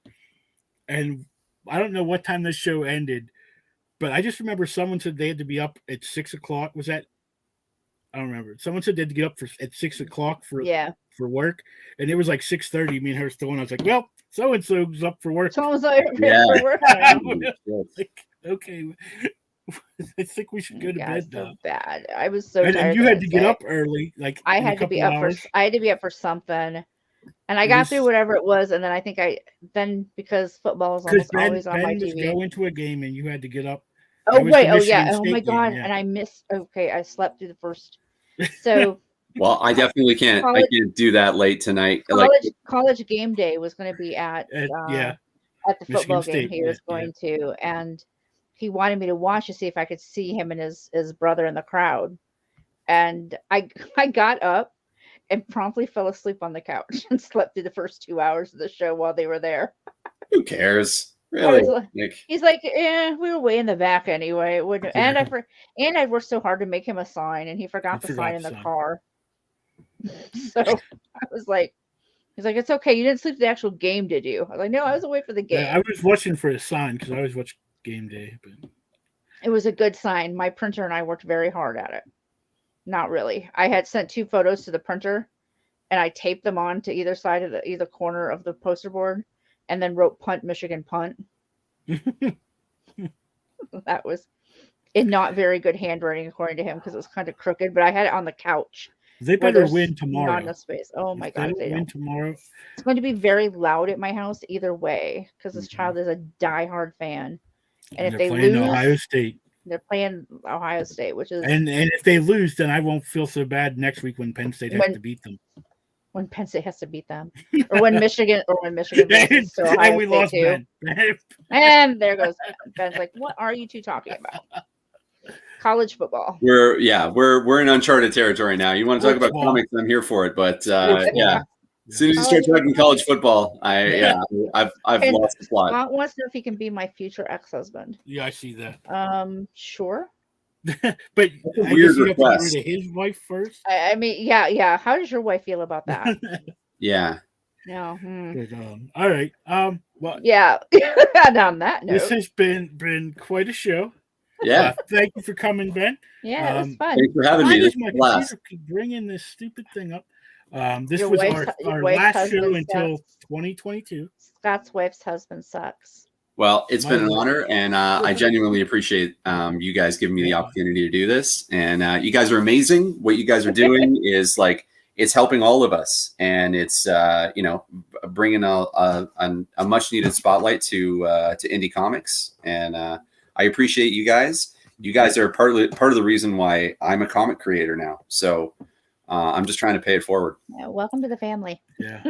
and I don't know what time the show ended, but I just remember someone said they had to be up at 6 o'clock. Was that? I don't remember. Someone said they had to get up at 6 o'clock for work, and it was like 6:30. Me and her still on. I was like, well, so and so's up for work. So for work. Like, okay. I think we should go to bed now. So bad. I was so tired. And you had to get up early. Like I had to be up for something, and I got through whatever it was, and then I think because football is almost always on my TV. Go into a game, and you had to get up. Oh wait! Oh yeah! Oh my God! And I missed. Okay, I slept through the first. So. Well, I definitely can't. I can't do that late tonight. College game day was going to be at the football game he was going to, and he wanted me to watch to see if I could see him and his brother in the crowd. And I got up and promptly fell asleep on the couch and slept through the first 2 hours of the show while they were there. Who cares? Really? He's like, we were way in the back anyway. It wouldn't. And I worked so hard to make him a sign, and he forgot the sign in the car. So I was like, he's like, it's okay. You didn't sleep the actual game, did you? I was like, no, I was away for the game. Yeah, I was watching for a sign because I always watch game day. But it was a good sign. My printer and I worked very hard at it. Not really. I had sent 2 photos to the printer, and I taped them on to either side of either corner of the poster board, and then wrote "Punt Michigan Punt." That was in not very good handwriting according to him, because it was kind of crooked. But I had it on the couch. They better win tomorrow. Not enough space. Oh my God! They win tomorrow. It's going to be very loud at my house either way, because this child is a diehard fan. And if they lose, Ohio State. They're playing Ohio State, which is and if they lose, then I won't feel so bad next week when Penn State has to beat them. when Penn State has to beat them, or when Michigan loses to Ohio and we State lost too. Ben. And there goes Ben's like, what are you two talking about? College football. We're in uncharted territory now. You want to talk about Football. comics? I'm here for it. But Football. yeah, as soon as you start talking college football, I've And lost the plot. Scott wants to know if he can be my future ex-husband. Yeah, I see that. Sure. But That's a I weird guess you have to get request. rid of his wife first. I mean, yeah. How does your wife feel about that? Yeah. No. But, all right. Well, Yeah. And on that note, this has been quite a show. Yeah. Thank you for coming, Ben. yeah, it was fun. Thanks for having Why me. does This is my a blast. computer keep bringing this stupid thing up? This Your was wife's our wife's last show husband until sucks. 2022. Scott's wife's husband sucks. Well, it's been an My- honor, and I genuinely appreciate you guys giving me the opportunity to do this. And you guys are amazing. What you guys are doing is like it's helping all of us, and it's bringing a much needed spotlight to indie comics. And I appreciate you guys. You guys are part of the reason why I'm a comic creator now. So I'm just trying to pay it forward. Yeah, welcome to the family. Yeah.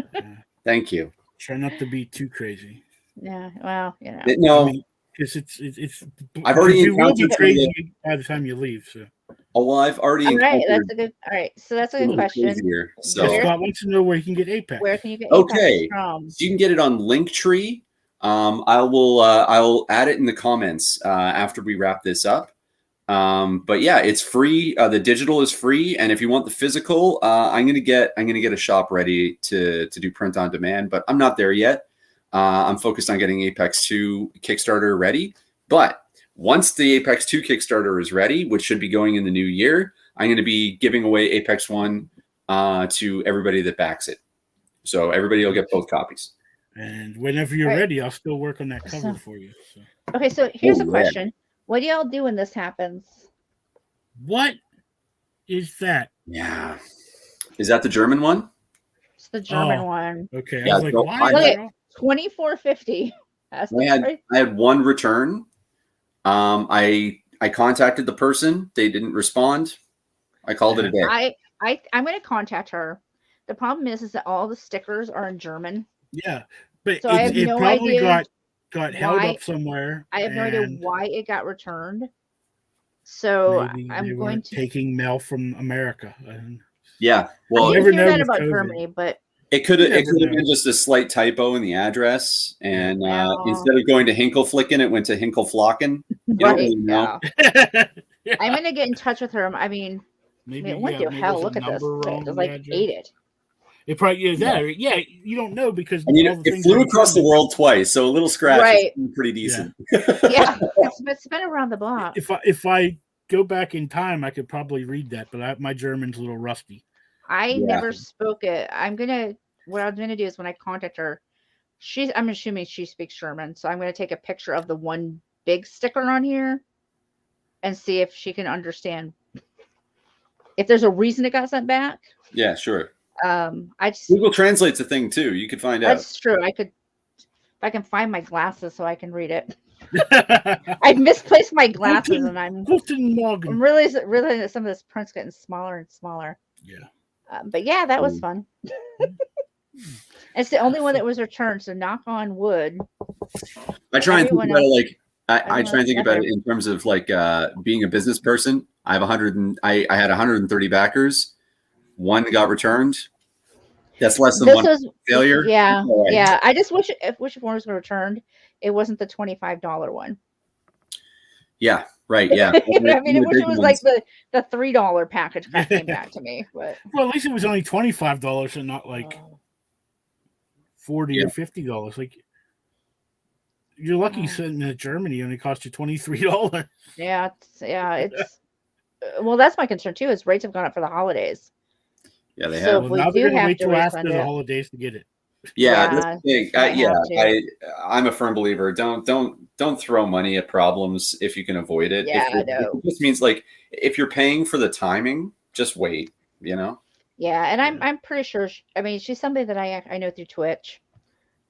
Thank you. Try not to be too crazy. Yeah, well, you know. No, Because it's. I've already you will be encountered crazy by the time you leave. So. I've already All right, encountered all right. So that's a good little question. crazier, So so Scott wants to know where he can get Apex. Where can you get Okay. Apex from? So you can get it on Linktree. I'll add it in the comments after we wrap this up. But yeah, it's free. The digital is free, and if you want the physical, I'm gonna get a shop ready to do print on demand. But I'm not there yet. I'm focused on getting Apex 2 Kickstarter ready. But once the Apex 2 Kickstarter is ready, which should be going in the new year, I'm going to be giving away Apex 1 to everybody that backs it. So everybody will get both copies. And whenever you're Right. ready, I'll still work on that cover for you. So. Okay, so here's Oh, a yeah. question. What do y'all do when this happens? What is that? Yeah. Is that the German one? It's the German Oh. one. Okay. Yeah, I was like, so why? I- is that all- 2450. That's the price. I had one return. I contacted the person. They didn't respond. I called it a day. I'm going to contact her. The problem is that all the stickers are in German. Yeah, but So I have it no probably idea got held why- up somewhere. I have no idea and why it got returned. So maybe they I'm going weren't to. taking mail from America. And Yeah. I Well, never didn't hear know that with about COVID. Germany, but it could You have never know. been just a slight typo in the address, and Wow. instead of going to Hinkelflicken, it went to Hinkelflocken. You don't right, really know. yeah. I'm going to get in touch with her. I mean, maybe what yeah, the maybe hell? there's a Look at this. number wrong It's on like the address. ate it. It probably is that. Yeah, you don't know because And all the it things flew are across the German. world twice, so a little scratch Right. is pretty decent. Yeah, it's been around the block. If I go back in time, I could probably read that, but my German's a little rusty. I Yeah. never spoke it. What I'm gonna do is when I contact her, I'm assuming she speaks German, so I'm gonna take a picture of the one big sticker on here and see if she can understand if there's a reason it got sent back. Yeah, sure. I just Google Translate's a thing too. You could find out. that's true. If I can find my glasses so I can read it. I've misplaced my glasses and I'm Guten Morgen. really that some of this print's getting smaller and smaller. Yeah. But yeah, that was fun. It's the only one that was returned, so knock on wood. I try and think everyone about it else- like I everyone try and think else about got it in terms of like being a business person. I have I had 130 backers. One got returned. That's less than This one was failure. yeah, All right. yeah. I just wish if one was returned, it wasn't the $25 one. Yeah, right. Yeah. I mean, I The wish big it was ones. like the $3 package that came back to me. But Well, at least it was only $25 and not like $40 Yeah. or $50. Like you're lucky sitting in Germany only cost you $23. yeah, it's well, that's my concern too. Is rates have gone up for the holidays. Yeah, they So have. if Well, we now do they're gonna have wait to till after refund the it. holidays to get it. Yeah, Yeah, that's the thing. might have I'm a firm believer. Don't throw money at problems if you can avoid it. Yeah, I It know. just means like if you're paying for the timing, just wait. You know. Yeah, and I'm pretty sure. I mean, she's somebody that I know through Twitch.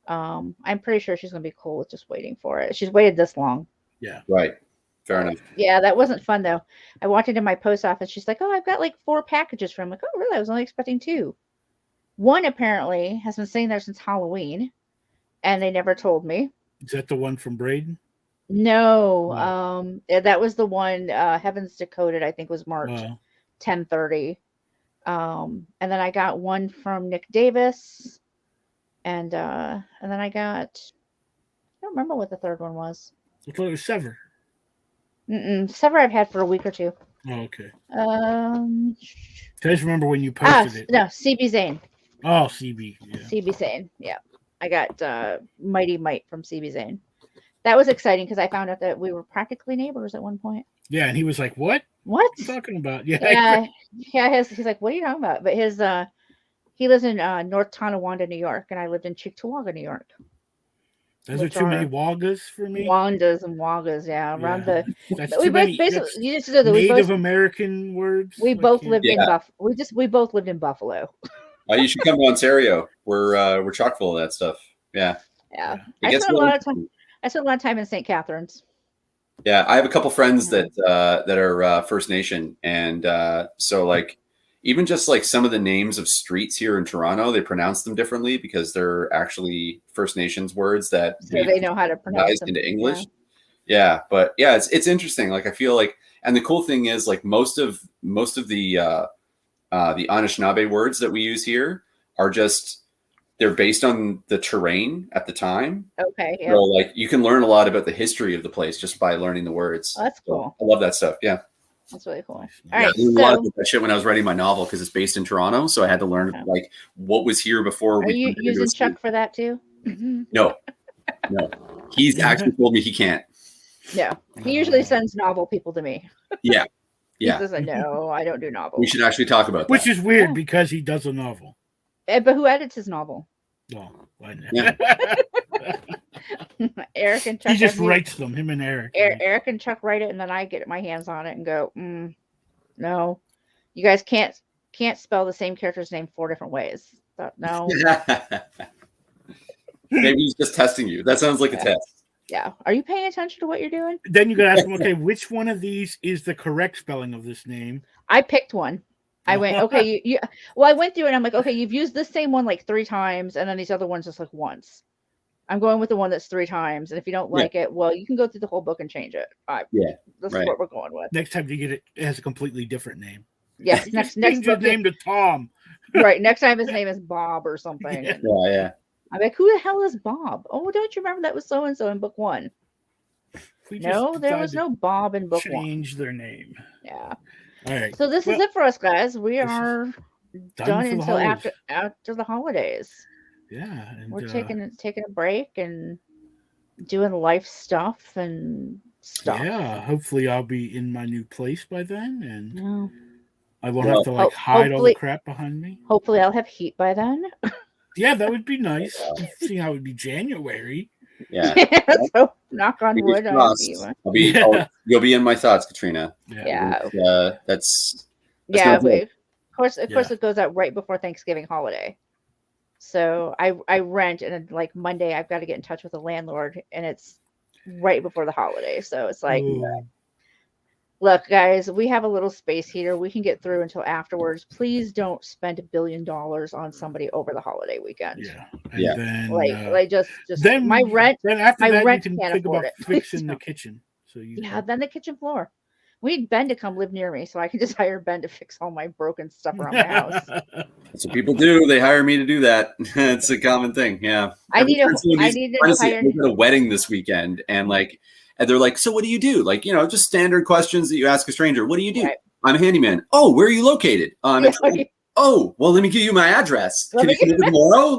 I'm pretty sure she's gonna be cool with just waiting for it. She's waited this long. Yeah. Right. Fair enough. Yeah, that wasn't fun though. I walked into my post office. She's like, "Oh, I've got like 4 packages from." I'm like, "Oh, really? I was only expecting 2." One apparently has been sitting there since Halloween, and they never told me. Is that the one from Braden? No, Wow. that was the one. Heavens Decoded, I think, was marked Wow. 10:30. And then I got one from Nick Davis, and then I got. I don't remember what the third one was. I thought it was Sever. Sever I've had for a week or two. Oh, okay. I I just remember when you posted it. No, CB Zane. Oh, CB. Yeah. CB Zane. Yeah. I got Mighty Might from CB Zane. That was exciting because I found out that we were practically neighbors at one point. Yeah, and he was like, "What? What? What are you talking about?" Yeah. Yeah. He's like, "What are you talking about?" But he lives in North Tonawanda, New York, and I lived in Cheektowaga, New York. Those are too many Wagas for me. Wandas and Wagas, yeah. Around the that's we too both many. basically That's you just know that Native American words. We both lived in Yeah. Buffalo. We both lived in Buffalo. You should come to Ontario. We're chock full of that stuff. Yeah. Yeah. It I gets spent a really- lot of time. I spent a lot of time in St. Catharines. Yeah, I have a couple friends that are First Nation, and so like even just like some of the names of streets here in Toronto, they pronounce them differently because they're actually First Nations words that So they know how to pronounce them into English. Yeah, but yeah, it's interesting. Like I feel like, and the cool thing is like most of the Anishinaabe words that we use here are just they're based on the terrain at the time. Okay. Yeah. So like you can learn a lot about the history of the place just by learning the words. Oh, that's cool. So I love that stuff. Yeah. That's really cool. All I right. learned a lot about that shit when I was writing my novel because it's based in Toronto. So I had to learn like what was here before. Are you using Chuck for that too? No. He's actually told me he can't. No. He usually sends novel people to me. Yeah. He says, no, I don't do novels. We should actually talk about that. Which is weird because he does a novel. But who edits his novel? Oh, I know. Yeah. Eric and Chuck. He just writes them. Him and Eric. Eric and Chuck write it, and then I get my hands on it and go, no, you guys can't spell the same character's name 4 different ways. No. Maybe he's just testing you. That sounds like a test. Yeah. Are you paying attention to what you're doing? Then you got to ask him, okay, which one of these is the correct spelling of this name? I picked one. I went, okay, I went through and I'm like, okay, you've used this same one like 3 times, and then these other ones just like once. I'm going with the one that's 3 times, and if you don't like it, well, you can go through the whole book and change it. This is what we're going with. Next time you get it, it has a completely different name. Yes, next change his name to Tom. Right, next time his name is Bob or something. Yeah. I'm like, who the hell is Bob? Oh, don't you remember that was so and so in book 1? No, there was no Bob in book 1. Change their name. Yeah. All right. So this is it for us, guys. We are done until after the holidays. Yeah, and we're taking a break and doing life stuff and stuff. Yeah, hopefully I'll be in my new place by then, and I won't have to hide all the crap behind me. Hopefully, I'll have heat by then. Yeah, that would be nice. See how it would be January. Yeah. So knock on wood. You'll be in my thoughts, Katrina. Yeah. That's of course, it goes out right before Thanksgiving holiday. So I rent, and like Monday, I've got to get in touch with the landlord, and it's right before the holiday. So it's like, look, guys, we have a little space heater. We can get through until afterwards. Please don't spend $1 billion on somebody over the holiday weekend. Yeah. And then, just then my rent. Then after my that, rent you can can't think afford about it. fixing the kitchen. So then the kitchen floor. We need Ben to come live near me, so I can just hire Ben to fix all my broken stuff around my house. That's what people do. They hire me to do that. It's a common thing. Yeah. I need to hire a wedding this weekend, and they're like, so what do you do? Like, just standard questions that you ask a stranger. What do you do? Right. I'm a handyman. Oh, where are you located? Oh, well, let me give you my address. Can you come tomorrow?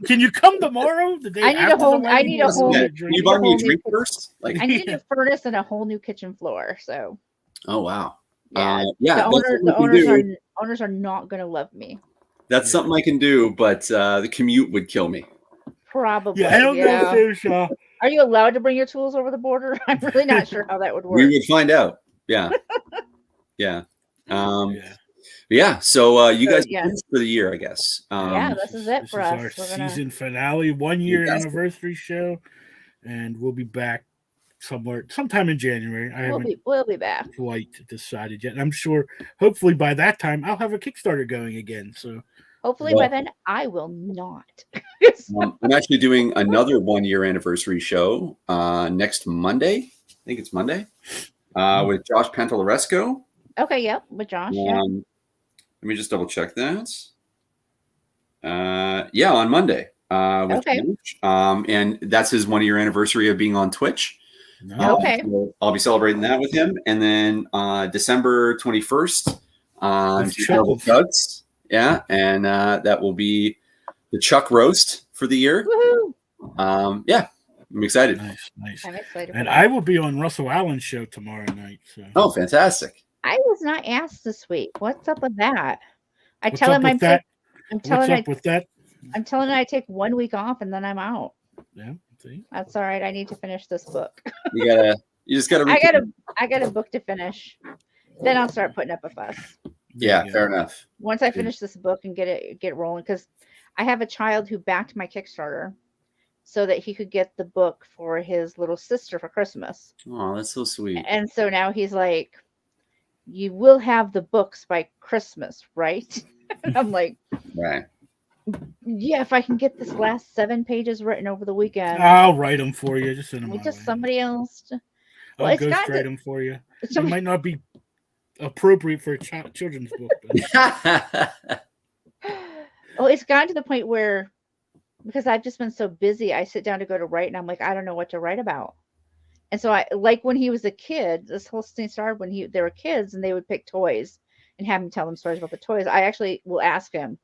Can you come tomorrow? The day I need a whole. Can you buy me a drink first? I need a furnace and a whole new kitchen floor. So. Oh wow. Yeah. The owners are not going to love me. That's something I can do, but the commute would kill me. Probably. Yeah, I don't know if there's. Are you allowed to bring your tools over the border? I'm really not sure how that would work. We would find out. Yeah. Yeah. So you guys finished for the year, I guess. This is it for us. Our season finale, 1 year anniversary show, and we'll be back sometime in January. We'll be back. Quite decided yet. And I'm sure, hopefully by that time, I'll have a Kickstarter going again. So Hopefully Well- by then I will not. I'm actually doing another 1-year anniversary show next Monday. I think it's Monday with Josh Pantalaresco. Okay, yep, with Josh. Yeah. Let me just double check that. Yeah, on Monday with Okay. Josh. And that's his 1-year anniversary of being on Twitch. No. Okay. So I'll be celebrating that with him. And then December 21st on With Terrible Chuckles. Cuts. Yeah, and that will be the Chuck roast for the year. Woohoo! Yeah, I'm excited. Nice. I'm excited. And for I that. will be on Russell Allen's show tomorrow night. So. Oh, fantastic. I was not asked this week. What's up with that? I What's tell up him with that? I'm What's telling up with that? I'm telling him I take 1 week off and then I'm out. Yeah. See? That's all right. I need to finish this book. You just gotta I got a book to finish. Then I'll start putting up a fuss. Yeah, fair enough. Once I finish this book and get rolling, because I have a child who backed my Kickstarter so that he could get the book for his little sister for Christmas. Oh, that's so sweet. And so now he's like, you will have the books by Christmas, right? And I'm like, Right. yeah, if I can get this last 7 pages written over the weekend. I'll write them for you. Just send them. With just somebody else. I'll Well, it's got ghostwrite to- them for you. It Some- might not be appropriate for a children's book. But Well, it's gotten to the point where, because I've just been so busy, I sit down to go to write and I'm like, I don't know what to write about. And so I, like when he was a kid, this whole thing started when they were kids and they would pick toys and have him tell them stories about the toys. I actually will ask him,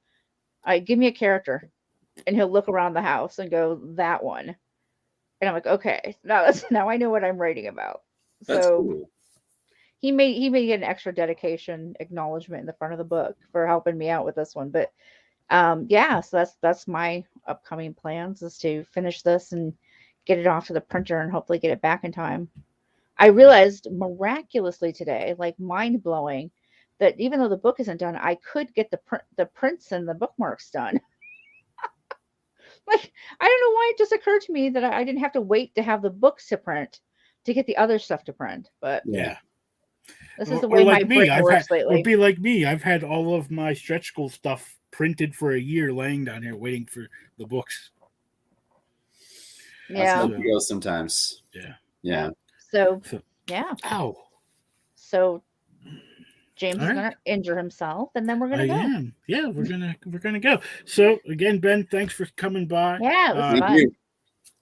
all right, give me a character. And he'll look around the house and go, that one. And I'm like, okay, now I know what I'm writing about. That's So cool. he may get an extra dedication acknowledgement in the front of the book for helping me out with this one. But yeah, so that's my upcoming plans, is to finish this and get it off to the printer and hopefully get it back in time. I realized miraculously today, like mind blowing, that even though the book isn't done, I could get the prints and the bookmarks done. Like, I don't know why it just occurred to me that I didn't have to wait to have the books to print to get the other stuff to print. But yeah. this is Or- the or way like my me, brain I've works had, lately. or be like me. I've had all of my stretch goal stuff printed for a year, laying down here waiting for the books. That's Yeah. how it goes sometimes. Yeah. Yeah. So So- yeah. Ow! So James All is right. gonna injure himself, and then we're gonna I go. am. Yeah, we're gonna go. So again, Ben, thanks for coming by. Yeah, it was Thank fun. you.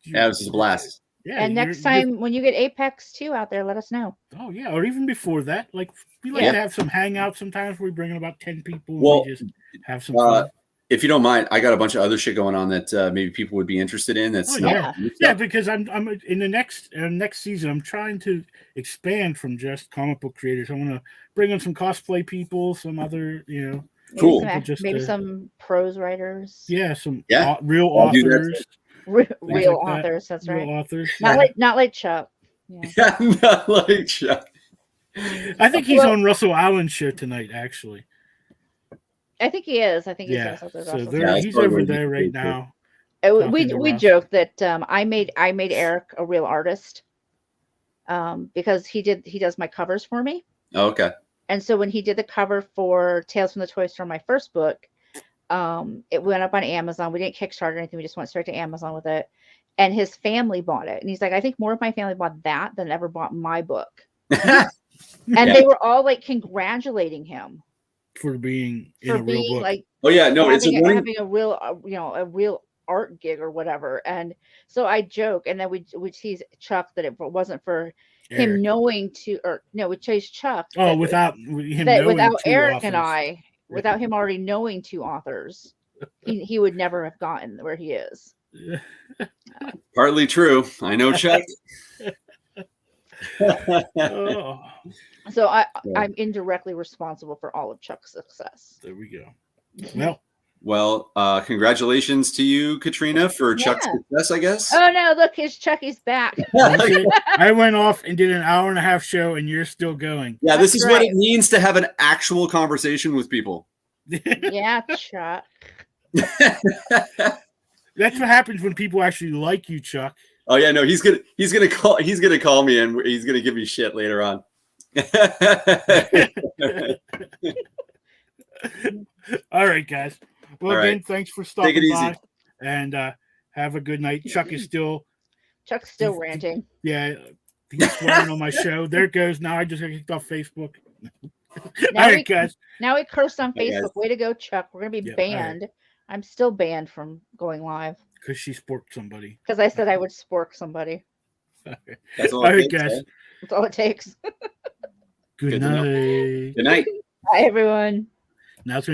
Yeah, this is a blast. Yeah, And next time when you get Apex 2 out there, let us know. Oh yeah, or even before that. Like we like Yeah. to have some hangouts sometimes. We bring in about 10 people. And Well, we just have some fun. If you don't mind, I got a bunch of other shit going on that maybe people would be interested in. That's Oh, not Yeah, because I'm in the next season. I'm trying to expand from just comic book creators. I want to bring in some cosplay people, some other, Maybe Cool. Some, Just, maybe uh, some prose writers. some Yeah, real I'll do that authors, Real like that. authors. That's real right. authors. Not like Chuck. Yeah. Yeah, not like Chuck. I think he's Well- on Russell Allen's show tonight. Actually, I think he is. I think he's yeah. gonna something So awesome. there, Yeah, that's he's probably over what there he's right doing, too. now. We talking to Russ. joked that I made Eric a real artist because he does my covers for me. Oh, okay. And so when he did the cover for Tales from the Toy Store, my first book, it went up on Amazon. We didn't Kickstarter or anything. We just went straight to Amazon with it. And his family bought it. And he's like, I think more of my family bought that than ever bought my book. And Yeah. they were all like congratulating him For being in for a real being book. like Oh yeah, no, it's a running. having a real, a real art gig or whatever. And so I joke, and then we tease Chuck that it wasn't for him Eric. knowing to, or no, we chase Chuck. Oh, that- without him that knowing without two Eric and authors. I, without him already knowing 2 authors, he would never have gotten where he is. Partly true. I know Chuck. Oh, So Yeah. I'm indirectly responsible for all of Chuck's success. there we go. Well, Well, congratulations to you, Katrina, for Chuck's Yeah. success, I guess. Oh no, look, his Chucky's back. that's it. I went off and did an hour-and-a-half show, and you're still going. Yeah, this That's is what right. it means to have an actual conversation with people. Yeah, Chuck. That's what happens when people actually like you, Chuck. Oh yeah, no, he's gonna call me and he's gonna give me shit later on. All right, guys. Well, All again, right. thanks for Take stopping it easy. by, and have a good night. Chuck is still, Chuck's still ranting. yeah, he's swearing on my show. There it goes. Now I just got kicked off Facebook. Now All we right, guys. now we cursed on Hey, guys. Facebook. Way to go, Chuck. We're gonna be Yeah, all right. banned. I'm still banned from going live Because she sporked somebody. because I said I would spork somebody. That's all All it right, takes, guys. eh? That's all it takes. Good Good to know. night. Good night. Bye, everyone. Now it's going to